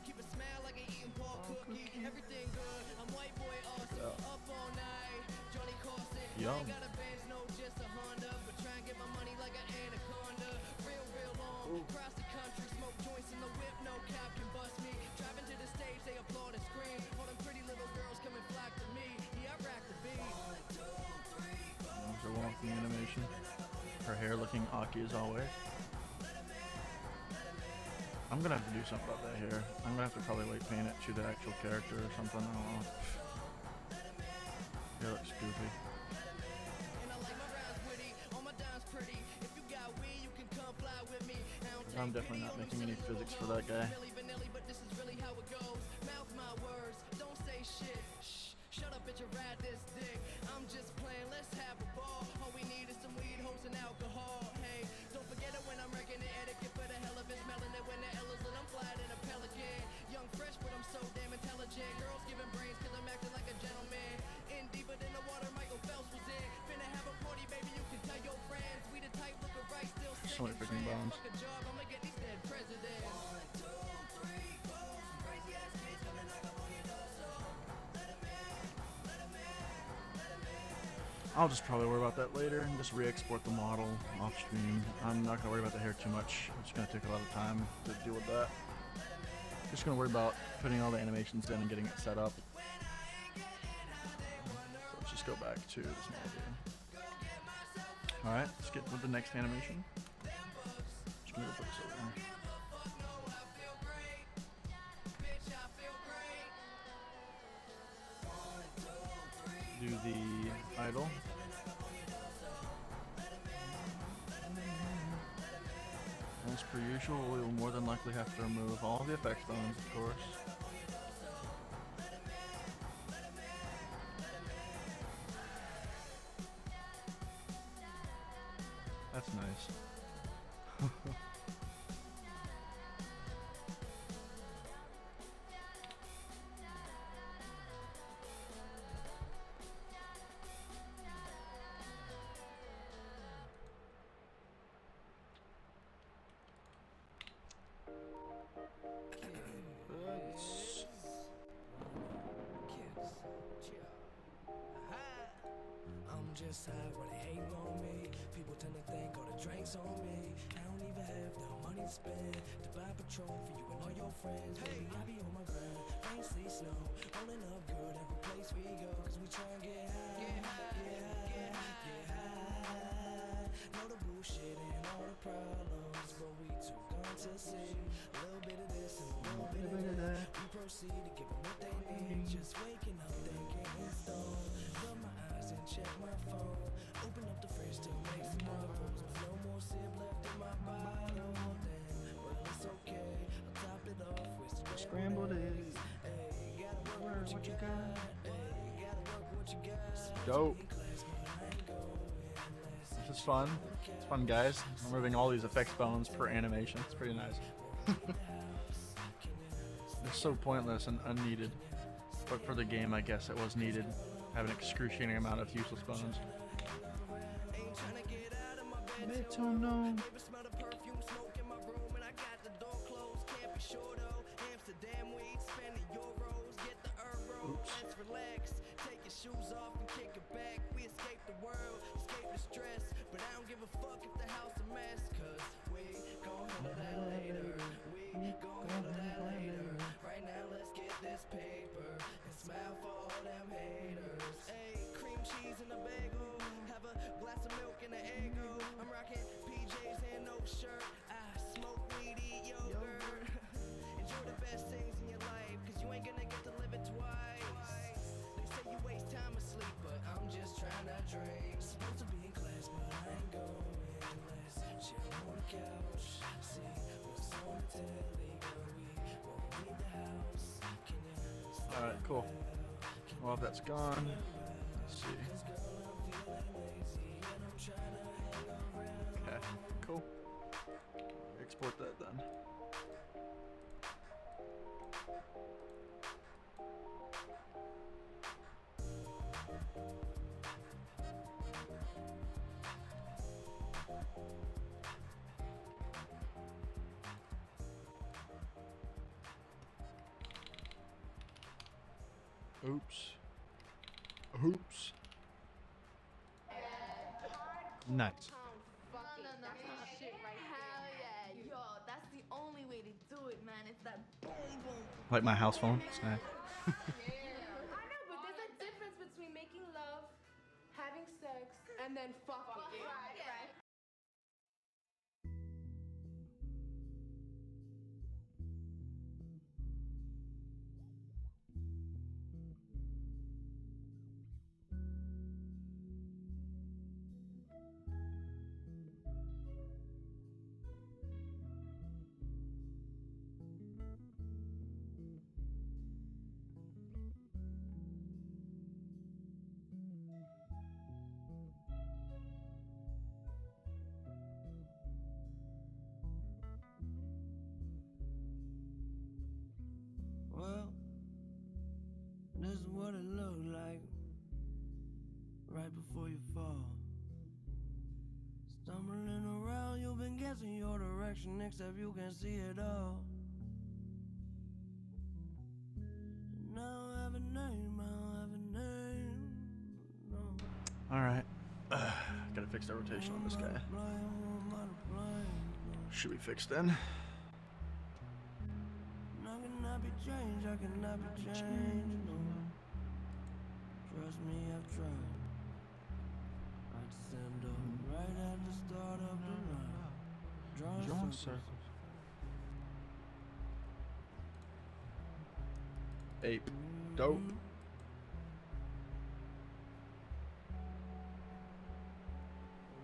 Keep a smile like an eating pork cookie. Everything good. I'm white boy awesome. Up all night. Johnny Carson. Yum. Ain't got a Benz, no, just a Honda. But try and get my money like an anaconda. Real long. Across the country, smoke joints in the whip. No cop can bust me. Driving to the stage, they applaud and scream. All them pretty little girls come and flock to me. Yeah, I rack the beat. There's a walking animation. Her hair looking Aki as always. I'm gonna have to do something about that hair. I'm gonna have to probably like paint it to the actual character or something. I don't know. Hair looks goofy. And I like my rhymes witty, all my dimes pretty. If you got weed, you can come fly with me. I don't I'm take definitely pity not on making them any silly physics for little that guy. Milli Vanilli, but this is really how it goes. Mouth my words, don't say shit. Shh, shut up, bitch, you ride this dick. I'm just playing, let's have a ball. All we need is some weed, hoes, and alcohol. Hey, don't forget it when I'm wrecking the etiquette for the hell of it. Smelling it when the L is lit, I'm flying in a pelican. Young, fresh, but I'm so damn intelligent. Girls giving brains, cause I'm acting like a gentleman. In deeper than the water Michael Phelps was in. Finna have a party, baby, you can tell your friends. We the type looking right, still So many singing freaking trends. bombs. Fuck a job, I'ma get these dead presidents. 1, 2, 3, 4. Crazy ass kids coming like up on your door, so let 'em I'll just probably worry about that later and just re-export the model off stream. I'm not gonna worry about the hair too much. It's gonna take a lot of time to deal with that. Just gonna worry about putting all the animations in and getting it set up. So let's just go back to this model here. Alright, let's get with the next animation. Just gonna go put this over here. Do the idle. As per usual, we will more than likely have to remove all the effects bones, of course. That's nice. I'm just high where they hating on me. People tend to think all the drinks on me. I don't even have the money to spend to buy Patron for you and all your friends. Baby, I be on my grind, rain, sleet, snow, rolling up good every place we go. Cause we try and get high, get high. Know the bullshit and all the problems, but we too gone to see. A little bit of this and a little bit of that. We proceed to give them what they need. Just waking up thinking it's dawn. Rub my eyes and check my phone. Open up the fridge to make some waffles. But no more sip left in my bottle. Damn, well it's okay. I'll top it off with Scrambled eggs. Hey, gotta work what you got. Hey, gotta work what you got. Dope. This is fun. It's fun, guys. Removing all these effects bones per animation. It's pretty nice. They're so pointless and unneeded. But for the game, I guess it was needed. Have an excruciating amount of useless bones. Metronome. Oops. Relax, take your shoes off and kick it back. We escape the world, escape the stress. But I don't give a fuck if the house a mess. Cause we gon' handle that later. We gon' handle that later. Right now let's get this paper and smile for all them haters. Hey, cream cheese and a bagel. Have a glass of milk and an eggo. I'm rocking PJs and no shirt. I smoke weed, eat yogurt. Enjoy the best things in your life, cause you ain't gonna get to live it twice. They say you waste time asleep, but I'm just trying to drink. Supposed to be in class, but I ain't going. Let's chill on the couch. See what's on the telly, girl. We won't leave the house. Can you Alright, cool. Well, if that's gone, let's see. Okay, cool. Export that then. Oops. Oops. Nice. No, that's not shit right Hell yeah, yo, that's the only way to do it, man. It's that boom, boom. Like my house phone. Snack. I know, but there's a difference between making love, having sex, and then fucking. Right. Well, this is what it looked like right before you fall. Stumbling around, you've been guessing your direction, except you can see it all. Now I have a name, I don't have a name. No. Alright. Gotta fix the rotation on this guy. Should be fixed then. I cannot be changed, I cannot be changed, no. Trust me, I've tried. I'd stand up right at the start of the line. Drawing circles. Ape. Dope.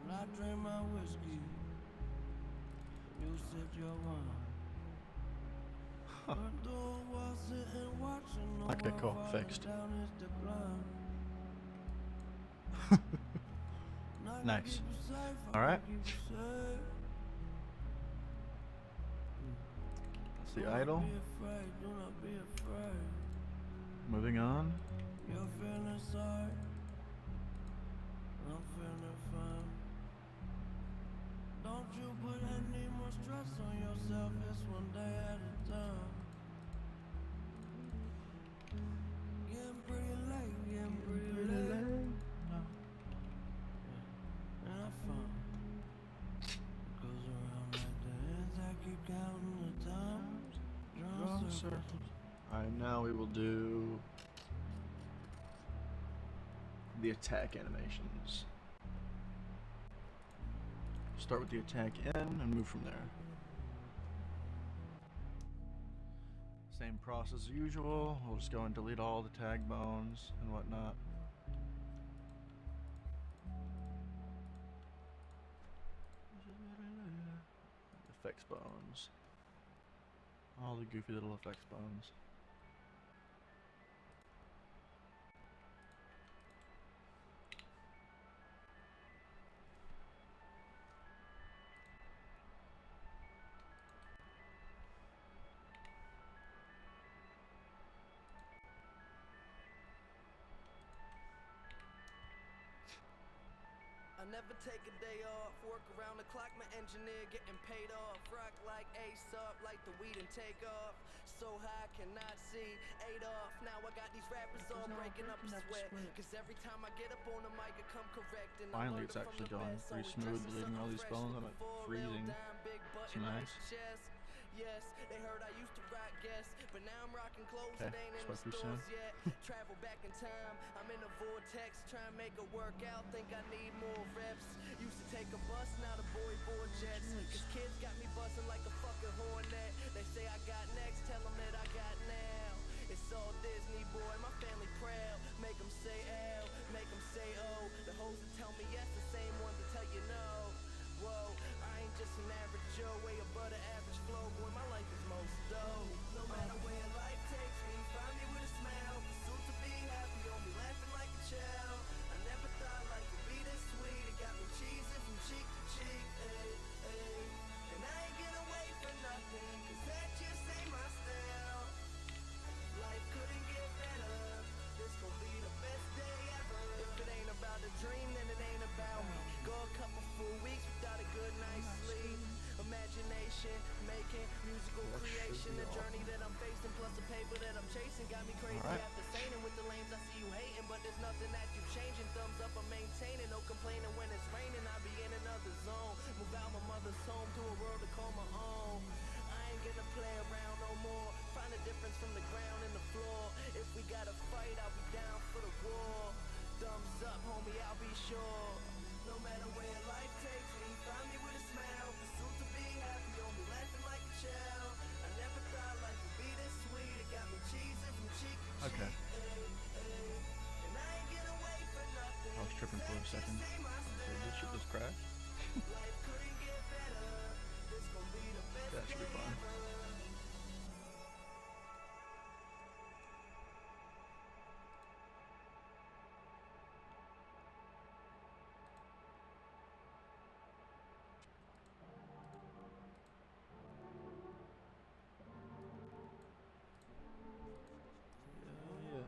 Well, I drink my whiskey, you sip your wine. But though I was sitting watching, no Okay, one cool. falling Fixed. down his decline. Not gonna Nice. keep you safe, I'm Alright. gonna keep you safe. That's the Do not idle. be afraid, do not be afraid. Moving on. You're feeling sorry, I'm feeling fine. Don't you put any more stress on yourself, it's one day at a time. Getting pretty late, getting pretty late. And I found it goes around like this, I keep counting the times. Drawing circles. Alright, now we will do the attack animations. Start with the attack in and move from there. Same process as usual. We'll just go and delete all the tag bones and whatnot. Effects bones. All the goofy little effects bones. I never take a day off, work around the clock, my engineer getting paid off. Rock like Ace up, like the weed and take off. So high, cannot see, 8 off. Now I got these rappers all breaking up a sweat. Cause every time I get up on the mic, I come correct. And I Finally, learned it's from actually the going best. pretty Always smooth, dressing deleting all something these fresh, bones. I'm looking at for a freezing. real dime, big It's button on nice. the chest. Yes, they heard I used to rock guests, but now I'm rocking clothes Okay, that ain't in the swipe through stores soon. yet. Travel back in time, I'm in a vortex, trying to make it work out. Think I need more reps. Used to take a bus, now the board jets. Cause kids got me buzzing like a fucking hornet. They say I got next, tell them that I got now. It's all Disney, boy, my family proud. Make them say L, make them say O. The hoes that tell me yes, the same ones that tell you no. Whoa, I ain't just an average Joe, way above the average flow. Boy, my life is most dope. No matter where life takes me, find me with a smile. Pursuit to be happy, on me laughing like a child. I never thought life would be this sweet. It got me cheesing from cheek to cheek, ay, ay. And I ain't gonna wait for nothing, cause that just ain't my style. Life couldn't get better. This gon' be the best day ever. If it ain't about the dream, then it ain't about me. Go a couple full weeks without a good night's sleep. Imagination, making musical creation. The journey that I'm facing, plus the paper that I'm chasing, got me crazy after saying with the lanes. I see you hating, but there's nothing that you changing. Thumbs up, I'm maintaining. No complaining when it's raining. I be in another zone. Move out my mother's home to a world to call my own. I ain't gonna play around no more. Find a difference from the ground and the floor. If we gotta fight, I'll be down for the war. Thumbs up, homie, I'll be sure. No matter where life takes me, find me with a smile. Pursuit to be happy, on me laughing like a child. I never thought life would be this sweet. It got me cheesing from cheek to cheek. Okay. And I ain't gonna wait for nothing. I was tripping for a second. Okay, this shit just crashed. Life couldn't get better. This gon' be the best That should be day fine. ever. Yeah.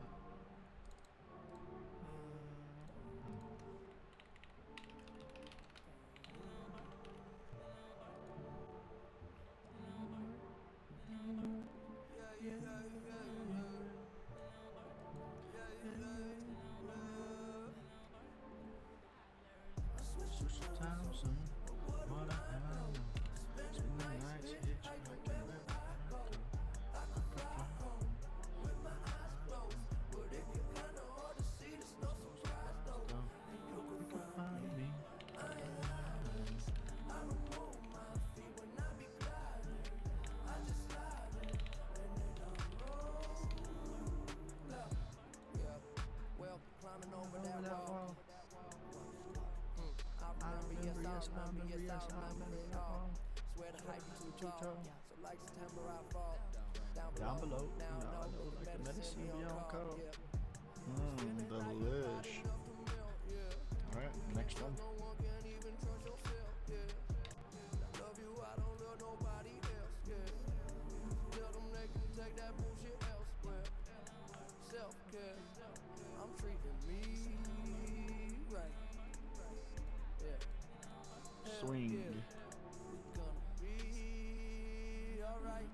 climbing over that Over that wall. wall. I remember, yes, I remember, yes, I remember it all. Swear the hype be too Too tall. tall. So like September I fall. Down below, Now now I I know know like the medicine be on call. Delish. Alright, next one. no one can even trust yourself, yeah. I love you, I don't love nobody else, yeah. Tell them they can take that bullshit elsewhere. Self-care, I'm treating me right. Yeah. Swing. Gonna be alright.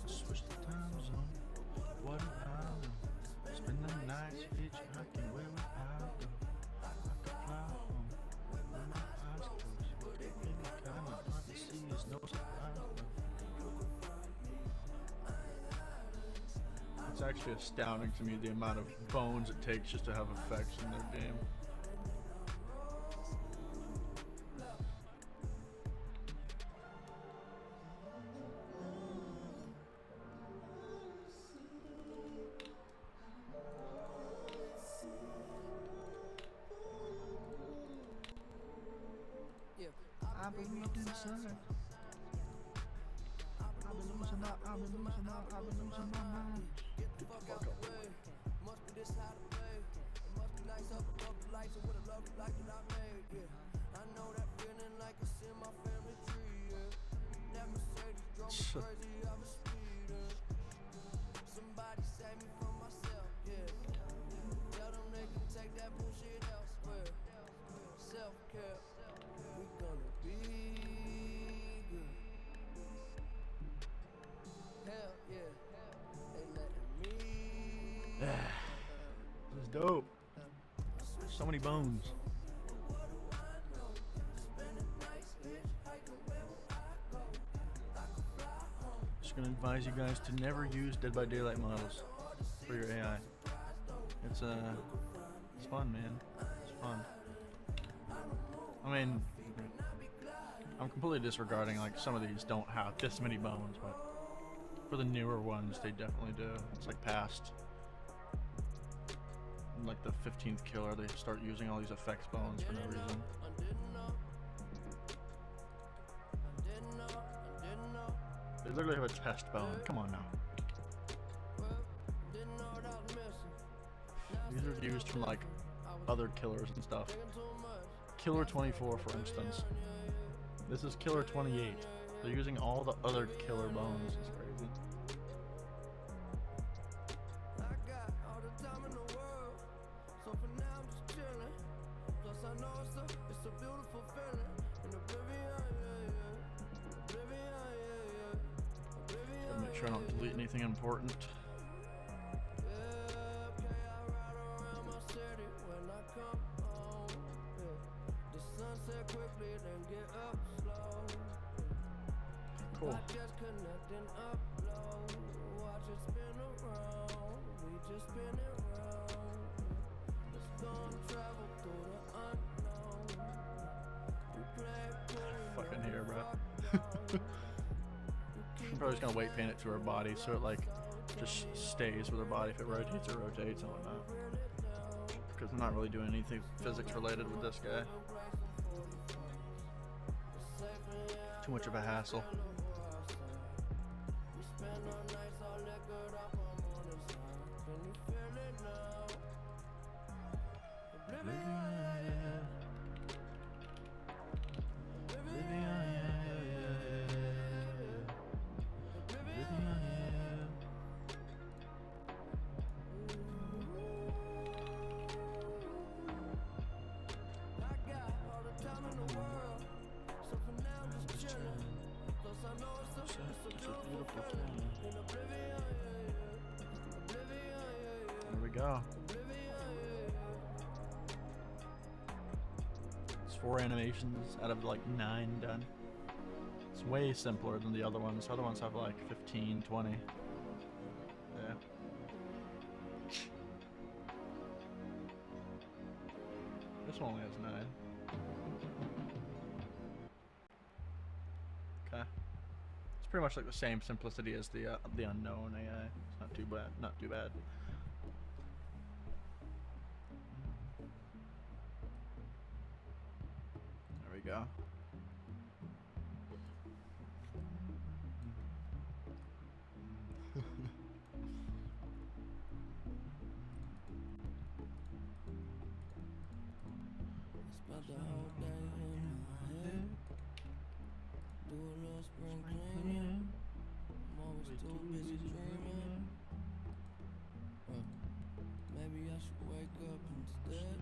Switch the time zone. What do I know? Spend the nights hitchhiking where would I go? I could fly home with my eyes closed. It can be kinda hard to see, it's no surprise. It's actually astounding to me the amount of bones it takes just to have effects in their game. Yeah. I believe inside. I've been losing out, I've been losing out, I've been losing my mind. Get the fuck out the way. Must be this how to play. It must be nice up above the lights and what a lovely life that I made. Yeah, I know that feeling like it's in my family tree. Yeah, that Mercedes drove me crazy. I was speeding. Somebody save me from myself. Yeah, tell them they can take that bullshit elsewhere. Self-care, we gonna be good. Hell yeah, they letting me. This is dope. So many bones. Just gonna advise you guys to never use Dead by Daylight models for your AI. It's fun, man. It's fun. I mean, I'm completely disregarding like some of these don't have this many bones, but for the newer ones, they definitely do. It's like past like the 15th killer, they start using all these effects bones for no reason. They literally have a test bone. Come on now. These are used from like other killers and stuff. Killer 24, for instance. This is Killer 28. They're using all the other killer bones. It's crazy. Gotta make sure I don't delete anything important. Cool. Fucking hair, bro. I'm probably just gonna weight paint it to her body so it like just stays with her body. If it rotates, it rotates and whatnot. Because I'm not really doing anything physics related with this guy. Too much of a hassle. There we go. It's 4 animations out of like 9 done. It's way simpler than the other ones. Other ones have like 15, 20. Yeah. This one only has 9. Okay. It's pretty much like the same simplicity as the unknown AI. It's not too bad. Not too bad. yeah. Spent the whole day in my head. Do a little spring cleaning. I'm always too busy dreaming. Maybe I should wake up instead.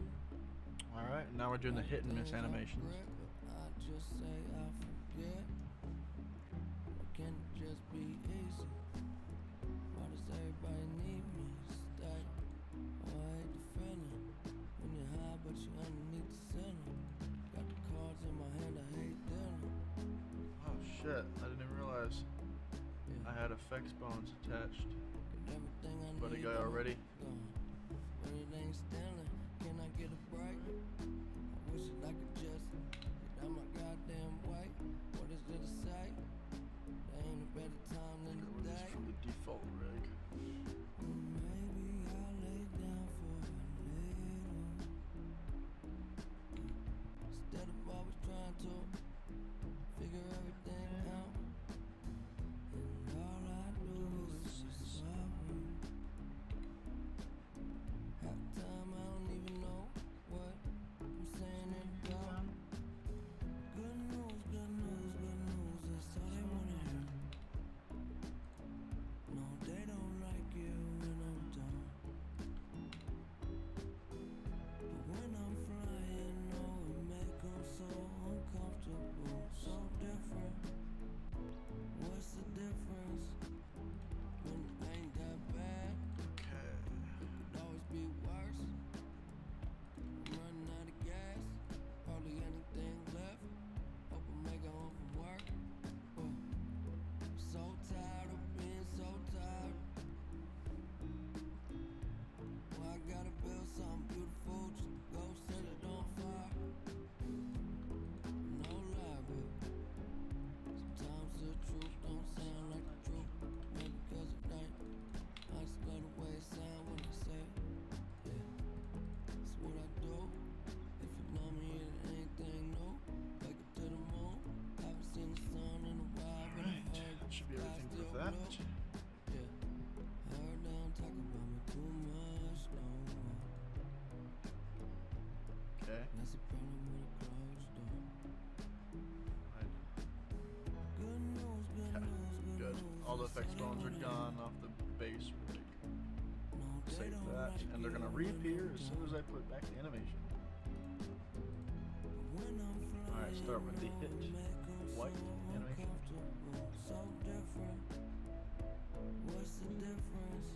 Alright, now we're doing the hit and miss animations. I just say I forget. Why can't it just be easy? Why does everybody need me to stay? Oh, I hate the feeling when you're high but you're underneath the ceiling. Got the cards in my hand, I hate dealing. Oh shit, I didn't even realize I had effects bones attached. Everything I Buddy need guy already. gone. But it ain't stealing. Can I get a break? I wish that I could just get out my goddamn way. What is there to say? There ain't a better time than Go with this today. from the default rig. Maybe I'll lay down for a little. Instead of always trying to figure everything out. And all I do is just sorry. Half the time I don't even know what I'm saying it about. Good news, good news, good news, that's all they wanna hear. No, they don't like it when I'm done. But when I'm flying, oh, it make 'em so uncomfortable, so different. What's the difference when it ain't that bad? Okay. Could always be worse. I'm running out of gas, hardly anything left. Hope I make it home from work. So tired of being so tired. Well, I gotta build something beautiful, just go set it on fire. No lie, but sometimes the truth don't sound like the truth. Maybe because it ain't. I just love the way it sound when I say it. Yeah, it's what I do. If you know me, it ain't anything new. Wake up to the moon. Haven't seen the sun in a while, but I Alright, heard that should be the sky everything still for that. blue. Yeah, heard they don't talk about me too much no more. Okay. That's a problem with a closed door. Right. Good news, good Okay, news, good good. news. All the that's effects they bones are wanna gone hear. off the base rig. No, they Save don't that, like and they're gonna it when reappear I'm as soon as I done. put back the animation. When I'm Alright, start with the flying, hit oh, make 'em white so animation. uncomfortable, so different. What's the difference